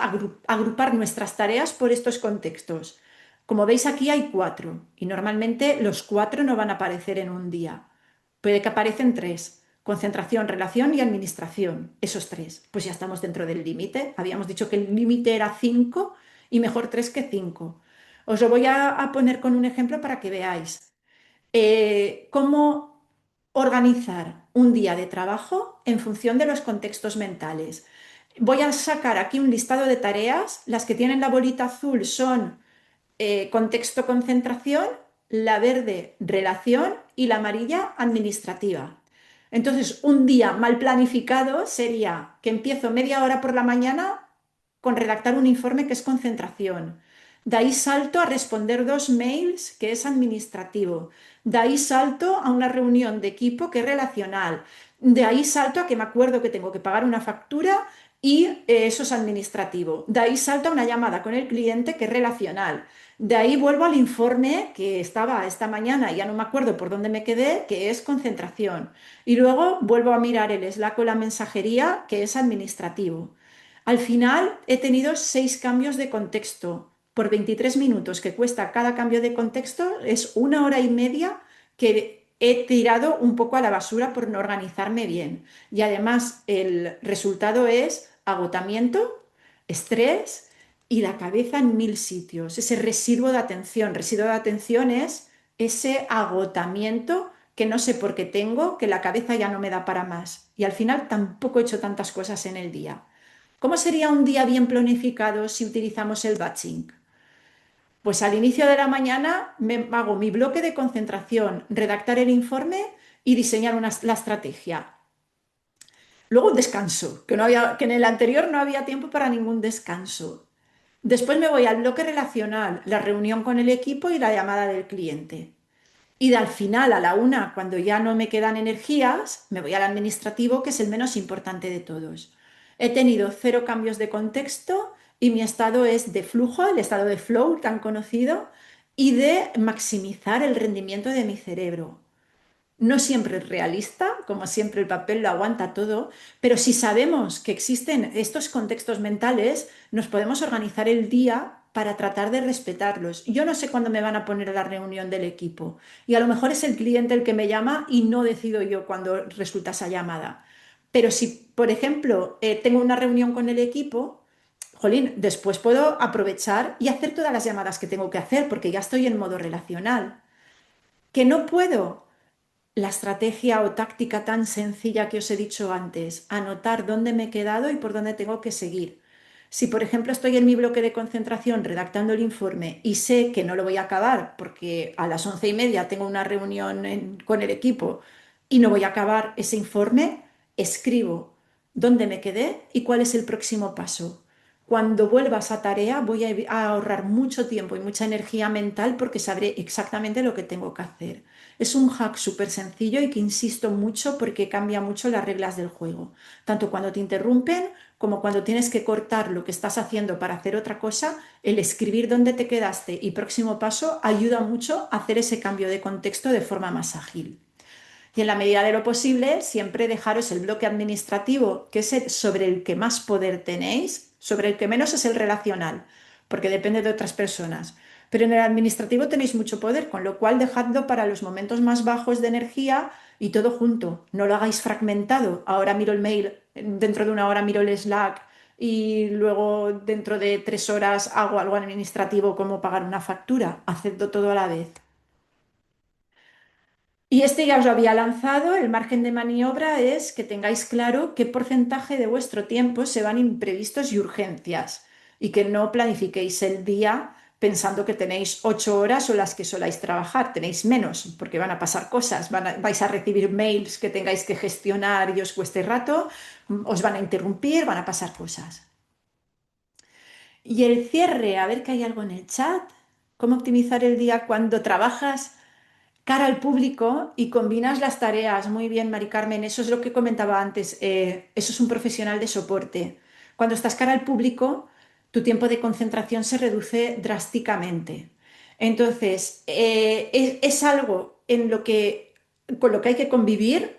S1: agrupar nuestras tareas por estos contextos. Como veis aquí hay 4 y normalmente los 4 no van a aparecer en un día. Puede que aparecen 3: concentración, relación y administración. Esos 3. Pues ya estamos dentro del límite. Habíamos dicho que el límite era 5 y mejor 3 que 5. Os lo voy a poner con un ejemplo para que veáis cómo organizar un día de trabajo en función de los contextos mentales. Voy a sacar aquí un listado de tareas. Las que tienen la bolita azul son contexto concentración, la verde relación y la amarilla administrativa. Entonces, un día mal planificado sería que empiezo media hora por la mañana con redactar un informe que es concentración. De ahí salto a responder 2 mails, que es administrativo. De ahí salto a una reunión de equipo, que es relacional. De ahí salto a que me acuerdo que tengo que pagar una factura y eso es administrativo. De ahí salto a una llamada con el cliente, que es relacional. De ahí vuelvo al informe que estaba esta mañana, ya no me acuerdo por dónde me quedé, que es concentración. Y luego vuelvo a mirar el Slack o la mensajería, que es administrativo. Al final he tenido 6 cambios de contexto. Por 23 minutos que cuesta cada cambio de contexto, es 1 hora y media que he tirado un poco a la basura por no organizarme bien. Y además el resultado es agotamiento, estrés y la cabeza en 1000 sitios. Ese residuo de atención. Residuo de atención es ese agotamiento que no sé por qué tengo, que la cabeza ya no me da para más. Y al final tampoco he hecho tantas cosas en el día. ¿Cómo sería un día bien planificado si utilizamos el batching? Pues al inicio de la mañana me hago mi bloque de concentración, redactar el informe y diseñar la estrategia. Luego descanso, que en el anterior no había tiempo para ningún descanso. Después me voy al bloque relacional, la reunión con el equipo y la llamada del cliente. Y al final, a la una, cuando ya no me quedan energías, me voy al administrativo, que es el menos importante de todos. He tenido 0 cambios de contexto y mi estado es de flujo, el estado de flow tan conocido, y de maximizar el rendimiento de mi cerebro. No siempre es realista, como siempre el papel lo aguanta todo, pero si sabemos que existen estos contextos mentales, nos podemos organizar el día para tratar de respetarlos. Yo no sé cuándo me van a poner a la reunión del equipo y a lo mejor es el cliente el que me llama y no decido yo cuando resulta esa llamada. Pero si, por ejemplo, tengo una reunión con el equipo, jolín, después puedo aprovechar y hacer todas las llamadas que tengo que hacer porque ya estoy en modo relacional. Que no puedo, la estrategia o táctica tan sencilla que os he dicho antes, anotar dónde me he quedado y por dónde tengo que seguir. Si, por ejemplo, estoy en mi bloque de concentración redactando el informe y sé que no lo voy a acabar porque a las 11:30 tengo una reunión con el equipo y no voy a acabar ese informe, escribo dónde me quedé y cuál es el próximo paso. Cuando vuelva a esa tarea voy a ahorrar mucho tiempo y mucha energía mental porque sabré exactamente lo que tengo que hacer. Es un hack súper sencillo y que insisto mucho porque cambia mucho las reglas del juego. Tanto cuando te interrumpen como cuando tienes que cortar lo que estás haciendo para hacer otra cosa, el escribir dónde te quedaste y próximo paso ayuda mucho a hacer ese cambio de contexto de forma más ágil. Y en la medida de lo posible, siempre dejaros el bloque administrativo, que es sobre el que más poder tenéis, sobre el que menos es el relacional, porque depende de otras personas. Pero en el administrativo tenéis mucho poder, con lo cual dejadlo para los momentos más bajos de energía y todo junto. No lo hagáis fragmentado. Ahora miro el mail, dentro de una hora miro el Slack y luego dentro de 3 horas hago algo administrativo como pagar una factura. Hacedlo todo a la vez. Y este ya os lo había lanzado, el margen de maniobra es que tengáis claro qué porcentaje de vuestro tiempo se van imprevistos y urgencias y que no planifiquéis el día pensando que tenéis 8 horas o las que soláis trabajar, tenéis menos porque van a pasar cosas, vais a recibir mails que tengáis que gestionar y os cueste rato, os van a interrumpir, van a pasar cosas. Y el cierre, a ver que hay algo en el chat, cómo optimizar el día cuando trabajas cara al público y combinas las tareas. Muy bien, Mari Carmen, eso es lo que comentaba antes. Eso es un profesional de soporte. Cuando estás cara al público, tu tiempo de concentración se reduce drásticamente. Entonces, es algo con lo que hay que convivir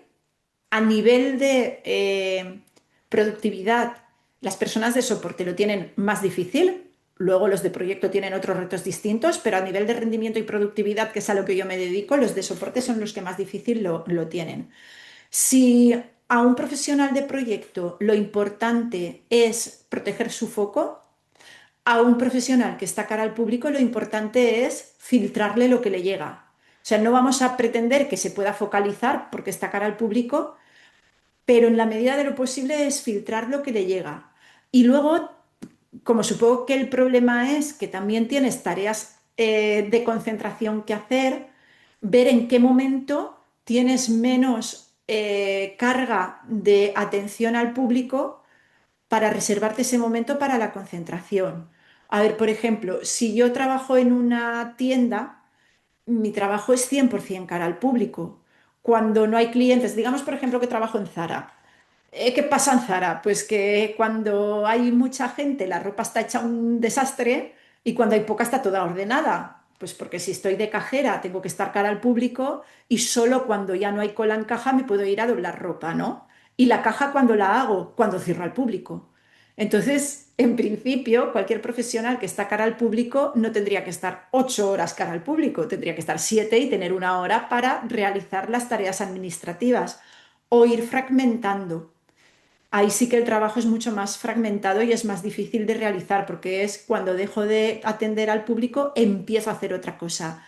S1: a nivel de productividad. Las personas de soporte lo tienen más difícil. Luego los de proyecto tienen otros retos distintos, pero a nivel de rendimiento y productividad, que es a lo que yo me dedico, los de soporte son los que más difícil lo tienen. Si a un profesional de proyecto lo importante es proteger su foco, a un profesional que está cara al público lo importante es filtrarle lo que le llega. O sea, no vamos a pretender que se pueda focalizar porque está cara al público, pero en la medida de lo posible es filtrar lo que le llega. Y luego, como supongo que el problema es que también tienes tareas de concentración que hacer, ver en qué momento tienes menos carga de atención al público para reservarte ese momento para la concentración. A ver, por ejemplo, si yo trabajo en una tienda, mi trabajo es 100% cara al público. Cuando no hay clientes, digamos, por ejemplo, que trabajo en Zara. ¿Qué pasa en Zara? Pues que cuando hay mucha gente la ropa está hecha un desastre y cuando hay poca está toda ordenada. Pues porque si estoy de cajera tengo que estar cara al público y solo cuando ya no hay cola en caja me puedo ir a doblar ropa, ¿no? Y la caja cuando la hago, cuando cierro al público. Entonces, en principio, cualquier profesional que está cara al público no tendría que estar 8 horas cara al público, tendría que estar 7 y tener 1 hora para realizar las tareas administrativas o ir fragmentando. Ahí sí que el trabajo es mucho más fragmentado y es más difícil de realizar porque es cuando dejo de atender al público, empiezo a hacer otra cosa.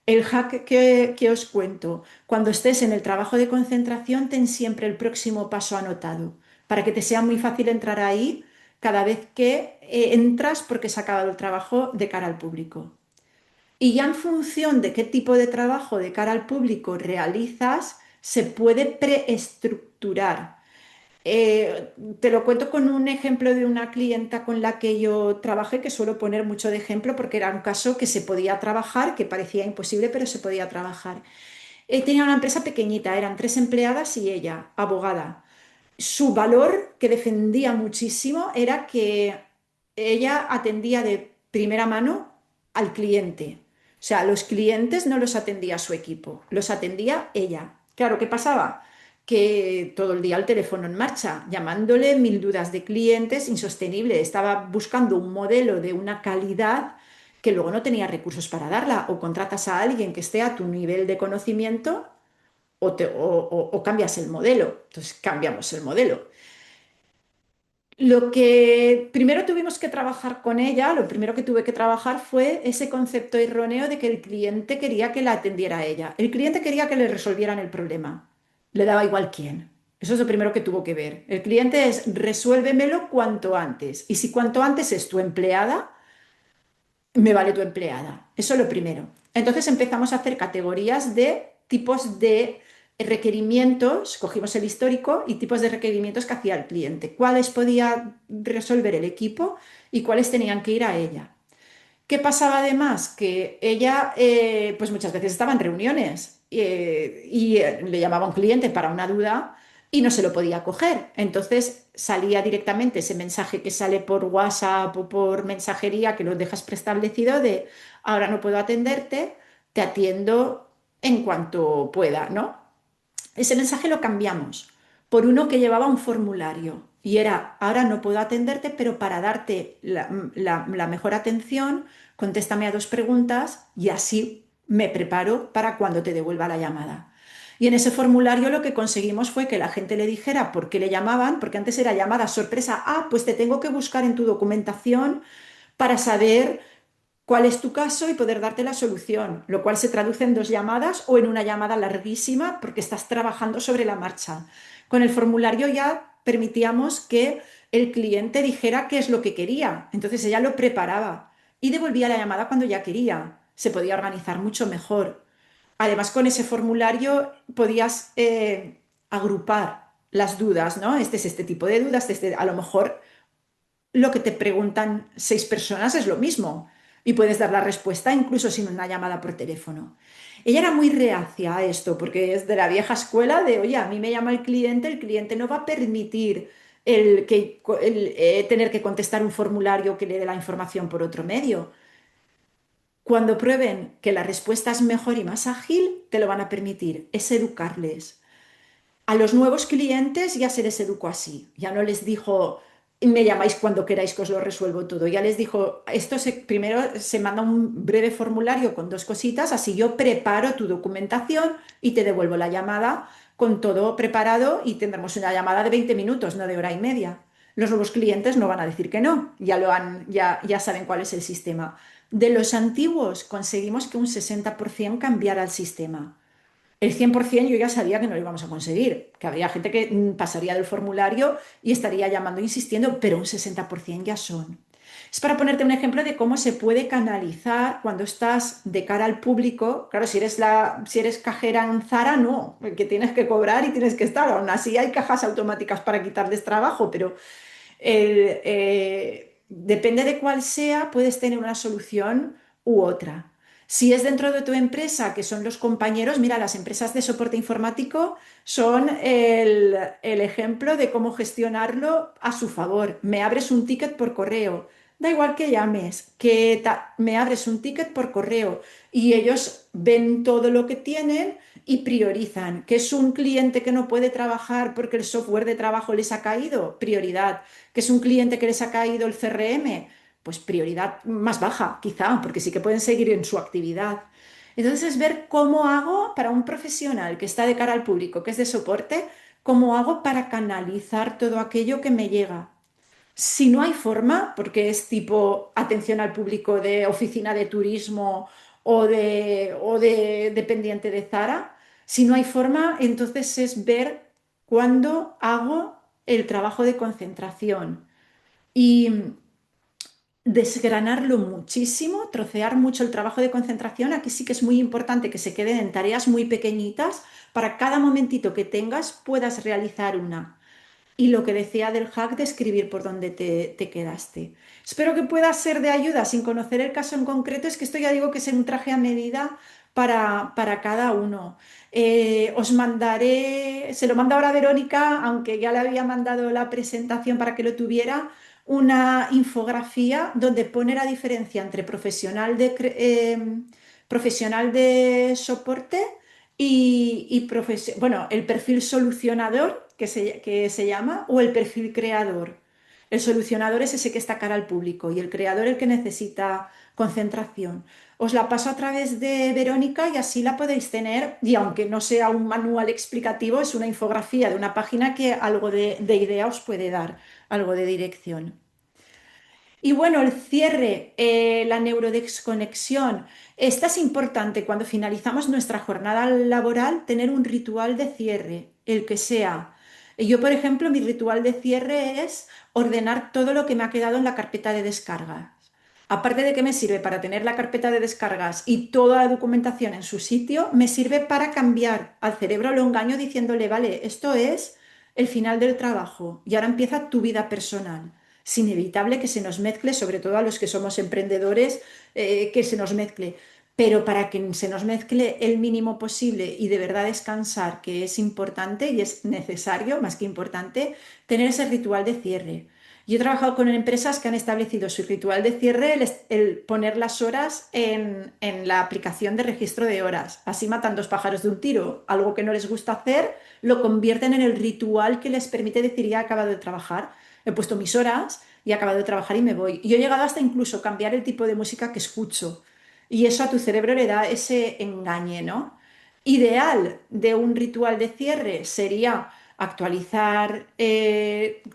S1: El hack que os cuento, cuando estés en el trabajo de concentración, ten siempre el próximo paso anotado para que te sea muy fácil entrar ahí cada vez que entras porque se ha acabado el trabajo de cara al público. Y ya en función de qué tipo de trabajo de cara al público realizas, se puede preestructurar. Te lo cuento con un ejemplo de una clienta con la que yo trabajé, que suelo poner mucho de ejemplo porque era un caso que se podía trabajar, que parecía imposible, pero se podía trabajar. Tenía una empresa pequeñita, eran 3 empleadas y ella, abogada. Su valor que defendía muchísimo era que ella atendía de primera mano al cliente. O sea, los clientes no los atendía su equipo, los atendía ella. Claro, ¿qué pasaba? Que todo el día el teléfono en marcha, llamándole mil dudas de clientes, insostenible. Estaba buscando un modelo de una calidad que luego no tenía recursos para darla. O contratas a alguien que esté a tu nivel de conocimiento o cambias el modelo. Entonces cambiamos el modelo. Lo que primero tuvimos que trabajar con ella, lo primero que tuve que trabajar fue ese concepto erróneo de que el cliente quería que la atendiera a ella. El cliente quería que le resolvieran el problema. Le daba igual quién. Eso es lo primero que tuvo que ver. El cliente es resuélvemelo cuanto antes. Y si cuanto antes es tu empleada, me vale tu empleada. Eso es lo primero. Entonces empezamos a hacer categorías de tipos de requerimientos, cogimos el histórico y tipos de requerimientos que hacía el cliente, cuáles podía resolver el equipo y cuáles tenían que ir a ella. ¿Qué pasaba además? Que ella, pues muchas veces estaba en reuniones y le llamaba a un cliente para una duda y no se lo podía coger. Entonces salía directamente ese mensaje que sale por WhatsApp o por mensajería que lo dejas preestablecido de ahora no puedo atenderte, te atiendo en cuanto pueda, ¿no? Ese mensaje lo cambiamos por uno que llevaba un formulario y era, ahora no puedo atenderte, pero para darte la mejor atención, contéstame a 2 preguntas y así me preparo para cuando te devuelva la llamada. Y en ese formulario lo que conseguimos fue que la gente le dijera por qué le llamaban, porque antes era llamada sorpresa, ah, pues te tengo que buscar en tu documentación para saber cuál es tu caso y poder darte la solución, lo cual se traduce en 2 llamadas o en una llamada larguísima porque estás trabajando sobre la marcha. Con el formulario ya permitíamos que el cliente dijera qué es lo que quería, entonces ella lo preparaba y devolvía la llamada cuando ya quería. Se podía organizar mucho mejor. Además, con ese formulario podías agrupar las dudas, ¿no? Este es este tipo de dudas, a lo mejor lo que te preguntan 6 personas es lo mismo y puedes dar la respuesta incluso sin una llamada por teléfono. Ella era muy reacia a esto porque es de la vieja escuela de, oye, a mí me llama el cliente no va a permitir tener que contestar un formulario que le dé la información por otro medio. Cuando prueben que la respuesta es mejor y más ágil, te lo van a permitir. Es educarles. A los nuevos clientes ya se les educó así. Ya no les dijo, me llamáis cuando queráis que os lo resuelvo todo. Ya les dijo, primero se manda un breve formulario con 2 cositas, así yo preparo tu documentación y te devuelvo la llamada con todo preparado y tendremos una llamada de 20 minutos, no de hora y media. Los nuevos clientes no van a decir que no, ya saben cuál es el sistema. De los antiguos conseguimos que un 60% cambiara el sistema. El 100% yo ya sabía que no lo íbamos a conseguir, que habría gente que pasaría del formulario y estaría llamando e insistiendo, pero un 60% ya son. Es para ponerte un ejemplo de cómo se puede canalizar cuando estás de cara al público. Claro, si eres cajera en Zara, no, porque tienes que cobrar y tienes que estar. Aún así hay cajas automáticas para quitarles trabajo, pero depende de cuál sea, puedes tener una solución u otra. Si es dentro de tu empresa, que son los compañeros, mira, las empresas de soporte informático son el ejemplo de cómo gestionarlo a su favor. Me abres un ticket por correo. Da igual que llames, me abres un ticket por correo y ellos ven todo lo que tienen y priorizan. ¿Que es un cliente que no puede trabajar porque el software de trabajo les ha caído? Prioridad. ¿Que es un cliente que les ha caído el CRM? Pues prioridad más baja, quizá, porque sí que pueden seguir en su actividad. Entonces es ver cómo hago para un profesional que está de cara al público, que es de soporte, cómo hago para canalizar todo aquello que me llega. Si no hay forma, porque es tipo atención al público de oficina de turismo o de dependiente de Zara, si no hay forma, entonces es ver cuándo hago el trabajo de concentración y desgranarlo muchísimo, trocear mucho el trabajo de concentración. Aquí sí que es muy importante que se queden en tareas muy pequeñitas para cada momentito que tengas puedas realizar una. Y lo que decía del hack de escribir por donde te quedaste. Espero que pueda ser de ayuda sin conocer el caso en concreto. Es que esto ya digo que es un traje a medida para cada uno. Os mandaré, se lo mando ahora a Verónica, aunque ya le había mandado la presentación para que lo tuviera, una infografía donde pone la diferencia entre profesional de soporte y bueno, el perfil solucionador que se llama o el perfil creador. El solucionador es ese que está cara al público y el creador el que necesita concentración. Os la paso a través de Verónica y así la podéis tener y aunque no sea un manual explicativo, es una infografía de una página que algo de idea os puede dar, algo de dirección. Y bueno, el cierre, la neurodesconexión. Esta es importante cuando finalizamos nuestra jornada laboral, tener un ritual de cierre, el que sea. Yo, por ejemplo, mi ritual de cierre es ordenar todo lo que me ha quedado en la carpeta de descargas. Aparte de que me sirve para tener la carpeta de descargas y toda la documentación en su sitio, me sirve para cambiar al cerebro, lo engaño diciéndole, vale, esto es el final del trabajo y ahora empieza tu vida personal. Es inevitable que se nos mezcle, sobre todo a los que somos emprendedores, que se nos mezcle. Pero para que se nos mezcle el mínimo posible y de verdad descansar, que es importante y es necesario, más que importante, tener ese ritual de cierre. Yo he trabajado con empresas que han establecido su ritual de cierre, el poner las horas en la aplicación de registro de horas. Así matan dos pájaros de un tiro. Algo que no les gusta hacer, lo convierten en el ritual que les permite decir ya he acabado de trabajar. He puesto mis horas y he acabado de trabajar y me voy. Y yo he llegado hasta incluso cambiar el tipo de música que escucho. Y eso a tu cerebro le da ese engañe, ¿no? Ideal de un ritual de cierre sería actualizar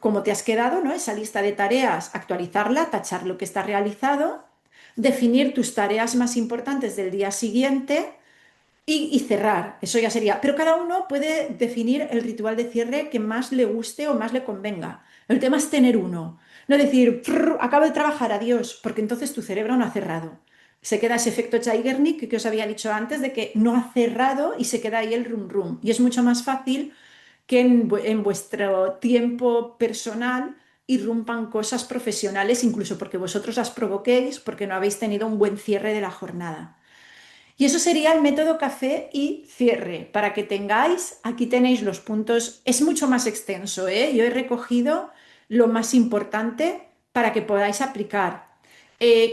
S1: cómo te has quedado, ¿no? Esa lista de tareas, actualizarla, tachar lo que está realizado, definir tus tareas más importantes del día siguiente y cerrar. Eso ya sería. Pero cada uno puede definir el ritual de cierre que más le guste o más le convenga. El tema es tener uno. No decir, acabo de trabajar, adiós, porque entonces tu cerebro no ha cerrado. Se queda ese efecto Zeigarnik que os había dicho antes de que no ha cerrado y se queda ahí el rum rum. Y es mucho más fácil que en vuestro tiempo personal irrumpan cosas profesionales, incluso porque vosotros las provoquéis, porque no habéis tenido un buen cierre de la jornada. Y eso sería el método café y cierre. Para que tengáis, aquí tenéis los puntos. Es mucho más extenso, ¿eh? Yo he recogido lo más importante para que podáis aplicar.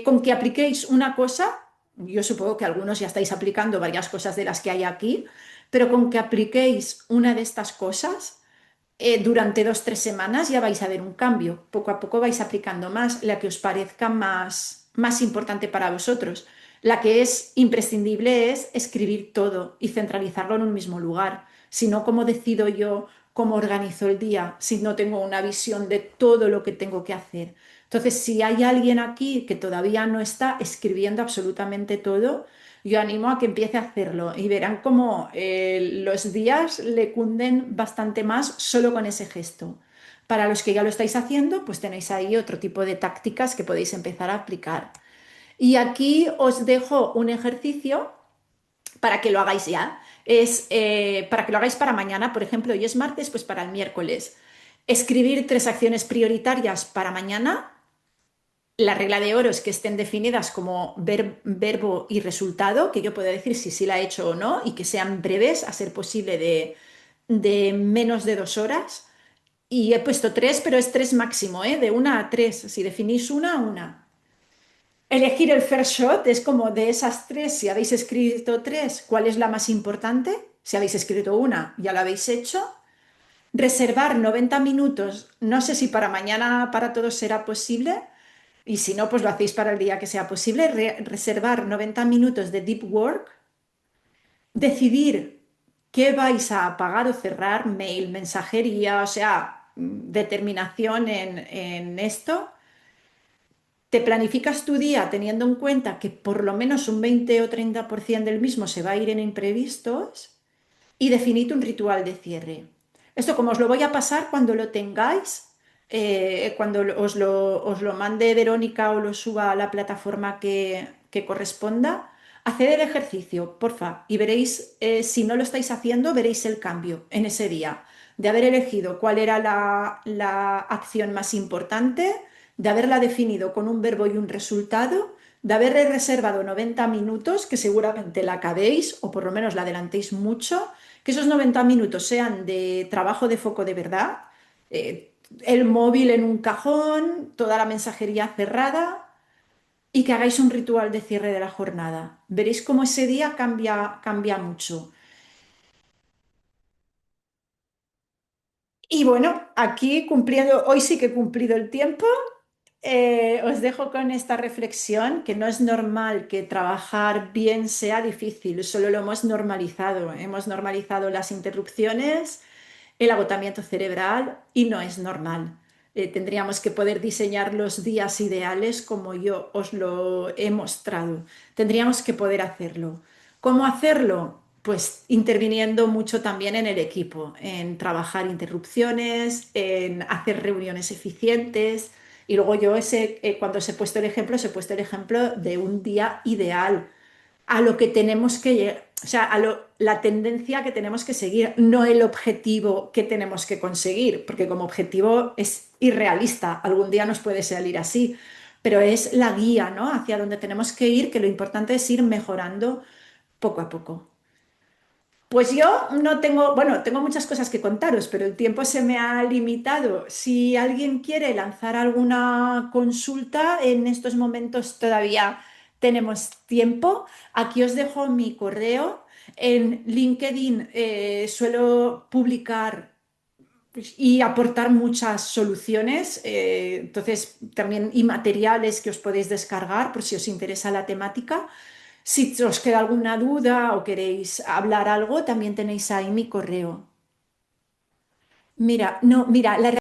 S1: Con que apliquéis una cosa, yo supongo que algunos ya estáis aplicando varias cosas de las que hay aquí, pero con que apliquéis una de estas cosas, durante 2, 3 semanas ya vais a ver un cambio. Poco a poco vais aplicando más, la que os parezca más importante para vosotros. La que es imprescindible es escribir todo y centralizarlo en un mismo lugar. Si no, ¿cómo decido yo cómo organizo el día si no tengo una visión de todo lo que tengo que hacer? Entonces, si hay alguien aquí que todavía no está escribiendo absolutamente todo, yo animo a que empiece a hacerlo y verán cómo los días le cunden bastante más solo con ese gesto. Para los que ya lo estáis haciendo, pues tenéis ahí otro tipo de tácticas que podéis empezar a aplicar. Y aquí os dejo un ejercicio para que lo hagáis ya. Es para que lo hagáis para mañana, por ejemplo, hoy es martes, pues para el miércoles. Escribir 3 acciones prioritarias para mañana. La regla de oro es que estén definidas como verbo y resultado, que yo pueda decir si sí la he hecho o no, y que sean breves, a ser posible de menos de 2 horas. Y he puesto tres, pero es tres máximo, ¿eh? De 1 a 3. Si definís una. Elegir el first shot es como de esas tres, si habéis escrito tres, ¿cuál es la más importante? Si habéis escrito una, ya la habéis hecho. Reservar 90 minutos, no sé si para mañana para todos será posible, y si no, pues lo hacéis para el día que sea posible. Reservar 90 minutos de deep work, decidir qué vais a apagar o cerrar, mail, mensajería, o sea, determinación en esto. Te planificas tu día teniendo en cuenta que por lo menos un 20 o 30% del mismo se va a ir en imprevistos y definid un ritual de cierre. Esto como os lo voy a pasar cuando lo tengáis, cuando os lo mande Verónica o lo suba a la plataforma que corresponda, haced el ejercicio, porfa, y veréis, si no lo estáis haciendo, veréis el cambio en ese día, de haber elegido cuál era la acción más importante, de haberla definido con un verbo y un resultado, de haberle reservado 90 minutos, que seguramente la acabéis o por lo menos la adelantéis mucho, que esos 90 minutos sean de trabajo de foco de verdad, el móvil en un cajón, toda la mensajería cerrada y que hagáis un ritual de cierre de la jornada. Veréis cómo ese día cambia mucho. Y bueno, aquí cumpliendo, hoy sí que he cumplido el tiempo. Os dejo con esta reflexión, que no es normal que trabajar bien sea difícil, solo lo hemos normalizado. Hemos normalizado las interrupciones, el agotamiento cerebral y no es normal. Tendríamos que poder diseñar los días ideales como yo os lo he mostrado. Tendríamos que poder hacerlo. ¿Cómo hacerlo? Pues interviniendo mucho también en el equipo, en trabajar interrupciones, en hacer reuniones eficientes. Y luego yo cuando os he puesto el ejemplo, os he puesto el ejemplo de un día ideal a lo que tenemos que llegar, o sea, la tendencia que tenemos que seguir, no el objetivo que tenemos que conseguir, porque como objetivo es irrealista, algún día nos puede salir así, pero es la guía, ¿no? Hacia donde tenemos que ir, que lo importante es ir mejorando poco a poco. Pues yo no tengo, bueno, tengo muchas cosas que contaros, pero el tiempo se me ha limitado. Si alguien quiere lanzar alguna consulta, en estos momentos todavía tenemos tiempo. Aquí os dejo mi correo. En LinkedIn suelo publicar y aportar muchas soluciones, entonces también y materiales que os podéis descargar por si os interesa la temática. Si os queda alguna duda o queréis hablar algo, también tenéis ahí mi correo. Mira, no, mira, la